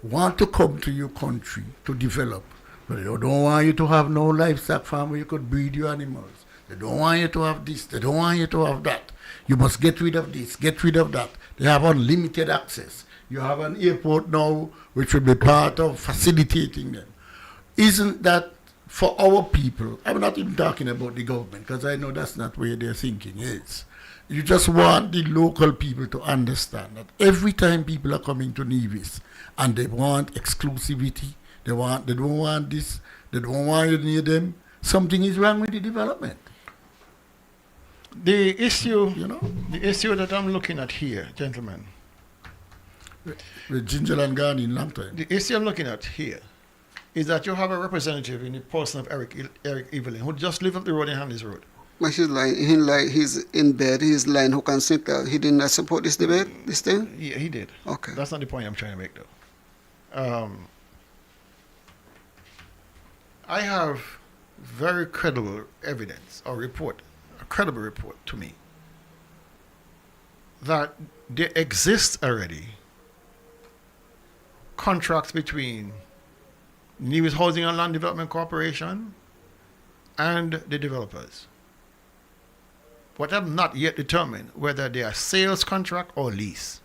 want to come to your country to develop, but they don't want you to have no livestock farm where you could breed your animals. They don't want you to have this, they don't want you to have that. You must get rid of this, get rid of that. They have unlimited access. You have an airport now which will be part of facilitating them. Isn't that for our people? I'm not even talking about the government, because I know that's not where their thinking is. You just want the local people to understand that every time people are coming to Nevis and they want exclusivity, they don't want this, they don't want you near them, something is wrong with the development. The issue, the issue that I'm looking at here, gentlemen. With Gingerland gone in long time. The issue I'm looking at here is that you have a representative in the person of Eric Evelyn, who just lived up the road in Hanley's Road. But he's in bed, he's lying, who can sit there. He did not support this debate, this thing? Yeah, he did. Okay. That's not the point I'm trying to make, though. I have very credible evidence or report, a credible report to me, that there exists already contracts between Nevis Housing and Land Development Corporation and the developers. But I've not yet determined whether they are sales contract or lease.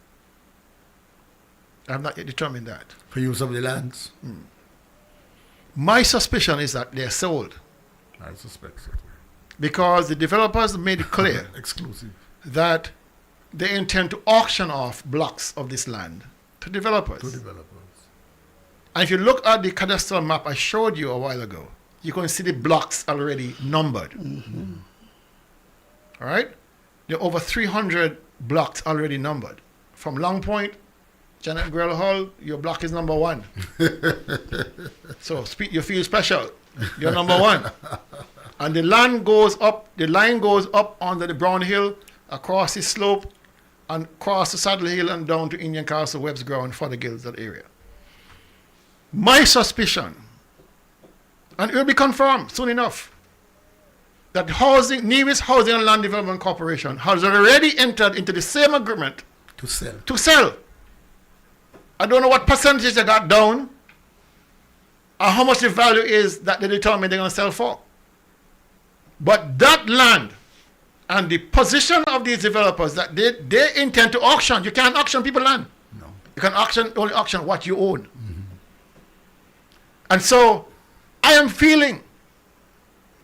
I've not yet determined that. For use of the lands? My suspicion is that they're sold. I suspect so. Because the developers made it clear exclusive that they intend to auction off blocks of this land to developers. And if you look at the cadastral map I showed you a while ago, you can see the blocks already numbered. All right? There are over 300 blocks already numbered. From Long Point, Janet Grill Hall, your block is number 1. So you feel special. You're number 1. And the line goes up under the Brown Hill, across the slope, and across the Saddle Hill and down to Indian Castle, Webb's Ground, Fothergills, that area. My suspicion, and it will be confirmed soon enough, that Nevis Housing and Land Development Corporation has already entered into the same agreement to sell. I don't know what percentage they got down or how much the value is that they determine they're going to sell for. But that land and the position of these developers that they intend to auction, you can't auction people land. No. You can only auction what you own. And so I am feeling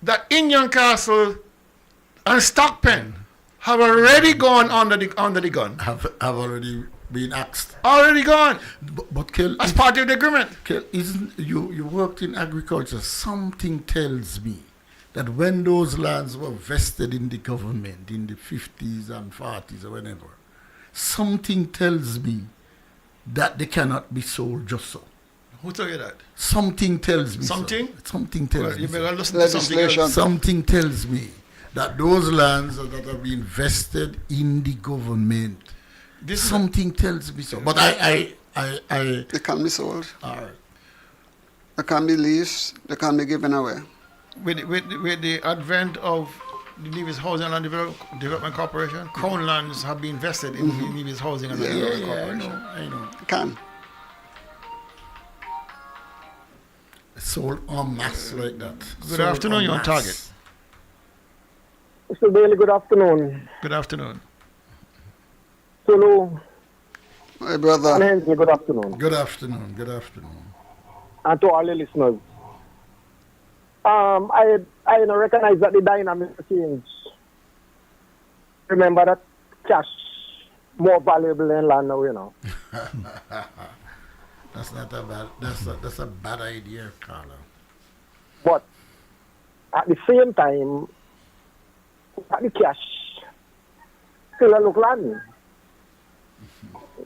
that Indian Castle and Stockpen have already gone under the gun. Have already being axed. Already gone. But Kel, as part of the agreement. Kel, isn't you worked in agriculture? Something tells me that when those lands were vested in the government in the 50s and 40s or whenever, something tells me that they cannot be sold just so. Who told you that? Something tells me. Something? So. Something tells me. You better so. listen to something else. Something tells me that those lands that have been vested in the government, something tells me so. But I they can be sold. All right. They can be leased. They can be given away. With the advent of the Nevis Housing and Development Corporation, Crown lands have been vested in the Nevis Housing and Development Corporation. I know. Can. Sold en masse like that. Good afternoon, you're on target. Mr. Bailey, good afternoon. Good afternoon. Solo. Hey, brother. And Hensley, good afternoon. Good afternoon. Good afternoon. And to all the listeners. I recognize that the dynamic changed. Remember that cash more valuable than land now, you know. That's not a bad. That's a bad idea, Carla. But at the same time, at the cash still a look land.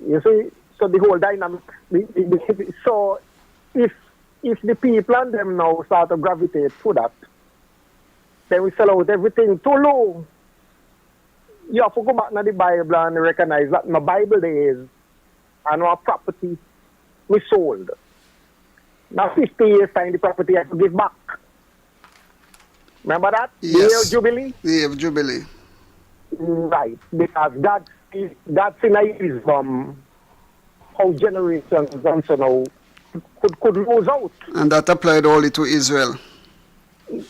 You see, so the whole dynamic. So if the people and them now start to gravitate to that, then we sell out everything too low. You have to go back to the Bible and recognize that in the Bible days, and our property we sold. Now 50 years time the property I have to give back. Remember that? Yes. The year of Jubilee? The year of Jubilee. Right. Because God's in wisdom how generations and so now could lose out. And that applied only to Israel.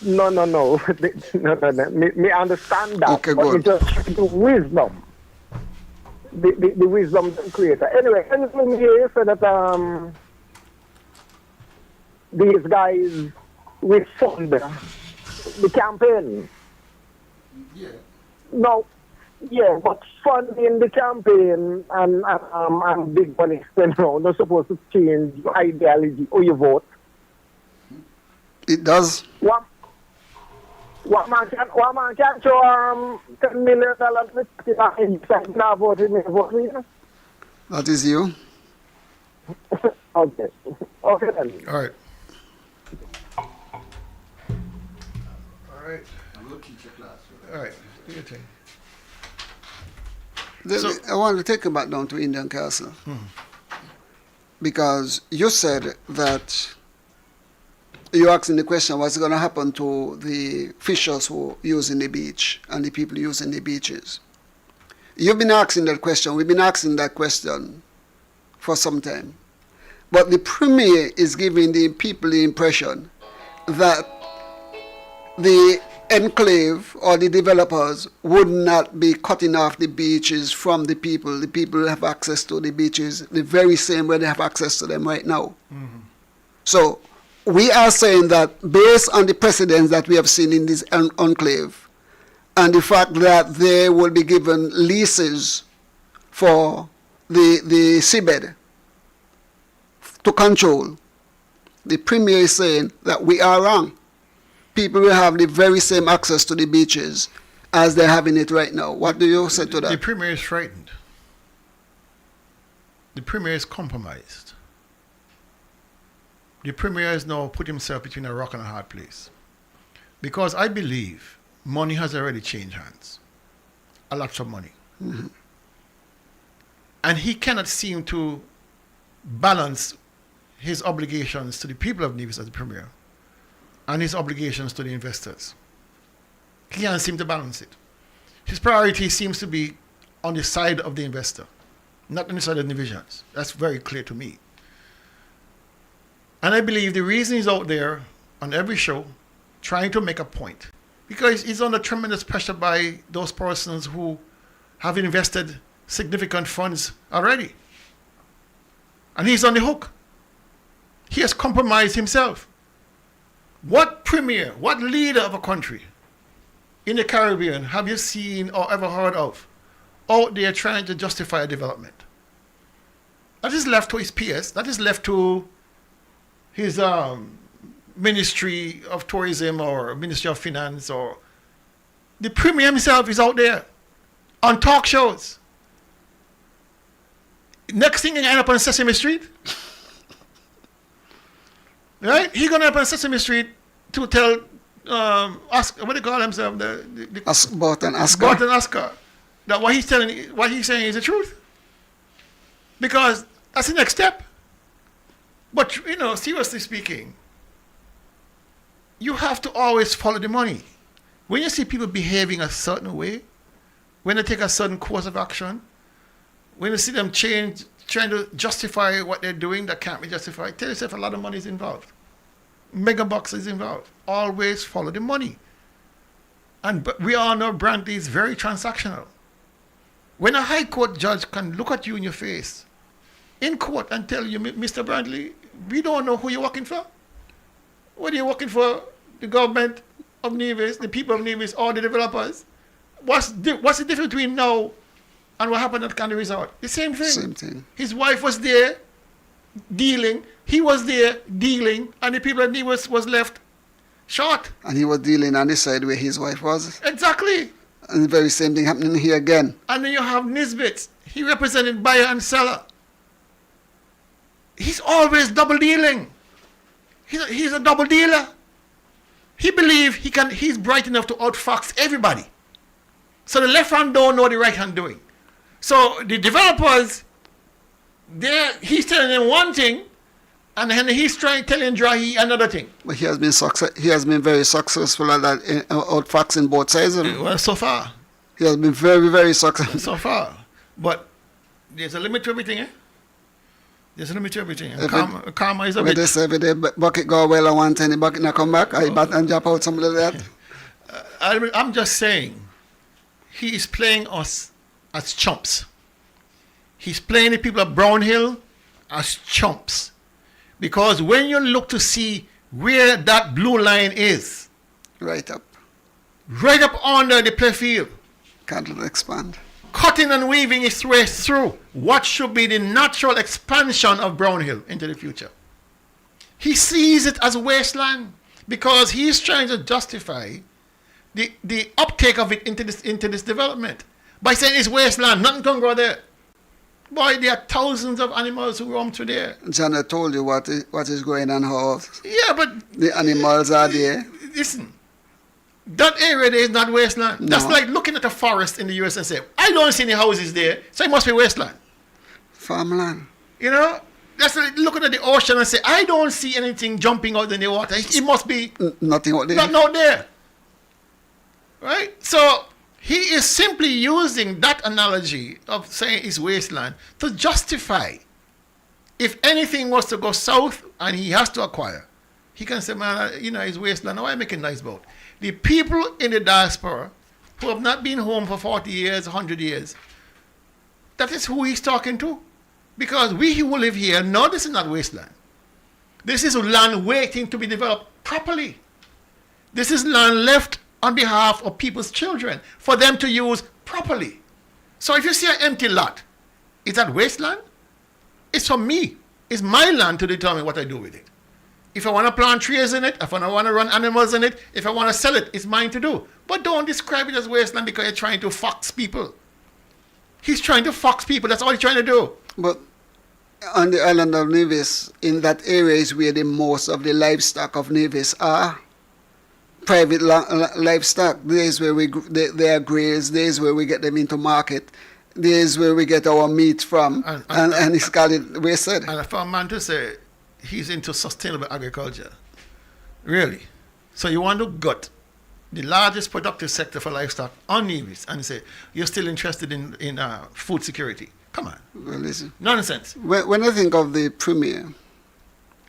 No. no. Me understand that. Okay, but good. It's just the wisdom. The wisdom of the creator. Anyway, anything here said that these guys will fund the campaign. Yeah. No, yeah, but funding the campaign and big money spent around not supposed to change your ideology or your vote. It does. What man can show $10 million now voting me vote for you? That is you. Okay. Okay then. All right. All right. We'll teach a class. All right. Do your thing. I want to take you back down to Indian Castle. Because you said that you're asking the question, what's going to happen to the fishers who using the beach and the people using the beaches? You've been asking that question. We've been asking that question for some time. But the Premier is giving the people the impression that the enclave or the developers would not be cutting off the beaches from the people. The people have access to the beaches the very same way they have access to them right now. So we are saying that based on the precedents that we have seen in this enclave and the fact that they will be given leases for the seabed to control, the Premier is saying that we are wrong. People will have the very same access to the beaches as they're having it right now. What do you say to that? The Premier is frightened. The Premier is compromised. The Premier has now put himself between a rock and a hard place. Because I believe money has already changed hands. A lot of money. And he cannot seem to balance his obligations to the people of Nevis as the Premier and his obligations to the investors. He can't seem to balance it. His priority seems to be on the side of the investor, not on the side of the divisions. That's very clear to me. And I believe the reason he's out there on every show trying to make a point, because he's under tremendous pressure by those persons who have invested significant funds already. And he's on the hook. He has compromised himself. What premier, what leader of a country in the Caribbean have you seen or ever heard of out there trying to justify a development? That is left to his peers. That is left to his Ministry of Tourism or Ministry of Finance, or the Premier himself is out there on talk shows. Next thing, you end up on Sesame Street. Right? He's going to end up on Sesame Street to tell, Oscar, what do they call himself? Bart and Oscar. Bart and Oscar. That what he's saying is the truth. Because that's the next step. But, seriously speaking, you have to always follow the money. When you see people behaving a certain way, when they take a certain course of action, when you see them trying to justify what they're doing that can't be justified, tell yourself a lot of money is involved. Mega bucks is involved. Always follow the money. But we all know Brantley is very transactional. When a high court judge can look at you in your face in court and tell you, Mr. Brantley, we don't know who you're working for. Whether you're working for the government of Nevis, the people of Nevis, or the developers, what's the difference between now and what happened at Candy Resort? The same thing. Same thing. His wife was there dealing, he was there dealing, and the people of Nevis was left short. And he was dealing on the side where his wife was. Exactly. And the very same thing happening here again. And then you have Nisbet. He represented buyer and seller. He's always double dealing. He's a double dealer. He believes he's bright enough to outfox everybody. So the left hand don't know what the right hand doing. So the developers, he's telling them one thing, and then he's telling Drahi another thing. But he has been very successful at that, outfoxing both sides of it. Well, so far. He has been very, very successful. So far. But there's a limit to everything, eh? There's a limit to everything. Karma is a bit. They say if the bucket go well, I want any bucket not come back. I bat and jump out something like that. I'm just saying, he is playing us as chumps. He's playing the people of Brownhill as chumps. Because when you look to see where that blue line is, right up under the play field, can't expand. Cutting and weaving its way through what should be the natural expansion of Brownhill into the future. He sees it as a wasteland because he's trying to justify the uptake of it into this development by saying it's wasteland, nothing can grow there. Boy, there are thousands of animals who roam through there. John, I told you what is going on, how the animals are there. Listen, that area there is not wasteland. No. That's like looking at a forest in the US and say, I don't see any houses there, so it must be wasteland. Farmland. That's like looking at the ocean and say, I don't see anything jumping out in the water. It must be nothing out there. Nothing out there. Right? So he is simply using that analogy of saying it's wasteland to justify if anything was to go south and he has to acquire. He can say, man, it's wasteland. Why make a nice boat? The people in the diaspora who have not been home for 40 years, 100 years, that is who he's talking to. Because we who live here know this is not wasteland. This is land waiting to be developed properly. This is land left on behalf of people's children for them to use properly. So if you see an empty lot, is that wasteland? It's for me. It's my land to determine what I do with it. If I want to plant trees in it, if I want to run animals in it, if I want to sell it, it's mine to do. But don't describe it as wasteland because you're trying to fox people. He's trying to fox people. That's all he's trying to do. But on the island of Nevis, in that area is where the most of the livestock of Nevis are. Private livestock. There is where they are grazed. There is where we get them into market. There is where we get our meat from. And it's called it wasted. And for a man to say he's into sustainable agriculture, really? So you want to gut the largest productive sector for livestock on Nevis and say you're still interested in food security? Come on. Well, listen. Nonsense. When I think of the Premier,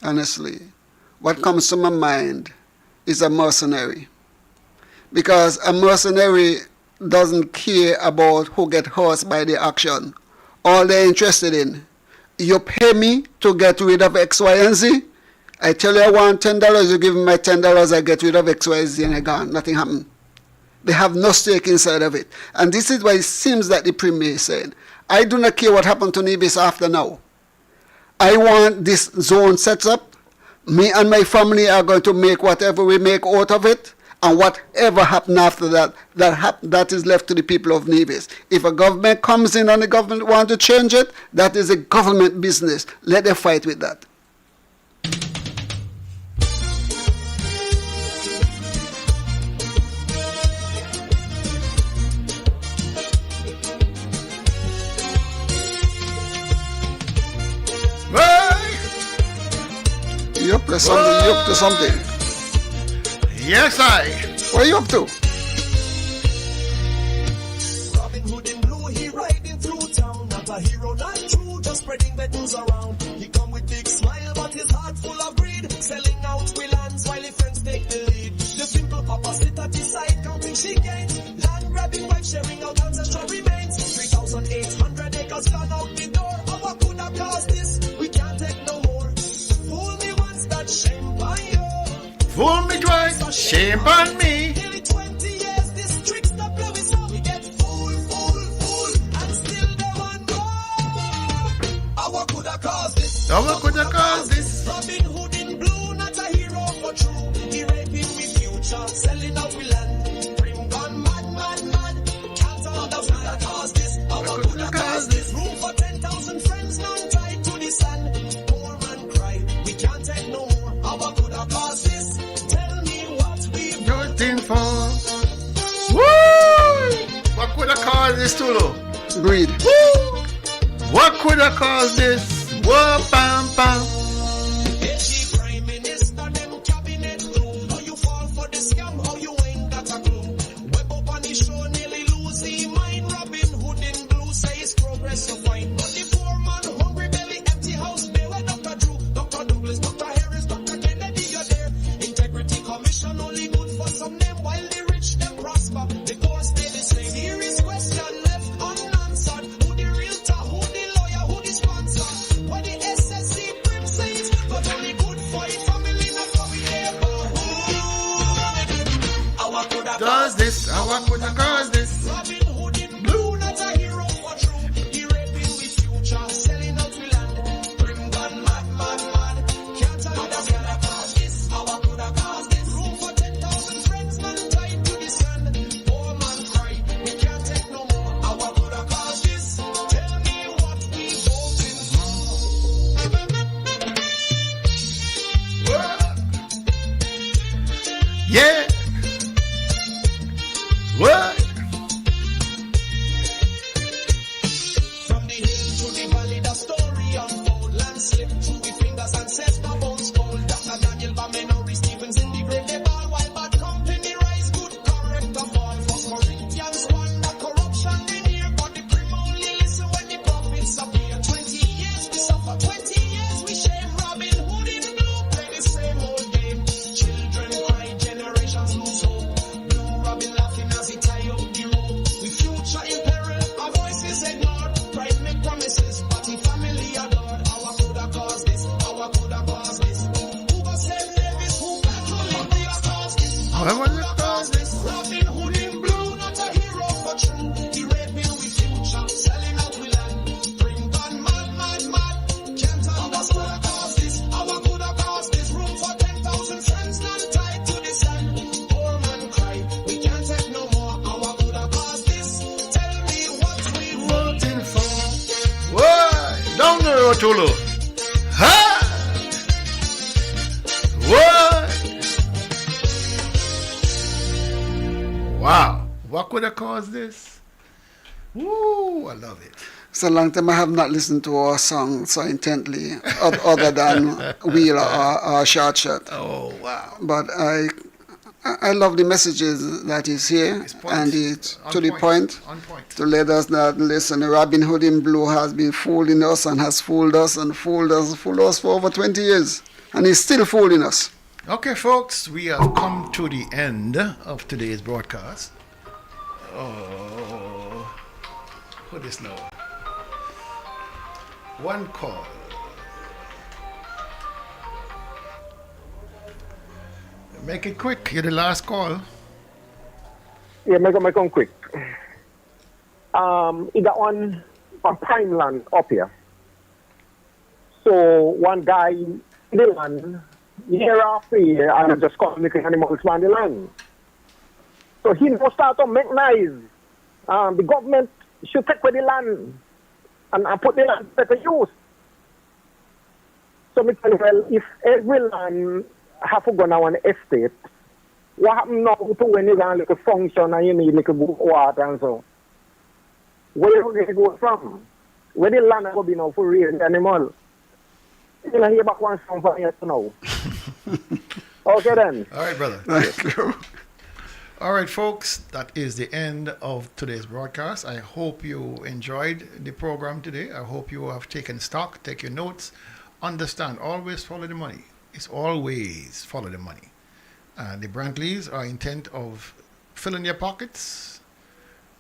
honestly, what comes to my mind is a mercenary. Because a mercenary doesn't care about who get hurt by the action. All they're interested in, you pay me to get rid of X, Y, and Z. I tell you I want $10, you give me my $10, I get rid of X, Y, Z, and I gone. Nothing happened. They have no stake inside of it. And this is why it seems that the Premier is saying, I do not care what happened to Nevis after now. I want this zone set up. Me and my family are going to make whatever we make out of it, and whatever happens after that, that is left to the people of Nevis. If a government comes in and the government wants to change it, that is a government business. Let them fight with that. You up to something? You up to something? Yes, I. What are you up to? Robin Hood in blue, he riding through town. Not a hero, not true, just spreading bad news around. He come with big smile, but his heart full of greed. Selling out we lands while his friends take the lead. The simple papa sit at his side, counting she gains. Land grabbing, wife sharing out ancestral remains. 3,800 acres gone out the door. How what could have caused this? We can't take no more. Fool me once, that shame on you. Fool me twice, shame on me. Nearly 20 years, this trick's the blow is up. We get fool, and still they want more. How could have caused this? How could have caused this? Robin Hood in blue, not a hero for true. He raping with future, selling out we land. Bring gun, mad. Can't understand that cause this. How could have caused this? Room for 10,000 friends, none tied to the sand. Poor man cry, we can't take no more. How could have caused this? Tell me what we've Nothing for. Woo! What could have caused this, Tulu? Greed. Woo! What could have caused this? Whoa, bam, bam. AG Prime Minister, them cabinet room. How you fall for the scam, how you ain't got a clue. Web up on the show, nearly lose his mind. Robin Hood in blue, say his progress so fine. But the poor man, hungry belly, empty house, bill. Where Dr. Drew, Dr. Douglas, Dr. Harris, Dr. Kennedy, you're there. Integrity Commission, only good for some them, while the rich, them prosper. The poor stay the same. Serious question left unanswered. Who the realtor, who the lawyer, who the sponsor? What the SSC Prim says, but only good for the family, not for the neighborhood. How could have Does this? How could have caused this? Robin Hood in blue, not a hero for true. He raping with future, selling out we land. Bring gun, mad. Can't understand that cause this. How could have caused this? Room for 10,000 friends, none tied to the sand. Poor man cry, we can't take no more. How could have caused this? Tell me what we voting for. Yeah. What? From the hill to the valley, the story unfold. Land slip through the fingers, ancestor bones cold. Dr. Daniel Bamenori Stevens in the grave, they ball while bad company rise. Good correct the fall. For Corinthians 1, the corruption in here. But the prim only listen when the prophets appear. 20 years we suffer, 20 years we shame. Robin Hood in blue, play the same old game. Children cry, generations lose hope. Blue Robin laughing as he tie up the rope. We future in peril, our voices ignored. Pride make promises, but the family adored. How could have caused this? How could have caused this? Who go save Davis? Who could have caused this? How could have caused this? Robin Hood in blue, not a hero for true. He raping with future, selling out we land. Bring gun, mad. Can't understand how caused this. How could have caused this? Room for 10,000 friends, not tied to the sand. Poor man cry, we can't take no more. How could have caused this? Tell me what we voting for. What? Down the road, Tulu. Ha! What? Wow. What could have caused this? Ooh, I love it. It's a long time I have not listened to our song so intently, other than Wheel or Short Shot. Oh, wow. But I love the messages that is here, and it's to the point, to let us not listen. Robin Hood in blue has been fooling us and has fooled us for over 20 years, and he's still fooling us. Okay, folks, we have come to the end of today's broadcast. Oh, who this now? One call. Make it quick. You're the last call. Yeah, make it quick. Either on Prime Land up here. So one guy in the land, year after year, and just come making animals on the land. So he will start to make noise. The government should take away the land and put the land to better use. So, well, if every land have to go now on the estate, what happens now to when you want like a function and you need like a water and so? Where are you go from? Where the land will be now for raising animal? You know, hear back one song from here to now. Okay then. All right, brother. Thank you. All right, folks, that is the end of today's broadcast. I hope you enjoyed the program today. I hope you have taken stock, take your notes. Understand, always follow the money. It's always follow the money. The Brantleys are intent of filling their pockets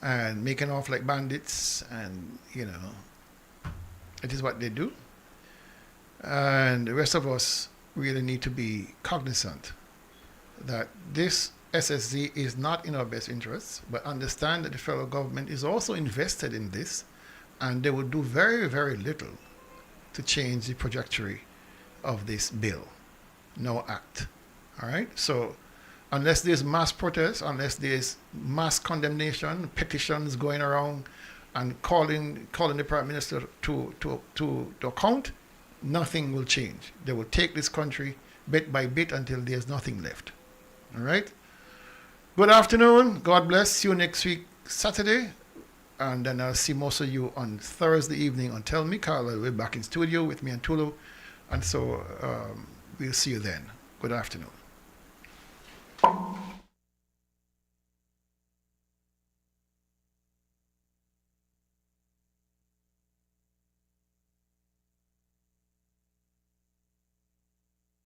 and making off like bandits, and, you know, it is what they do. And the rest of us really need to be cognizant that this SSZ is not in our best interests, but understand that the federal government is also invested in this, and they will do very, very little to change the trajectory of this bill. No act. All right? So unless there's mass protest, unless there's mass condemnation, petitions going around and calling the Prime Minister to account, nothing will change. They will take this country bit by bit until there's nothing left. All right? Good afternoon. God bless. See you next week, Saturday. And then I'll see most of you on Thursday evening on Tell Me. Carl will be back in studio with me and Tulu. And so we'll see you then. Good afternoon.